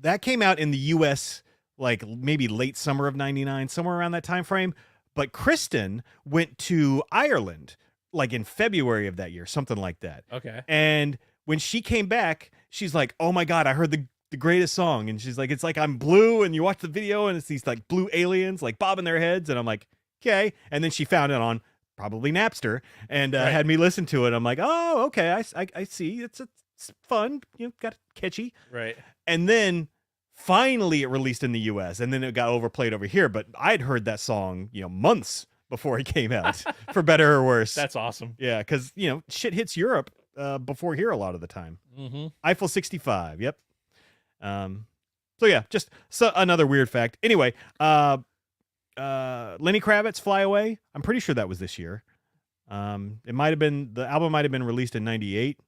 that came out in the US like maybe late summer of 99, somewhere around that time frame, but Kristen went to Ireland like in February of that year, something like that. Okay. And when she came back, she's like, "Oh my god, I heard the greatest song." And she's like, "It's like I'm blue," and you watch the video and it's these like blue aliens like bobbing their heads, and I'm like, "Okay." And then she found it on probably Napster and Right. had me listen to it. I'm like, "Oh, okay, I see. It's fun, got catchy." Right. And then finally it released in the US, and then it got overplayed over here, but I'd heard that song, months before it came out, for better or worse. That's awesome. Yeah, cuz shit hits Europe before here a lot of the time. Mm-hmm. Eiffel 65. Yep. So yeah, just another weird fact. Anyway, Lenny Kravitz, Fly Away. I'm pretty sure that was this year. The album might have been released in 98.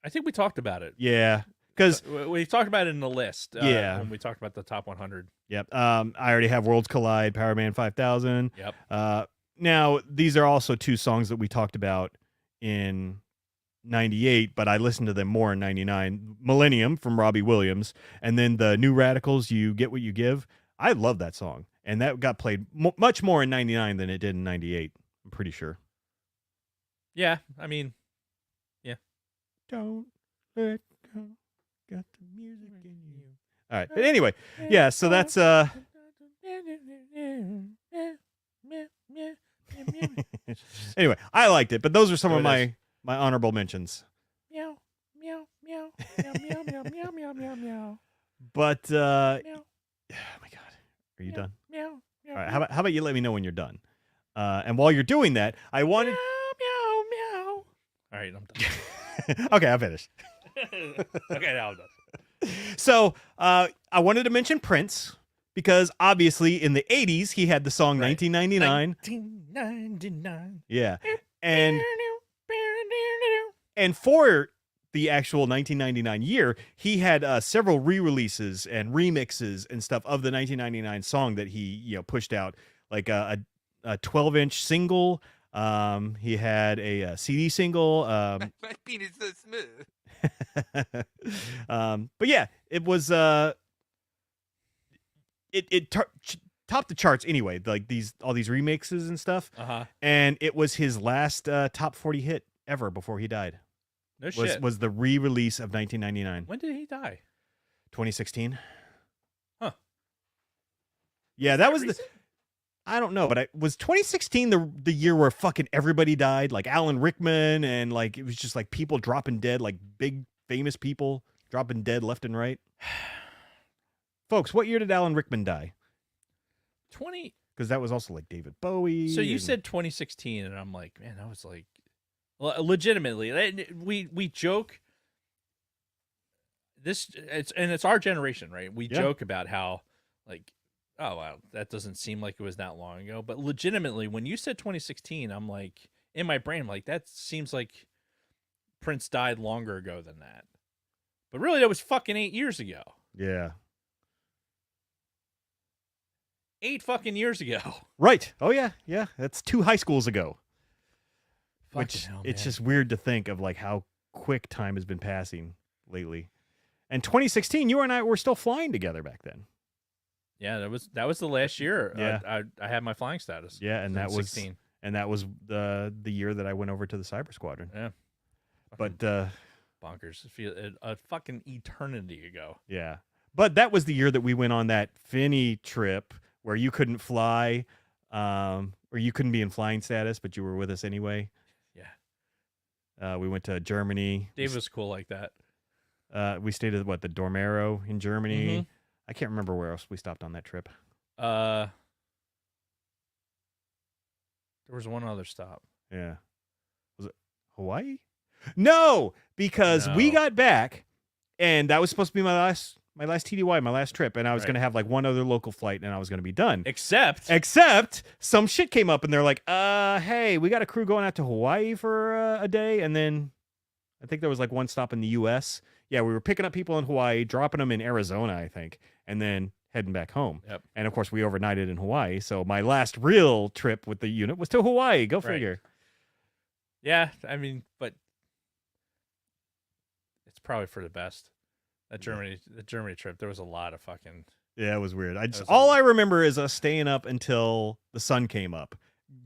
I think we talked about it. Yeah. Cuz We talked about it in the list. Yeah. When we talked about the top 100. yep. I already have Worlds Collide, Power Man 5000. Yep. Now these are also two songs that we talked about in 98, but I listened to them more in 99. Millennium from Robbie Williams, and then the New Radicals, You Get What You Give. I love that song, and that got played much more in '99 than it did in '98. I'm pretty sure. Yeah, I mean, Don't let go. Got the music in you. All right, but anyway, yeah. So that's anyway. I liked it, but those are some of my honorable mentions. Meow, meow, meow, meow, meow, meow, meow, meow, meow, meow. But oh Meow. my god, are you done? Meow, meow, All right, how about you let me know when you're done? And while you're doing that, I wanted. meow, meow. All right, I'm done. Okay, I'm finished. Okay, now I'm done. So I wanted to mention Prince because obviously in the 80s he had the song 1999. 1999. Yeah. And for the actual 1999 year, he had several re-releases and remixes and stuff of the 1999 song that he pushed out, like a 12-inch single. He had a CD single. My penis is so smooth. But yeah, it was it topped the charts anyway, like all these remixes and stuff. And it was his last top 40 hit ever before he died. No shit. Was the re-release of 1999. When did he die? 2016. Huh. Yeah, that was recent? I don't know, but was 2016 the year where fucking everybody died, like Alan Rickman, and like it was just like people dropping dead, like big famous people dropping dead left and right. Folks, what year did Alan Rickman die? 20. Because that was also like David Bowie. So you said 2016, and I'm like, man, that was like, legitimately. We joke. It's our generation, right? We joke about how like, oh wow, that doesn't seem like it was that long ago. But legitimately, when you said 2016, I'm like, in my brain, I'm like, that seems like Prince died longer ago than that. But really, that was fucking 8 years ago. Yeah. 8 fucking years ago. Right. Oh yeah. Yeah. That's 2 high schools ago. Fucking hell, it's man. just weird to think of like how quick time has been passing lately. And 2016, you and I were still flying together back then. Yeah, that was the last year. Yeah. I had my flying status. Yeah, and that was 16. And that was the year that I went over to the Cyber Squadron. Yeah. But bonkers. A fucking eternity ago. Yeah. But that was the year that we went on that Finney trip where you couldn't fly, or you couldn't be in flying status, but you were with us anyway. Yeah. We went to Germany. Dave was cool like that. We stayed at the Dormero in Germany. Mm-hmm. I can't remember where else we stopped on that trip. There was one other stop. Yeah. Was it Hawaii? No, because we got back and that was supposed to be my last TDY, my last trip, and I was going to have like one other local flight and I was going to be done. Except some shit came up and they're like, hey, we got a crew going out to Hawaii for a day, and then I think there was like one stop in the US. Yeah, we were picking up people in Hawaii, dropping them in Arizona, I think, and then heading back home. Yep. And of course, we overnighted in Hawaii. So my last real trip with the unit was to Hawaii. Go figure. Yeah, I mean, but it's probably for the best. The Germany trip, there was a lot of fucking. Yeah, it was weird. I remember is us staying up until the sun came up,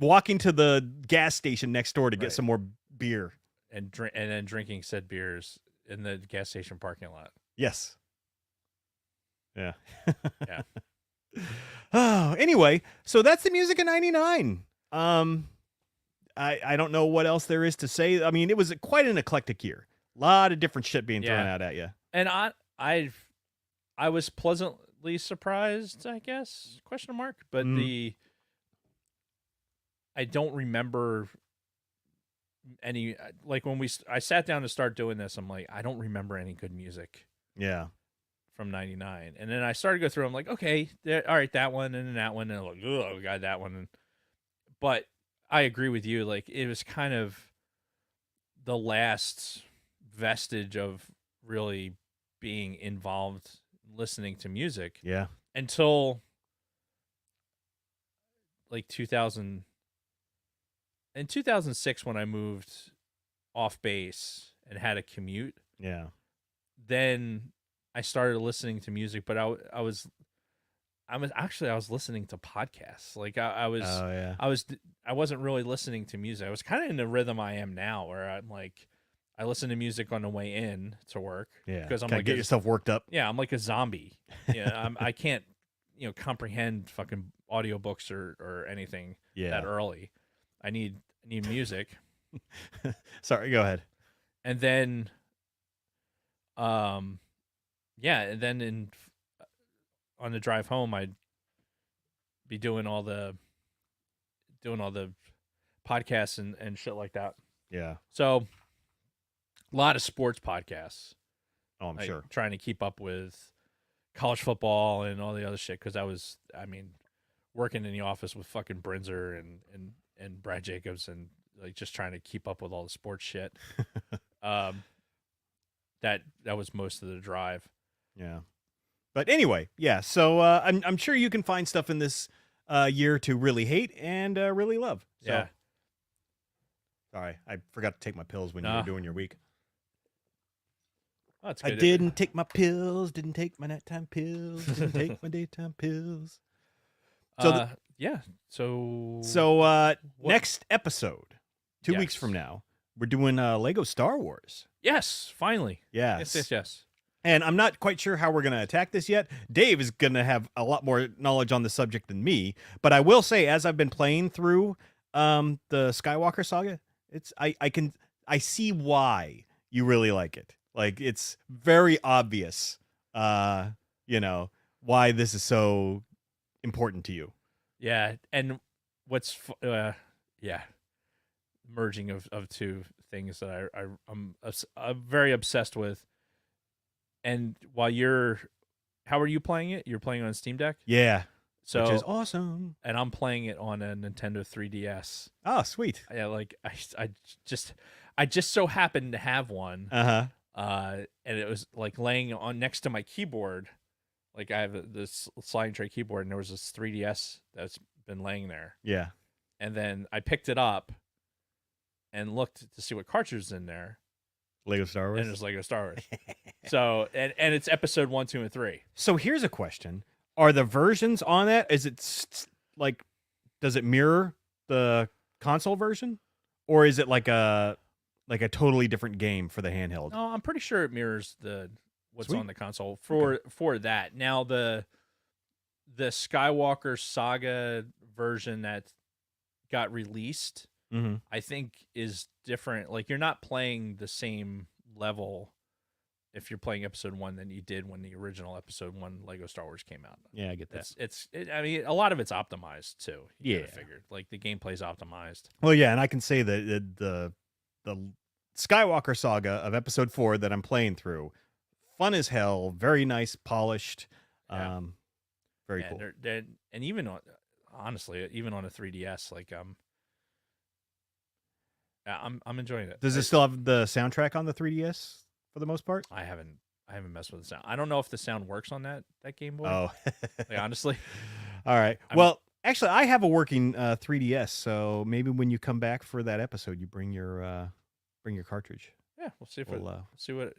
walking to the gas station next door to get some more beer, and then drinking said beers in the gas station parking lot. Yes. Yeah. Yeah. Oh, anyway, so that's the music of '99. I don't know what else there is to say. I mean, it was quite an eclectic year. A lot of different shit being thrown out at you. And I was pleasantly surprised, I guess, ? But I don't remember any, like when I sat down to start doing this, I'm like, I don't remember any good music. Yeah. From '99. And then I started to go through, I'm like, okay, all right, that one, and then that one, and I'm like, oh, we got that one. But I agree with you, like it was kind of the last vestige of really being involved listening to music. Yeah. Until like 2000. In 2006, when I moved off base and had a commute. Yeah. Then I started listening to music, but I was I was listening to podcasts. Like I was Oh yeah. I wasn't really listening to music. I was kind of in the rhythm I am now, where I'm like, I listen to music on the way in to work. Yeah. because I'm Kinda like get yourself worked up. yeah, I'm like a zombie. Yeah, I can't comprehend fucking audiobooks or anything Yeah. that early. I need music, Sorry, go ahead. and then yeah, and then on the drive home, I'd be doing all the podcasts and shit like that. Yeah. So a lot of sports podcasts. Oh, I'm like, sure. trying to keep up with college football and all the other shit, because working in the office with fucking Brinzer and Brad Jacobs, and like just trying to keep up with all the sports shit. That was most of the drive. Yeah. But anyway, yeah. So I'm sure you can find stuff in this year to really hate and really love. So, Yeah. Sorry, I forgot to take my pills when you Nah. were doing your week. Oh, it's I good. didn't take my pills. Didn't take my nighttime pills. Didn't take my daytime pills. So yeah. So next episode, 2 weeks Yes. from now, we're doing Lego Star Wars. yes, finally. Yes. Yes. And I'm not quite sure how we're going to attack this yet. Dave is going to have a lot more knowledge on the subject than me. But I will say, as I've been playing through the Skywalker saga, I see why you really like it. Like, it's very obvious, why this is so important to you. Yeah, and what's merging of two things that I'm very obsessed with. And how are you playing it? You're playing on Steam Deck? Yeah. So Which is awesome. and I'm playing it on a Nintendo 3DS. Oh, sweet. Yeah, like I just so happened to have one. Uh-huh. And it was like laying on next to my keyboard. Like I have this sliding tray keyboard, and there was this 3DS that's been laying there. Yeah. And then I picked it up and looked to see what cartridge was in there, Lego Star Wars. and it was Lego Star Wars. So and it's episode 1, 2, and 3. So here's a question. Are the versions on that, is it like, does it mirror the console version? Or is it like a totally different game for the handheld? No, I'm pretty sure it mirrors what's Sweet. on the console for that. Now the Skywalker Saga version that got released, Mm-hmm. I think is different. Like you're not playing the same level if you're playing episode 1 than you did when the original episode 1 Lego Star Wars came out. Yeah, I get that. I mean, a lot of it's optimized too. You kinda Yeah. figured like the gameplay's optimized. Well, yeah, and I can say that the Skywalker saga of episode 4 that I'm playing through, fun as hell, very nice, polished, Yeah. very Yeah, cool. and even honestly, even on a 3DS, like I'm enjoying it. Does it still have the soundtrack on the 3DS for the most part? I haven't messed with the sound. I don't know if the sound works on that Game Boy. Oh, Like, honestly. all right. Well, actually, I have a working 3DS, so maybe when you come back for that episode, you bring your cartridge. Yeah, we'll see if We'll, see what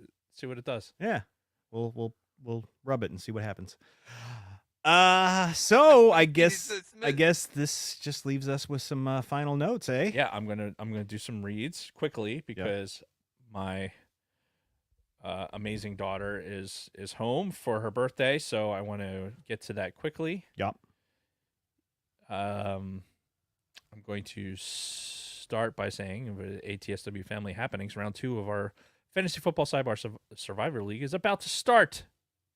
it does. Yeah, we'll rub it and see what happens. So I guess this just leaves us with some final notes, eh? Yeah, I'm gonna do some reads quickly because my amazing daughter is home for her birthday, so I want to get to that quickly. Yep. I'm going to start by saying the ATSW Family Happenings round 2 of our Fantasy Football Sidebar Survivor League is about to start.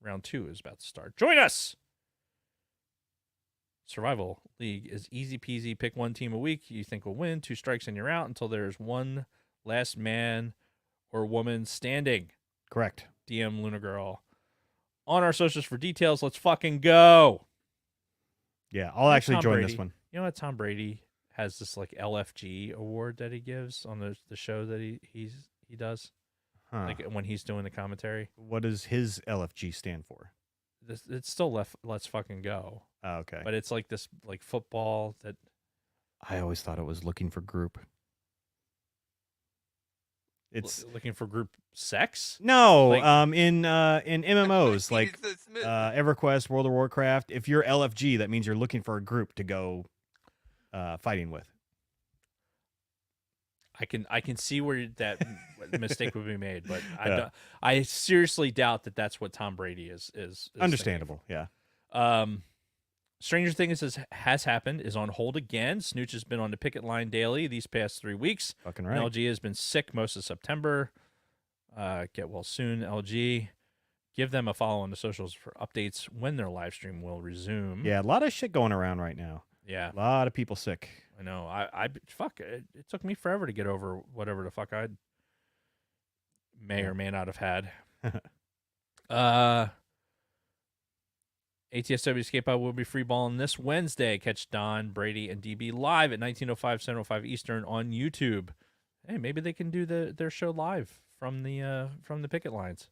Round 2 is about to start. Join us. Survival League is easy peasy. Pick one team a week you think will win. 2 strikes and you're out until there's one last man or woman standing. Correct. DM Luna Girl. On our socials for details. Let's fucking go. Yeah, I'll actually Tom join Brady. this one. You know what? Tom Brady has this like LFG award that he gives on the show that he does. Huh. Like when he's doing the commentary. What does his LFG stand for? It's still Let's fucking go. Oh, okay. But it's like this like football that I always thought it was looking for group. It's looking for group sex. no, like- in MMOs, like Smith. EverQuest, World of Warcraft. If you're LFG, that means you're looking for a group to go fighting with. I can see where that mistake would be made, but I seriously doubt that that's what Tom Brady is Understandable, yeah. Stranger Things has happened, is on hold again. Snooch has been on the picket line daily these past 3 weeks. Fucking right. LG has been sick most of September. Get well soon, LG. Give them a follow on the socials for updates when their live stream will resume. Yeah, a lot of shit going around right now. Yeah. A lot of people sick. I know. It took me forever to get over whatever the fuck I may or may not have had. ATSW Skateball will be free balling this Wednesday. Catch Don, Brady, and DB live at 19:05, 7:05 Eastern on YouTube. Hey, maybe they can do their show live from the picket lines.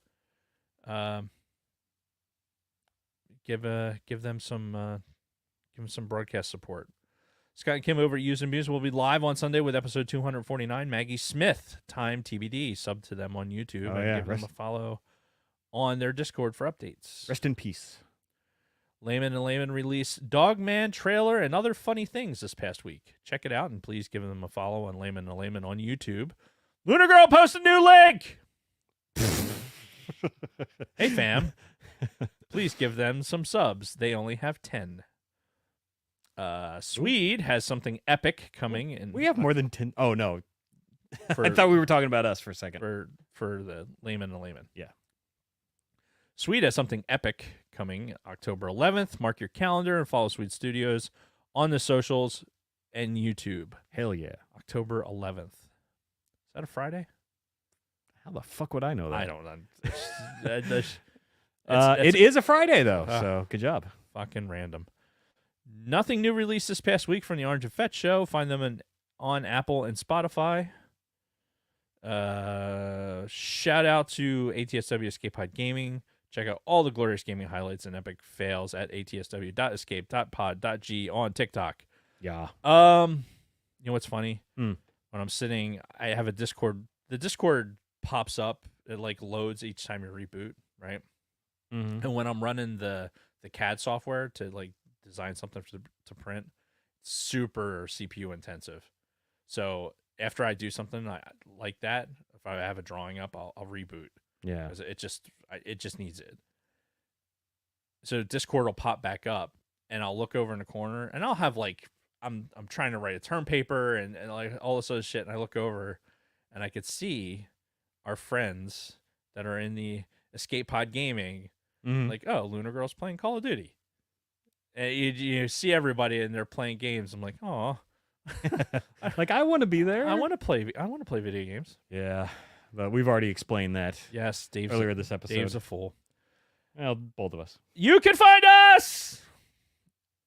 Give them some broadcast support. Scott and Kim over at Use and Muse will be live on Sunday with episode 249. Maggie Smith, time TBD. Sub to them on YouTube and give them a follow on their Discord for updates. Rest in peace. Layman and Layman released Dogman trailer and other funny things this past week. Check it out and please give them a follow on Layman and Layman on YouTube. Lunar Girl posted a new link. Hey fam, please give them some subs. They only have 10. Swede has something epic coming, and We have more than 10. Oh, no. For, I thought we were talking about us for a second. for the Layman and Layman. Yeah. Swede has something epic coming October 11th. Mark your calendar and follow Swede Studios on the socials and YouTube. Hell yeah. October 11th. Is that a Friday? How the fuck would I know that? I don't know. It is a Friday, though, so good job. Fucking random. Nothing new released this past week from the Orange and Fetch show. Find them on Apple and Spotify. Shout out to ATSW Escape Pod Gaming. Check out all the glorious gaming highlights and epic fails at atsw.escape.pod.g on TikTok. Yeah. You know what's funny? Mm. When I'm sitting, I have a Discord. The Discord pops up. It like loads each time you reboot, right? Mm-hmm. And when I'm running the CAD software to like design something to print, it's super CPU intensive. So after I do something like that, if I have a drawing up, I'll reboot. Yeah. Because it just needs it. So Discord will pop back up, and I'll look over in the corner, and I'll have like I'm trying to write a term paper and like all this other shit, and I look over, and I could see our friends that are in the Escape Pod Gaming, like, oh, Lunar Girl's playing Call of Duty. And you see everybody, and they're playing games. I'm like, oh, like I want to be there. I want to play video games. Yeah, but we've already explained that. Yes, Dave's earlier this episode. Dave's a fool. Well, both of us. You can find us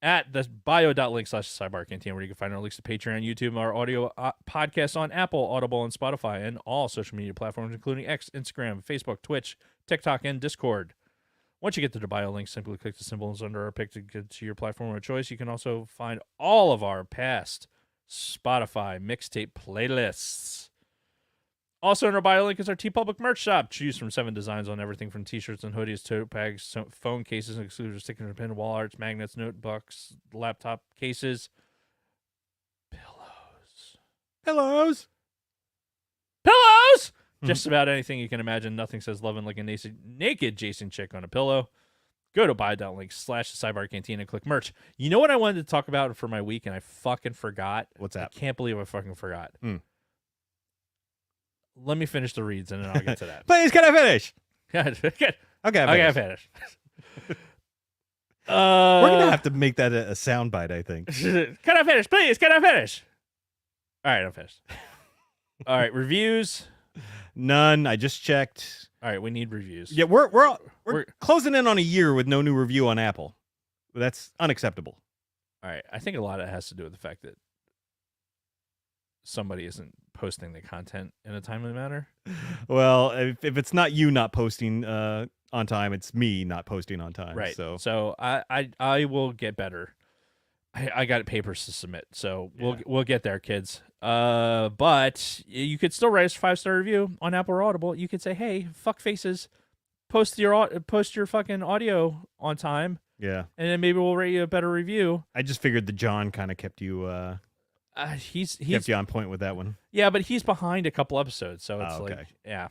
at the bio.link/Sidebar Cantina, where you can find our links to Patreon, YouTube, our audio podcasts on Apple, Audible, and Spotify, and all social media platforms, including X, Instagram, Facebook, Twitch, TikTok, and Discord. Once you get to the bio link, simply click the symbols under our pic to get to your platform of choice. You can also find all of our past Spotify mixtape playlists. Also in our bio link is our TeePublic merch shop. Choose from 7 designs on everything from t-shirts and hoodies, tote bags, phone cases, exclusive stickers and pin, wall arts, magnets, notebooks, laptop cases, pillows. Just about anything you can imagine. Nothing says loving like a naked Jason chick on a pillow. Go to bio.link/Sidebar Cantina and click merch. You know what I wanted to talk about for my week, and I fucking forgot? What's that? I can't believe I fucking forgot. Let me finish the reads, and then I'll get to that. Please, can I finish? Okay, I finish. We're going to have to make that a soundbite, I think. Can I finish? Please, can I finish? All right, I'm finished. All right, reviews. None. I just checked. All right, we need reviews. Yeah, we're closing in on a year with no new review on Apple. That's unacceptable. All right, I think a lot of it has to do with the fact that somebody isn't posting the content in a timely manner. Well, if it's not you not posting on time, it's me not posting on time. Right. So I will get better. I got papers to submit, so we'll get there, kids. But you could still write us a 5-star review on Apple or Audible. You could say, hey, fuck faces, post your fucking audio on time, Yeah. and then maybe we'll rate you a better review. I just figured the John kind of kept you He's kept you on point with that one. yeah, but he's behind a couple episodes, so it's okay. like yeah.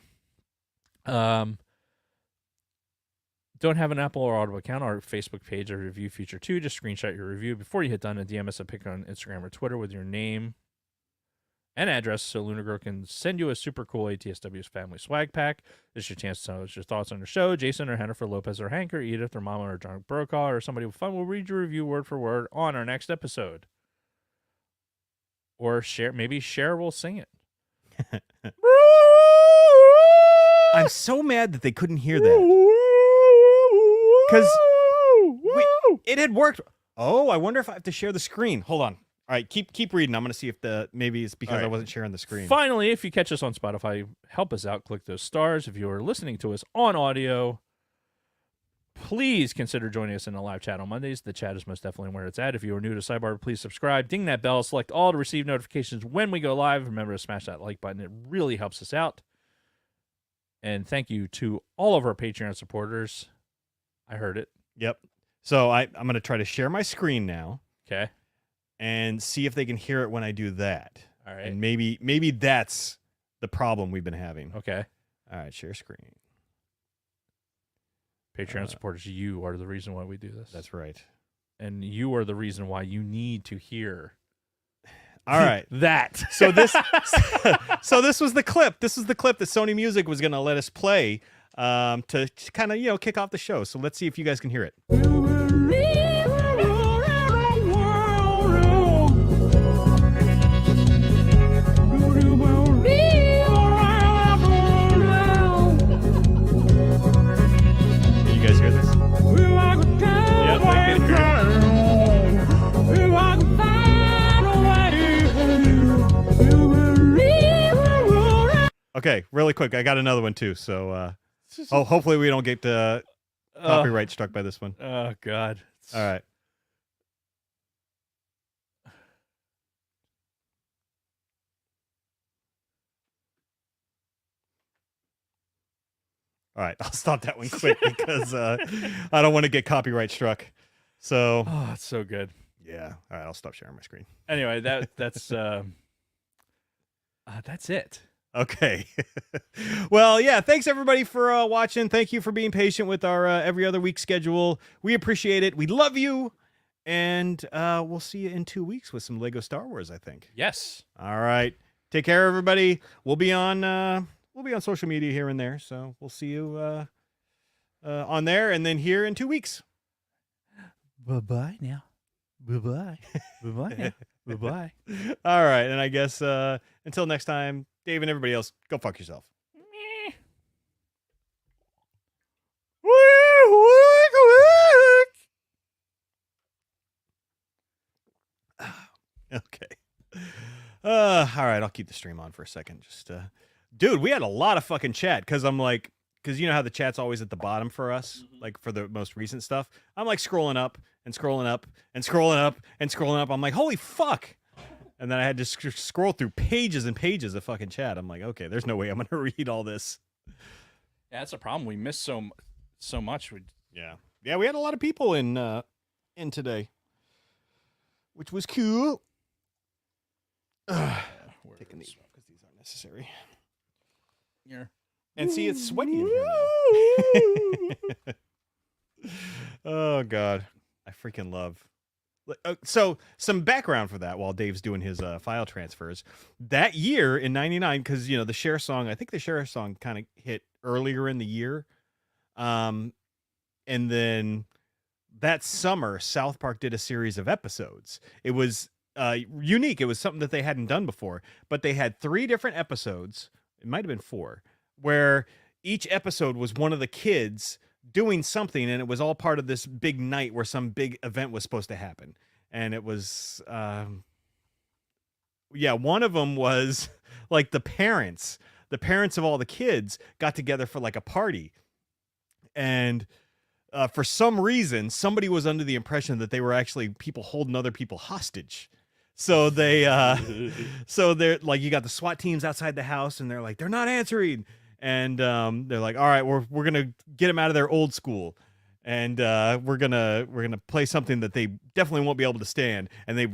Don't have an Apple or Audible account, our Facebook page or review feature too. Just screenshot your review before you hit done and DM us a pic on Instagram or Twitter with your name and address so Lunar Girl can send you a super cool ATSW's family swag pack. This is your chance to tell us your thoughts on the show. Jason or Jennifer Lopez or Hank or Edith or Mama or John Brokaw or somebody with fun will read your review word for word on our next episode. Or maybe Cher will sing it. I'm so mad that they couldn't hear that. Because it had worked. Oh, I wonder if I have to share the screen. Hold on. All right, keep reading. I'm going to see if maybe it's because I wasn't sharing the screen. Finally, if you catch us on Spotify, help us out. Click those stars. If you are listening to us on audio, please consider joining us in the live chat on Mondays. The chat is most definitely where it's at. If you are new to Sidebar, please subscribe. Ding that bell. Select all to receive notifications when we go live. Remember to smash that like button. It really helps us out. And thank you to all of our Patreon supporters. I heard it. Yep. So I'm going to try to share my screen now. Okay. And see if they can hear it when I do that. All right. And maybe that's the problem we've been having. Okay. All right, share screen. Patreon supporters, you are the reason why we do this. That's right. And you are the reason why you need to hear all right. that. So this was the clip. This was the clip that Sony Music was going to let us play to kind of, kick off the show. So let's see if you guys can hear it. Can you guys hear this? Yes, I can hear it. Okay, really quick. I got another one too. So hopefully we don't get copyright struck by this one. Oh, God. All right. All right, I'll stop that one quick because I don't want to get copyright struck. So, Oh, it's so good. yeah. All right, I'll stop sharing my screen. Anyway, that's it. Okay. Well, yeah, thanks everybody for watching. Thank you for being patient with our every other week schedule. We appreciate it. We love you. And we'll see you in 2 weeks with some Lego Star Wars, I think. Yes. All right. Take care, everybody. We'll be on social media here and there, so we'll see you on there and then here in 2 weeks. Bye-bye now. Bye-bye. Bye-bye now. Bye-bye. All right, and I guess until next time, Dave and everybody else, go fuck yourself. Okay. All right, I'll keep the stream on for a second. Just dude, we had a lot of fucking chat because you know how the chat's always at the bottom for us, like for the most recent stuff. I'm like scrolling up and scrolling up and scrolling up and scrolling up. I'm like, holy fuck. And then I had to scroll through pages and pages of fucking chat. I'm like, okay, there's no way I'm going to read all this. Yeah, that's a problem. We missed so much. Yeah, we had a lot of people in today, which was cool. Taking these because these aren't necessary. Yeah. And see, it's sweaty in here now. Oh, God. I freaking love. So, some background for that while Dave's doing his file transfers. That year in 99, because, the Cher song, I think the Cher song kind of hit earlier in the year. And then that summer, South Park did a series of episodes. It was unique. It was something that they hadn't done before. But they had 3 different episodes. It might have been 4. Where each episode was one of the kids doing something, and it was all part of this big night where some big event was supposed to happen. And it was, one of them was like the parents of all the kids got together for like a party. And for some reason, somebody was under the impression that they were actually people holding other people hostage. So they're like, you got the SWAT teams outside the house, and they're like, they're not answering. and they're like, all right, we're gonna get them out of their old school, and we're gonna play something that they definitely won't be able to stand, and they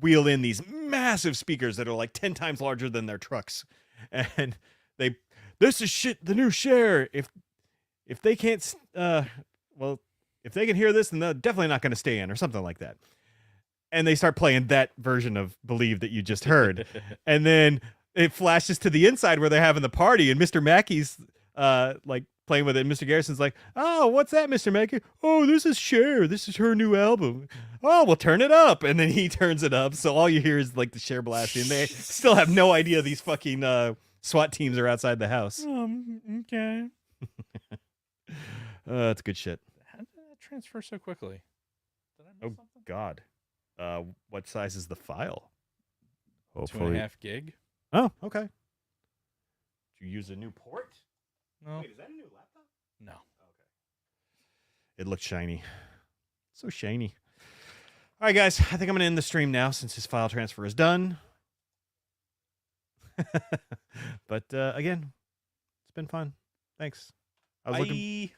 wheel in these massive speakers that are like 10 times larger than their trucks, and this is shit, the new Cher. If they can't if they can hear this, then they're definitely not going to stay in, or something like that. And they start playing that version of Believe that you just heard. And then it flashes to the inside where they're having the party, and Mr. Mackey's like playing with it, and Mr. Garrison's like, oh, what's that, Mr. Mackey? Oh, this is Cher. This is her new album. Oh, well, turn it up. And then he turns it up, so all you hear is like the Cher blasting. They still have no idea these fucking SWAT teams are outside the house. Okay. That's good shit. How did that transfer so quickly? Did I miss something? God. What size is the file? 2.5 gig. Oh, okay. Did you use a new port? No. Wait, is that a new laptop? No. Okay. It looks shiny. So shiny. All right, guys. I think I'm going to end the stream now since his file transfer is done. But again, it's been fun. Thanks. I was looking.